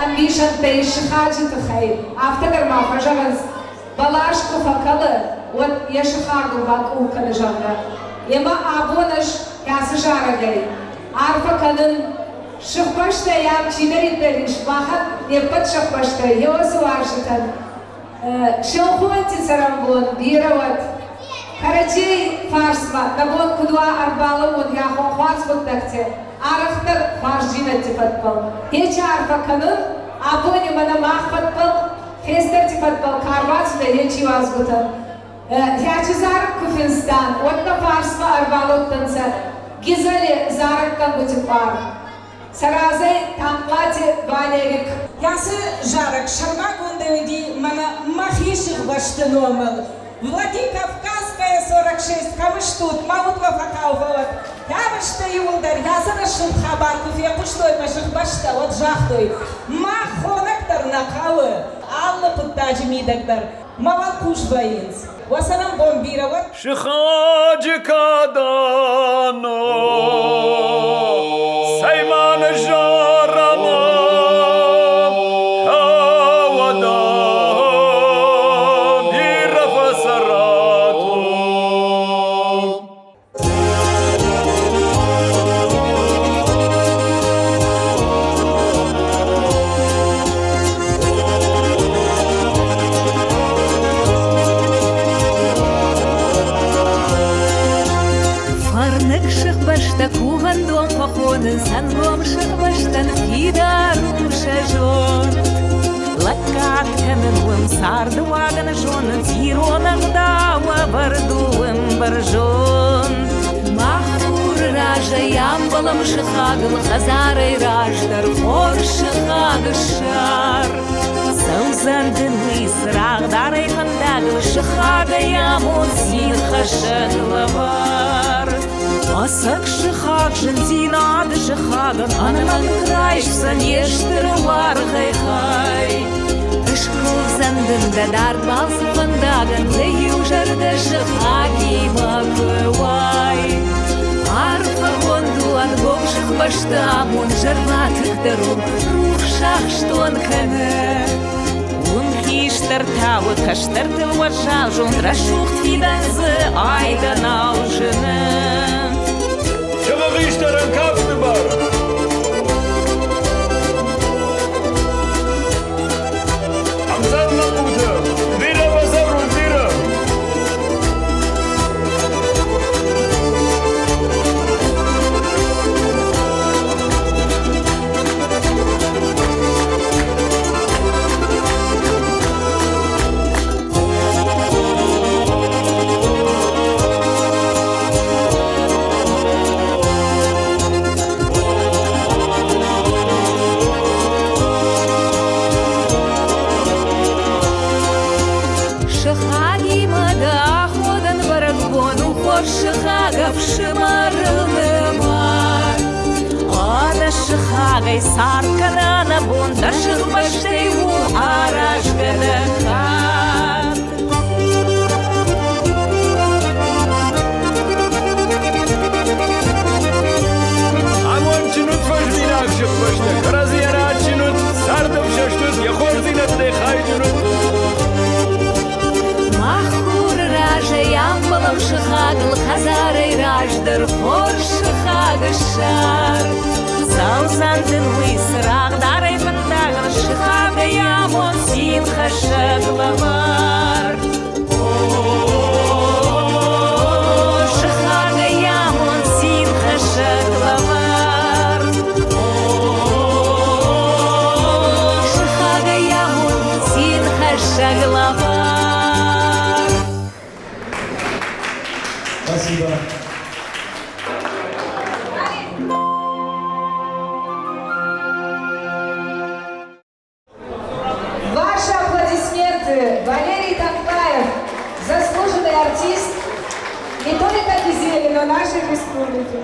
амбишан тей шихаджи тахай. Автогарма, пожалуйста. Балашку факалы, вот я шихарду баку канажанга. Ема абонаш ясы жарагай. Арфа канын шихбашта ям чидериттериш, махат непат шихбашта, йосы варшитан. Шелхонти сарамбон, бирават. Карачей фарсма, набон кудуа арбалы он яхон хварс буттакте. Арахтар фаржинати фатпал. Хеча арфа канын, абони мана мах фатпал. Хестер типатпал карвацда ечи вазгутан. Хячи зарак куфинстан, отна фарсма арбалоттанса. Гизали зарак кангутипар. Саразай тамплати валерик. Ясы жарак шарма гондевиди мана махиших ваштеномал. Владикавказская 46, камыштут, маутва факаувалат. Явышта юлдар, язырышын хабаркуф, якуштой машых башта, вот жахтой. Махонактар накалы. Алла пыттажы мидактар. Мавал куш воинц. Васанам бомбировать. Шихаджи кадано, Сайман жарама, Хавада, Бирафа сарату. Куган дом похоны, сангом шахбаштан фидарум шажон. Лакат каменвым сарды ваган жон, тиронах дава бардуым баржон. Махур ража ямбалам шахагам, хазарай раждар, хор шахага шар. Саузандын лис рагдарай хандагл, шахага ямон сирхашан лавар. Асак шихак жентина ады шихаган, анаман крайшсан ештірі бар хай-хай. Ишков зандын дадар балсы фандаган, лею жарды шихаги бакывай. Арфа гонду ангом шихбаштам, он жарватых даром, рух шах штон каны. Он тиштер тавут хаштертел вожал жон рашухт фиданзы айдан алжыны. Чего гиштерен капты бар? Амзад Махмуда, вира базару вира. Шихагов шимарылыма Ана шихагай сарканана бонда шихбаштейву аражгадахат Амон чинут фажминак шихбаштек Разъяра чинут сардов шаштут Яхорзинат дехайдунут Ямбалам шихагл хазарай раждар хор шихагашар Заузантын высырак дарай пантаган шихага ямон син хашаглавар Шихага ямон син хашаглавар Шихага ямон син хашаглавар. Спасибо. Ваши аплодисменты. Валерий Танкаев, заслуженный артист не только Кизели, но нашей республики.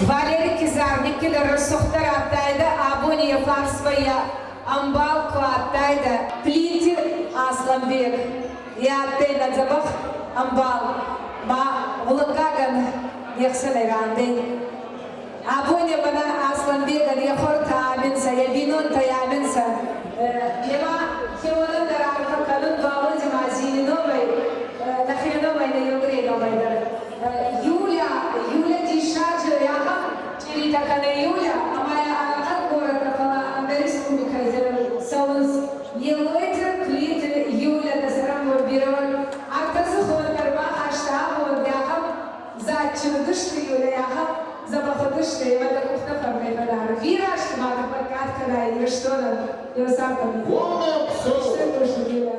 Валерий Кизарник келер сохтар аттайды, абония фарсвая, амбал аттайды, плитер Асланбек. Я аттайда забах амбал, ма улыкаган яхсалайранды. Абония бана Асланбеган яхорта аминса, я бинон таяминса. Лема хеволан дарарфа калун бавлы мазини новой, нахили новой на югре новой. Юля Дишаджа Яха, Чирита Кане Юля, а моя аракат город Рафала, Анда Республика, Саунс, Елойтер, Клитер, Юля, вышли, в это кухня-формный подарок. Вира, что мама подкатка, да, или что там, его сам там. Что это уже было?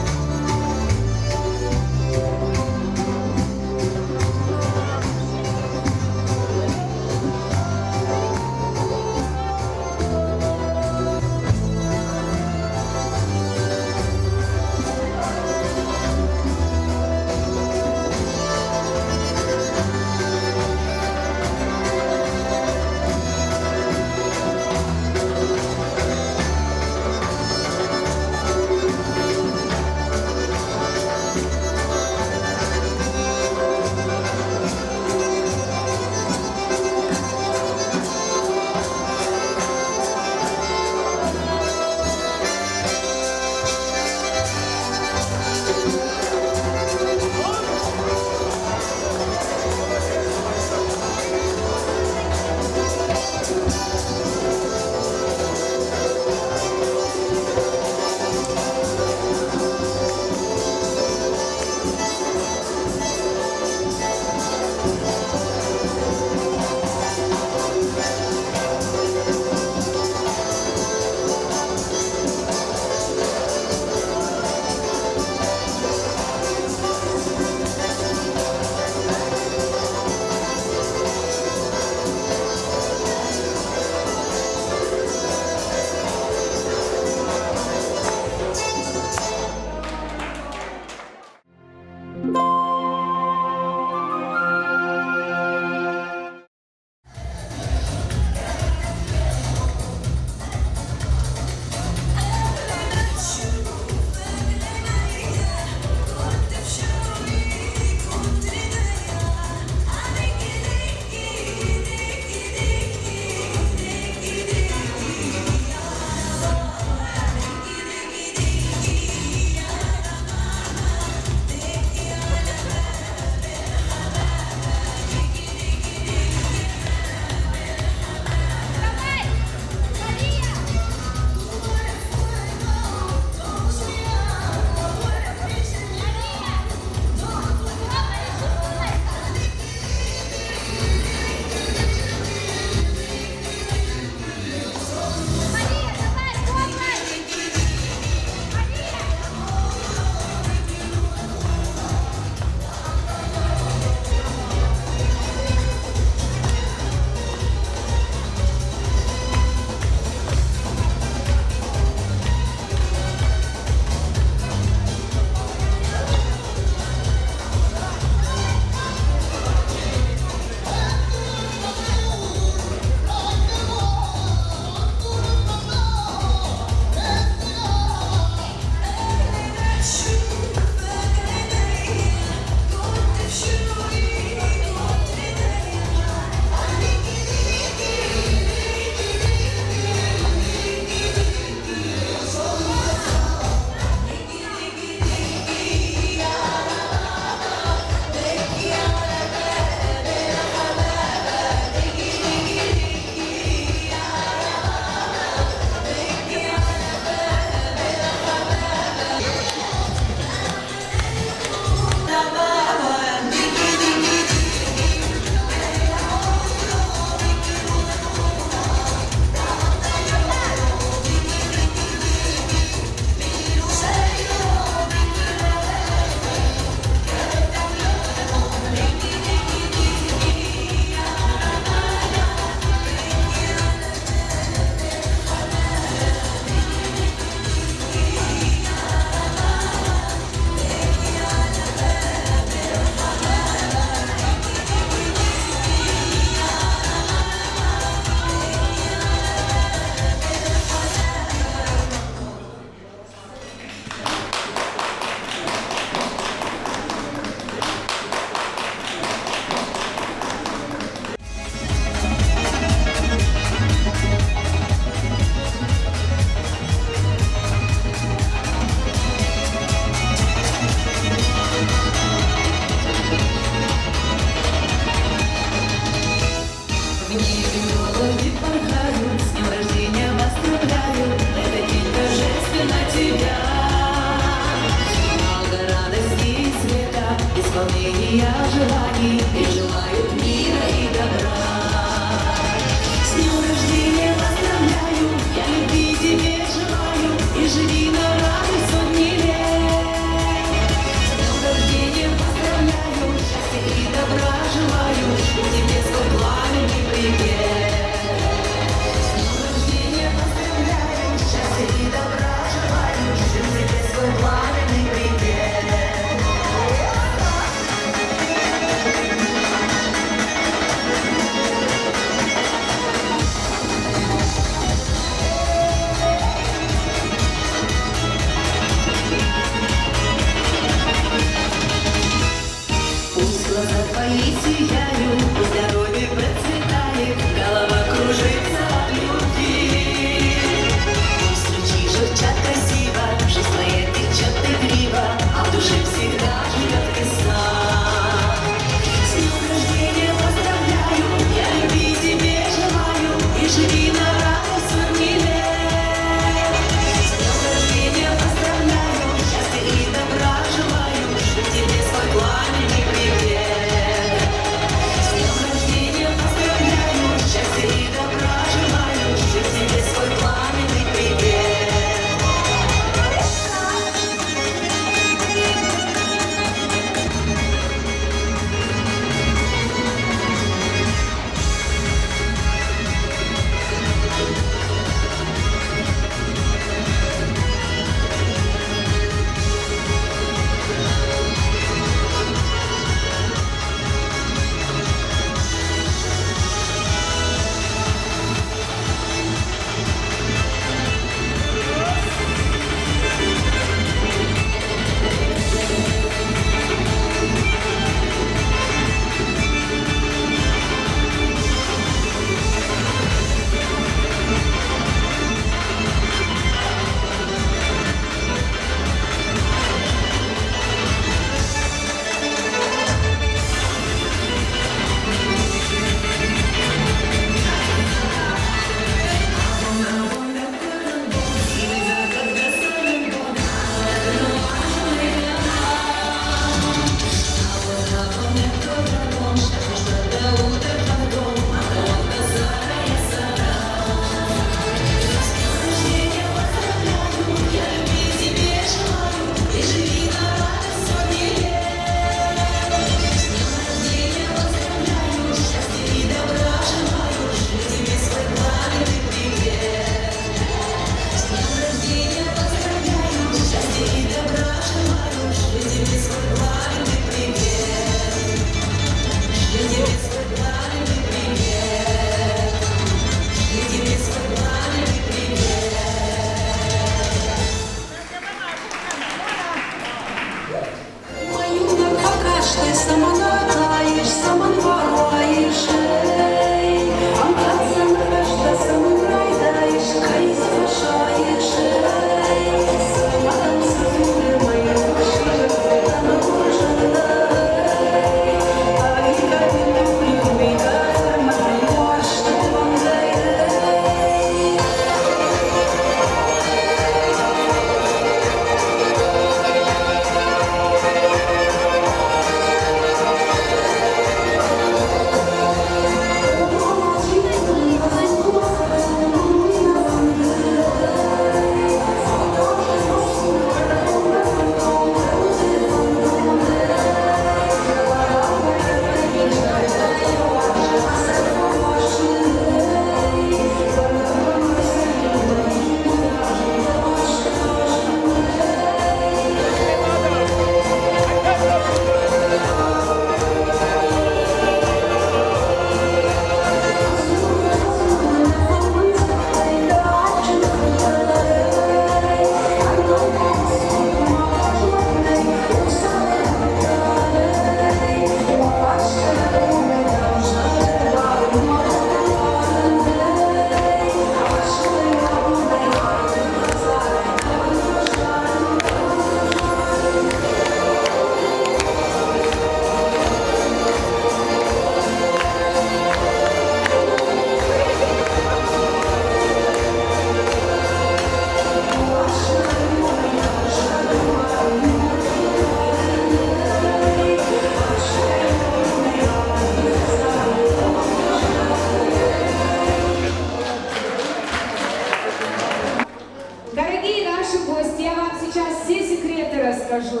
наши гости, я вам сейчас все секреты расскажу.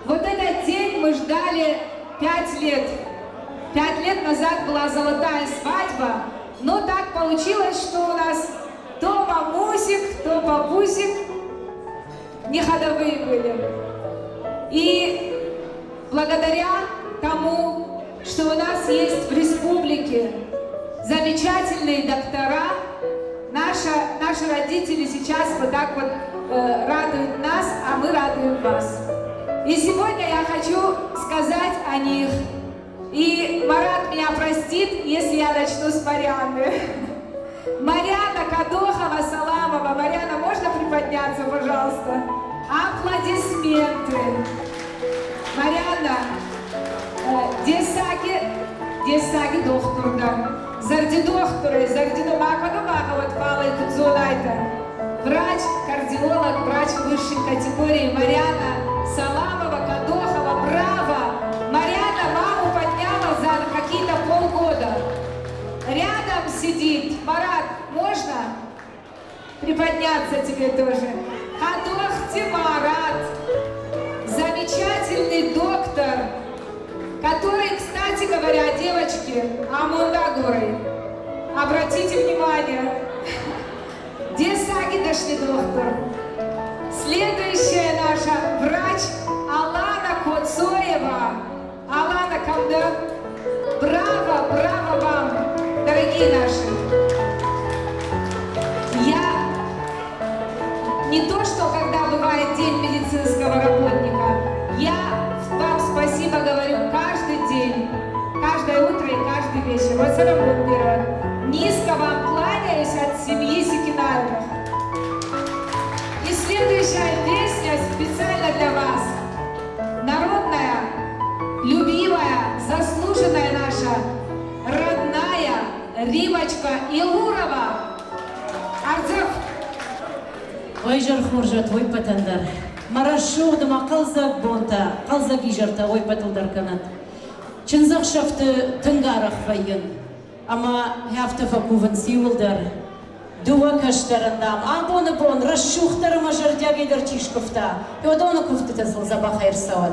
Вот этот день мы ждали 5 лет. 5 лет назад была золотая свадьба, но так получилось, что у нас то мамусик, то бабусик не ходовые были. И благодаря тому, что у нас есть в республике замечательные доктора, наши родители сейчас вот так вот радуют нас, а мы радуем вас. И сегодня я хочу сказать о них. И Марат меня простит, если я начну с Марьяны. Марьяна Кадохова Саламова. Марьяна, можно приподняться, пожалуйста? Аплодисменты. Марьяна, десаги докторда. Зарди докторы, зарди домака вот палой тут зонайта. Врач, кардиолог, врач высшей категории Марьяна Саламова Кадохова. Браво! Марьяна маму подняла за какие-то полгода. Рядом сидит. Марат, можно приподняться тебе тоже? Кадохти Марат. Замечательный доктор, который, кстати говоря, девочки, Амундагуры, обратите внимание, десаги дошли доктор. Следующая наша врач Алана Коцоева. Алана Камда. Браво, браво вам, дорогие наши. Я не то, что когда бывает день медицинского работника, я вам спасибо говорю каждый день, каждое утро и каждый вечер. Вот сарабон низко вам кланяюсь от семьи Секинаевых. И следующая песня специально для вас. Народная, любимая, заслуженная наша, родная Римочка Илурова. Ардзов. Ой, жархуржа, твой патандар. Марашу, дома қалзак бонта, қалзак ижарта, ой патылдар канат. Чынзақ шафты тынгарах вайын. Ама хафты факувын сивылдар. Дуа каштарандам, абоны бон, расшухтары мажардягайдар чишковта. Йодоны куфты тасыл забаха ирсауат.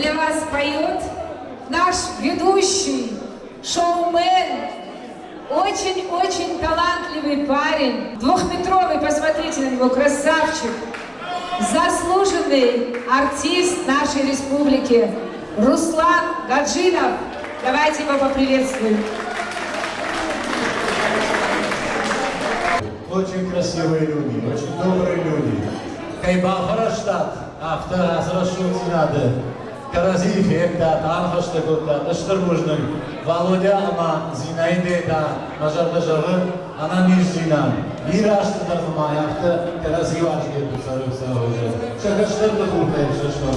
для вас поет наш ведущий, шоумен, очень-очень талантливый парень, 2-метровый, посмотрите на него, красавчик, заслуженный артист нашей республики Руслан Гаджинов. Давайте его поприветствуем. Очень красивые люди, очень добрые люди. Кайба Фараштат, автора Срашут надо. Каразив, Экта, Анхашта, Гота, Штармужный. Володя, Ама, Зинаиде, да, Мажарда Жавы, она Мишзина. Ирашта, Дарфама, Яхта, Каразив, Ашгет, Сарык, Сарык. Шахаштар, Дахурка, Шашма.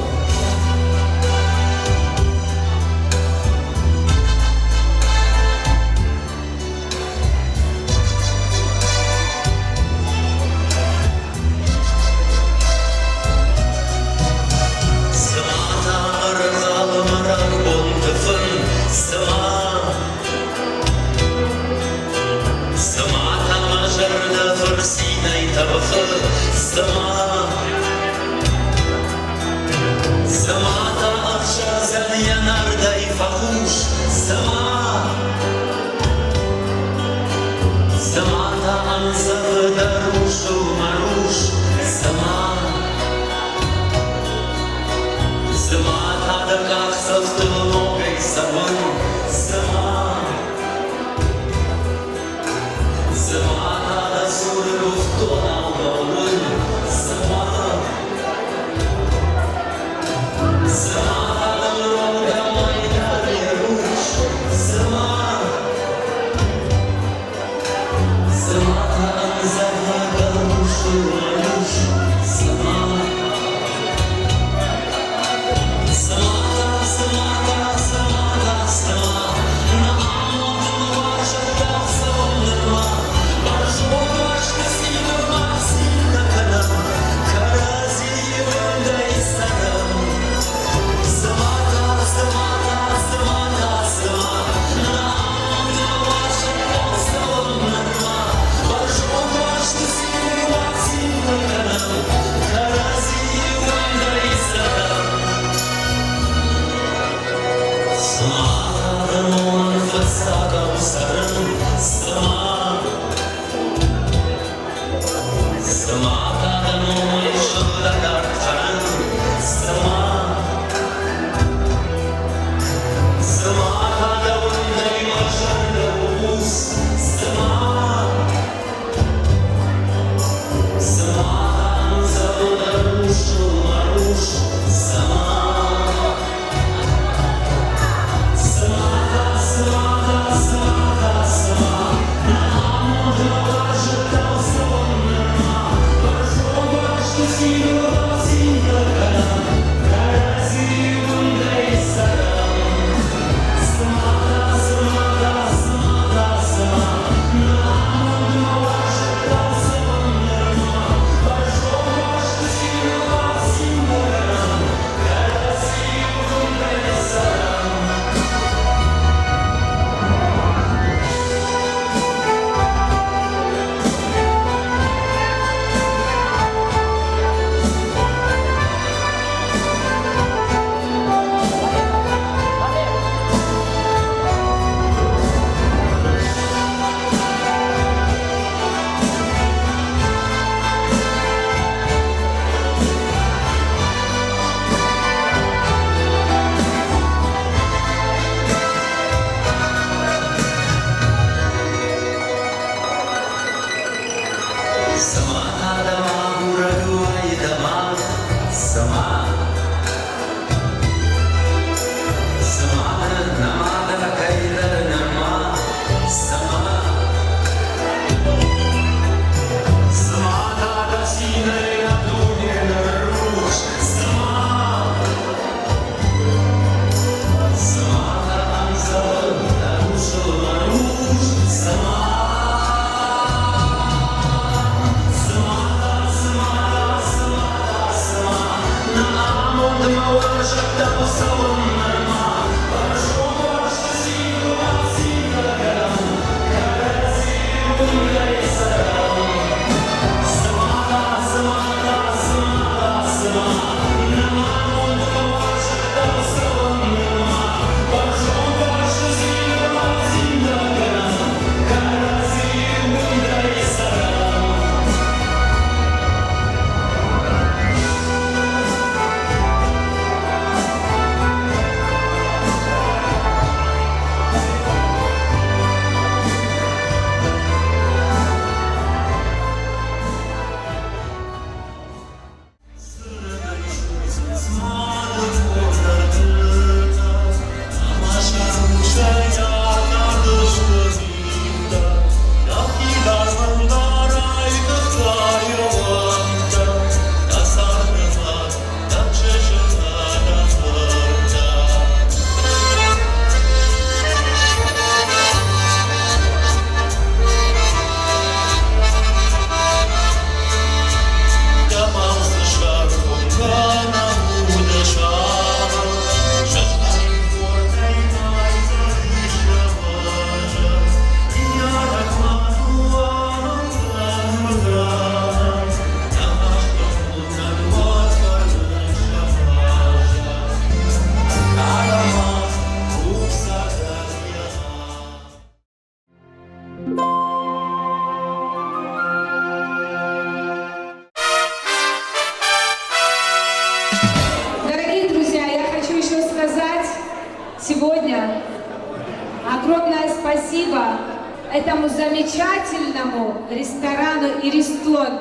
Огромное спасибо этому замечательному ресторану «Иристон»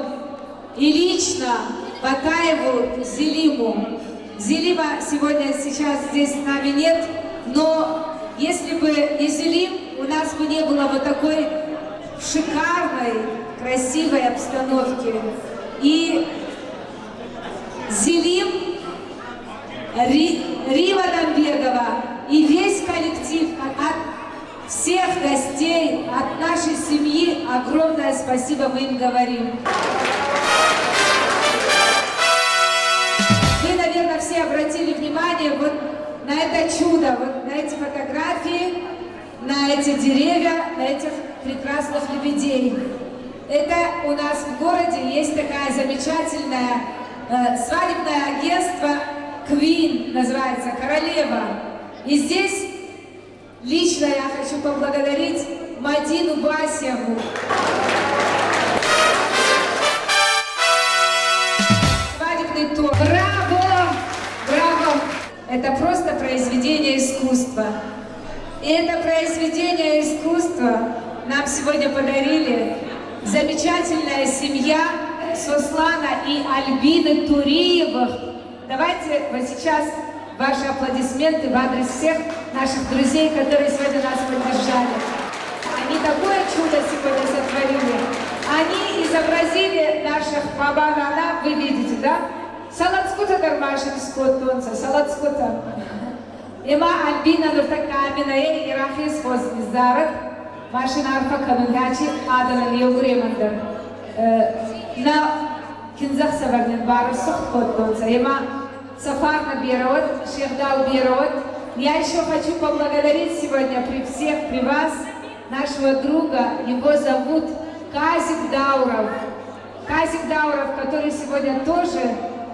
и лично Батаеву Зелиму. Зелима сегодня сейчас здесь с нами нет, но если бы не Зелим, у нас бы не было вот такой шикарной, красивой обстановки. И Зелим, Рива Дамбегова и весь коллектив, от всех гостей, от нашей семьи огромное спасибо мы им говорим. Вы, наверное, все обратили внимание вот на это чудо, вот на эти фотографии, на эти деревья, на этих прекрасных лебедей. Это у нас в городе есть такая замечательная свадебное агентство Queen, называется, Королева. И здесь лично я хочу поблагодарить Мадину Басеву. Свадебный торт. Браво! Браво! Это просто произведение искусства. И это произведение искусства нам сегодня подарили замечательная семья Сослана и Альбины Туриевых. Давайте вот сейчас ваши аплодисменты в адрес всех наших друзей, которые сегодня нас поддержали. Они такое чудо сегодня сотворили. Они изобразили наших баба-нана, вы видите, да? Салатскута дармашин скотонца, салатскута. Ема Альбина Нуртакаминая и Рахис Возниздарат, машина арфа канунгачи Адана Леугремандер. На кинзах саварнен бары сухт котонца. Ема Сафарна Берот, Шердау Берот. Я еще хочу поблагодарить сегодня при всех, при вас, нашего друга. Его зовут Казик Дауров. Казик Дауров, который сегодня тоже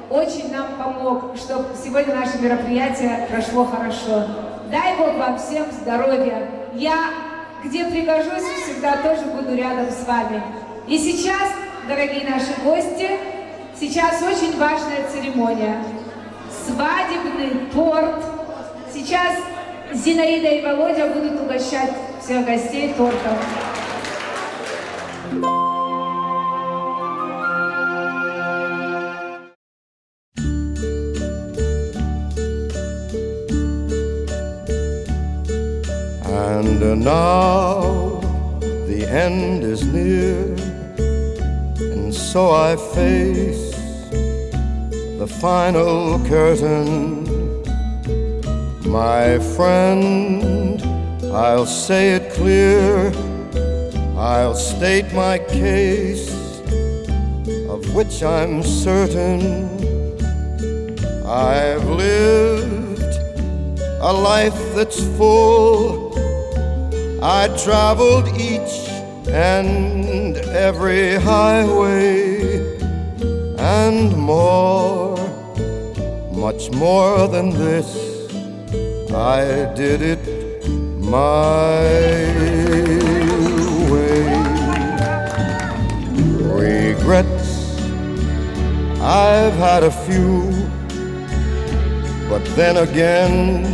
очень нам помог, чтобы сегодня наше мероприятие прошло хорошо. Дай Бог вам всем здоровья. Я, где пригожусь, всегда тоже буду рядом с вами. И сейчас, дорогие наши гости, сейчас очень важная церемония. Свадебный торт. Сейчас Зинаида и Володя будут угощать всех гостей тортом. And now the end is near, and so I face the final curtain. My friend, I'll say it clear, I'll state my case, of which I'm certain. I've lived a life that's full. I traveled each and every highway and more, much more than this. I did it my way. Regrets, I've had a few, but then again,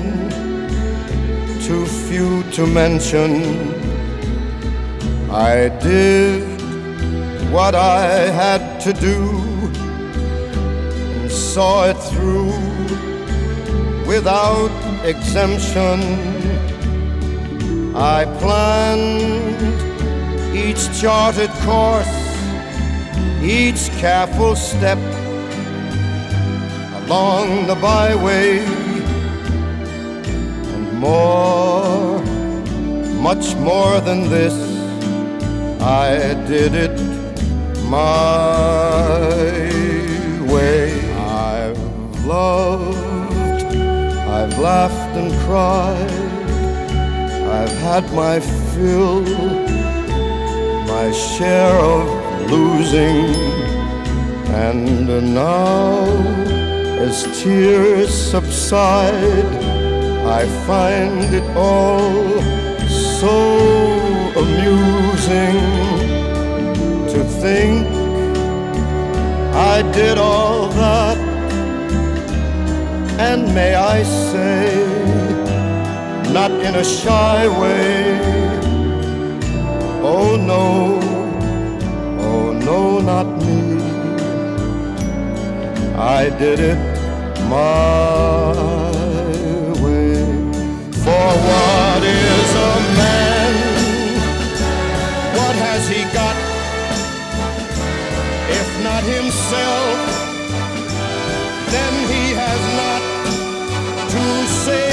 too few to mention. I did what I had to do and saw it through without exemption. I planned each charted course, each careful step along the byway, and more, much more than this, I did it my way. I've loved, I've laughed and cried, I've had my fill, my share of losing, and now, as tears subside, I find it all so amusing to think I did all that, and may I say, not in a shy way. Oh no, not me. I did it my way. For what is a man? What has he got? If not himself, then he has not to say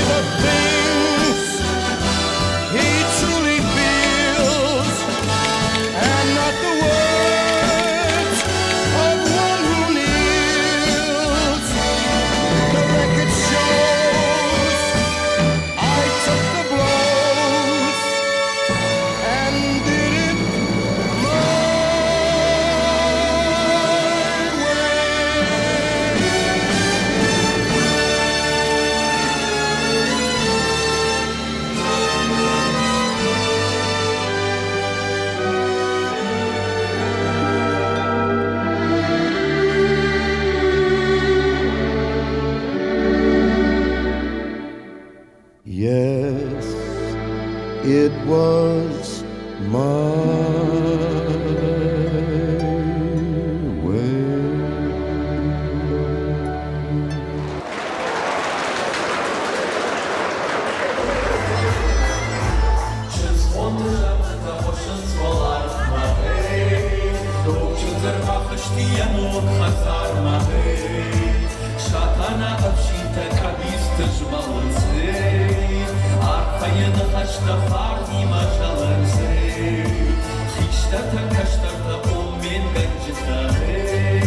the things he truly feels, and not the words of one who kneels. The record shows I took the blows and did it my Yes, it was my way. Шатана общита кабиста жмалцей, архаен хаштафарни мажалцей, хиштата каштата олмен ганжитаей,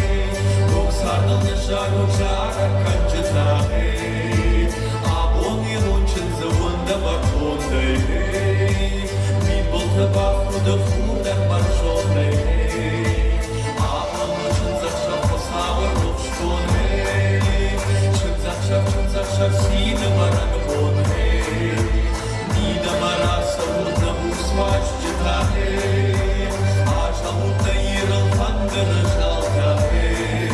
гоксардын жару жара канжитаей, абони рончен завында бакондей, мин болты бахуда фурдар баршондей, абони чын закша посавы рушкондей, чын сине барагбондей, нида мараса удна усвач житаей, ажалуда ирыл фандыры жалтаей.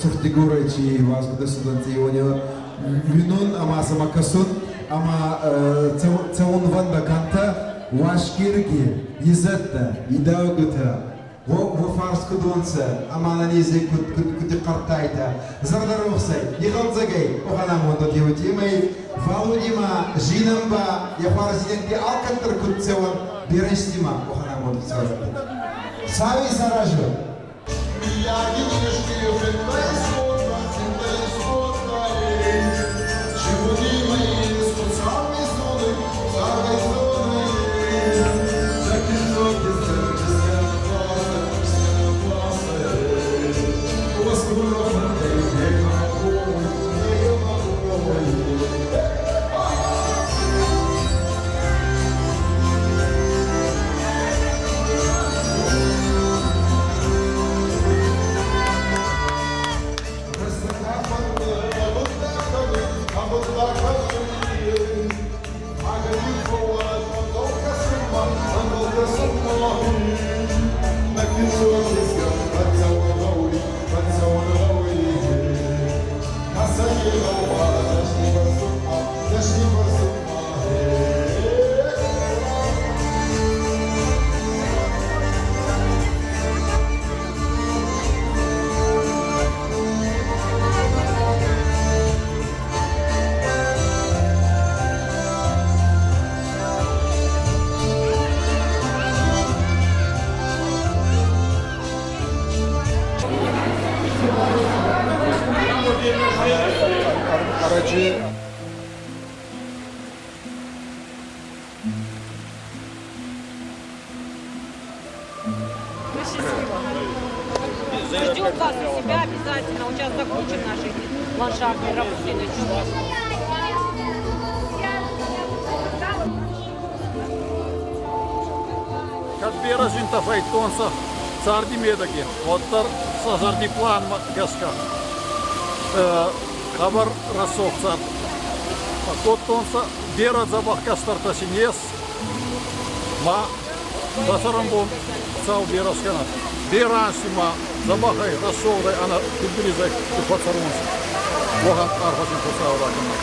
Сухтигура чи вас буде судити його винун ама самакасун ама цеун ван баканта вашкирги изетта идаугута во фарску донса ама анализе кути картайта зардарухсай йгалзагай охана моndo диотимай валудима жинамба я фарсиденти алкантар кут цеун берестима охана моndo цеун сави саражу счастливо. Ждем вас у себя обязательно. Вот сейчас закончим наши ландшафтные работы. Kad vierasinta feittuonsa saartimietäkin, ottar sasarti plan käska. Kavar rassoksat. Kottonsa vierat zabah kastartasin jes. Ma tasarambon sau vieraskana. Vieransima zabahai rassouday ana tibbilizai kupatsarunsa. Vohan arvasin kusauraakana.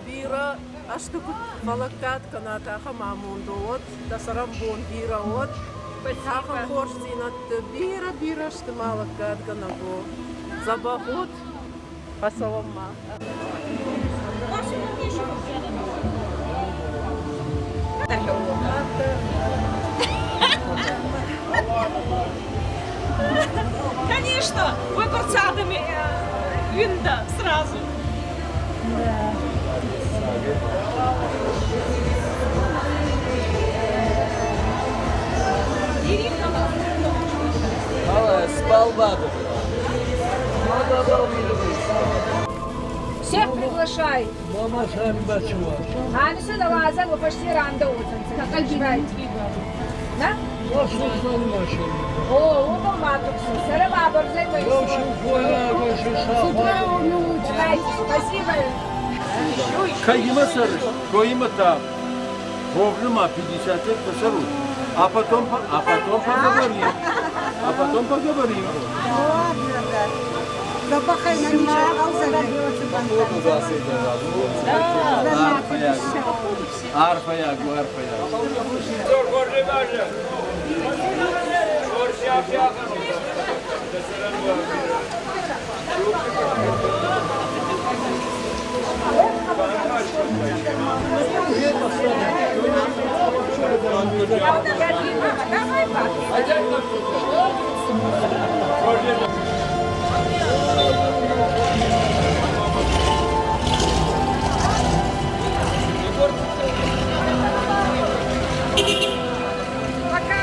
Bira, astukut malakat kanata hamamundot, dasarambon bira ot, hakan korsinat bira stemalakat kanago, zabahut, pasawama. Конечно, выбор цадами винда сразу. Да. Спал бабу. Всех приглашай. Мама сами бачила. А все лаза, вы почти ранда утром. Как играете? Да? О, оба матуксы. Сарава, борзай, мои. Спасибо. Кайма сарыш, коима там. Вовлюма 50 лет посарут. А потом поговорим. Забахай на меня, Арфаягу. Пока.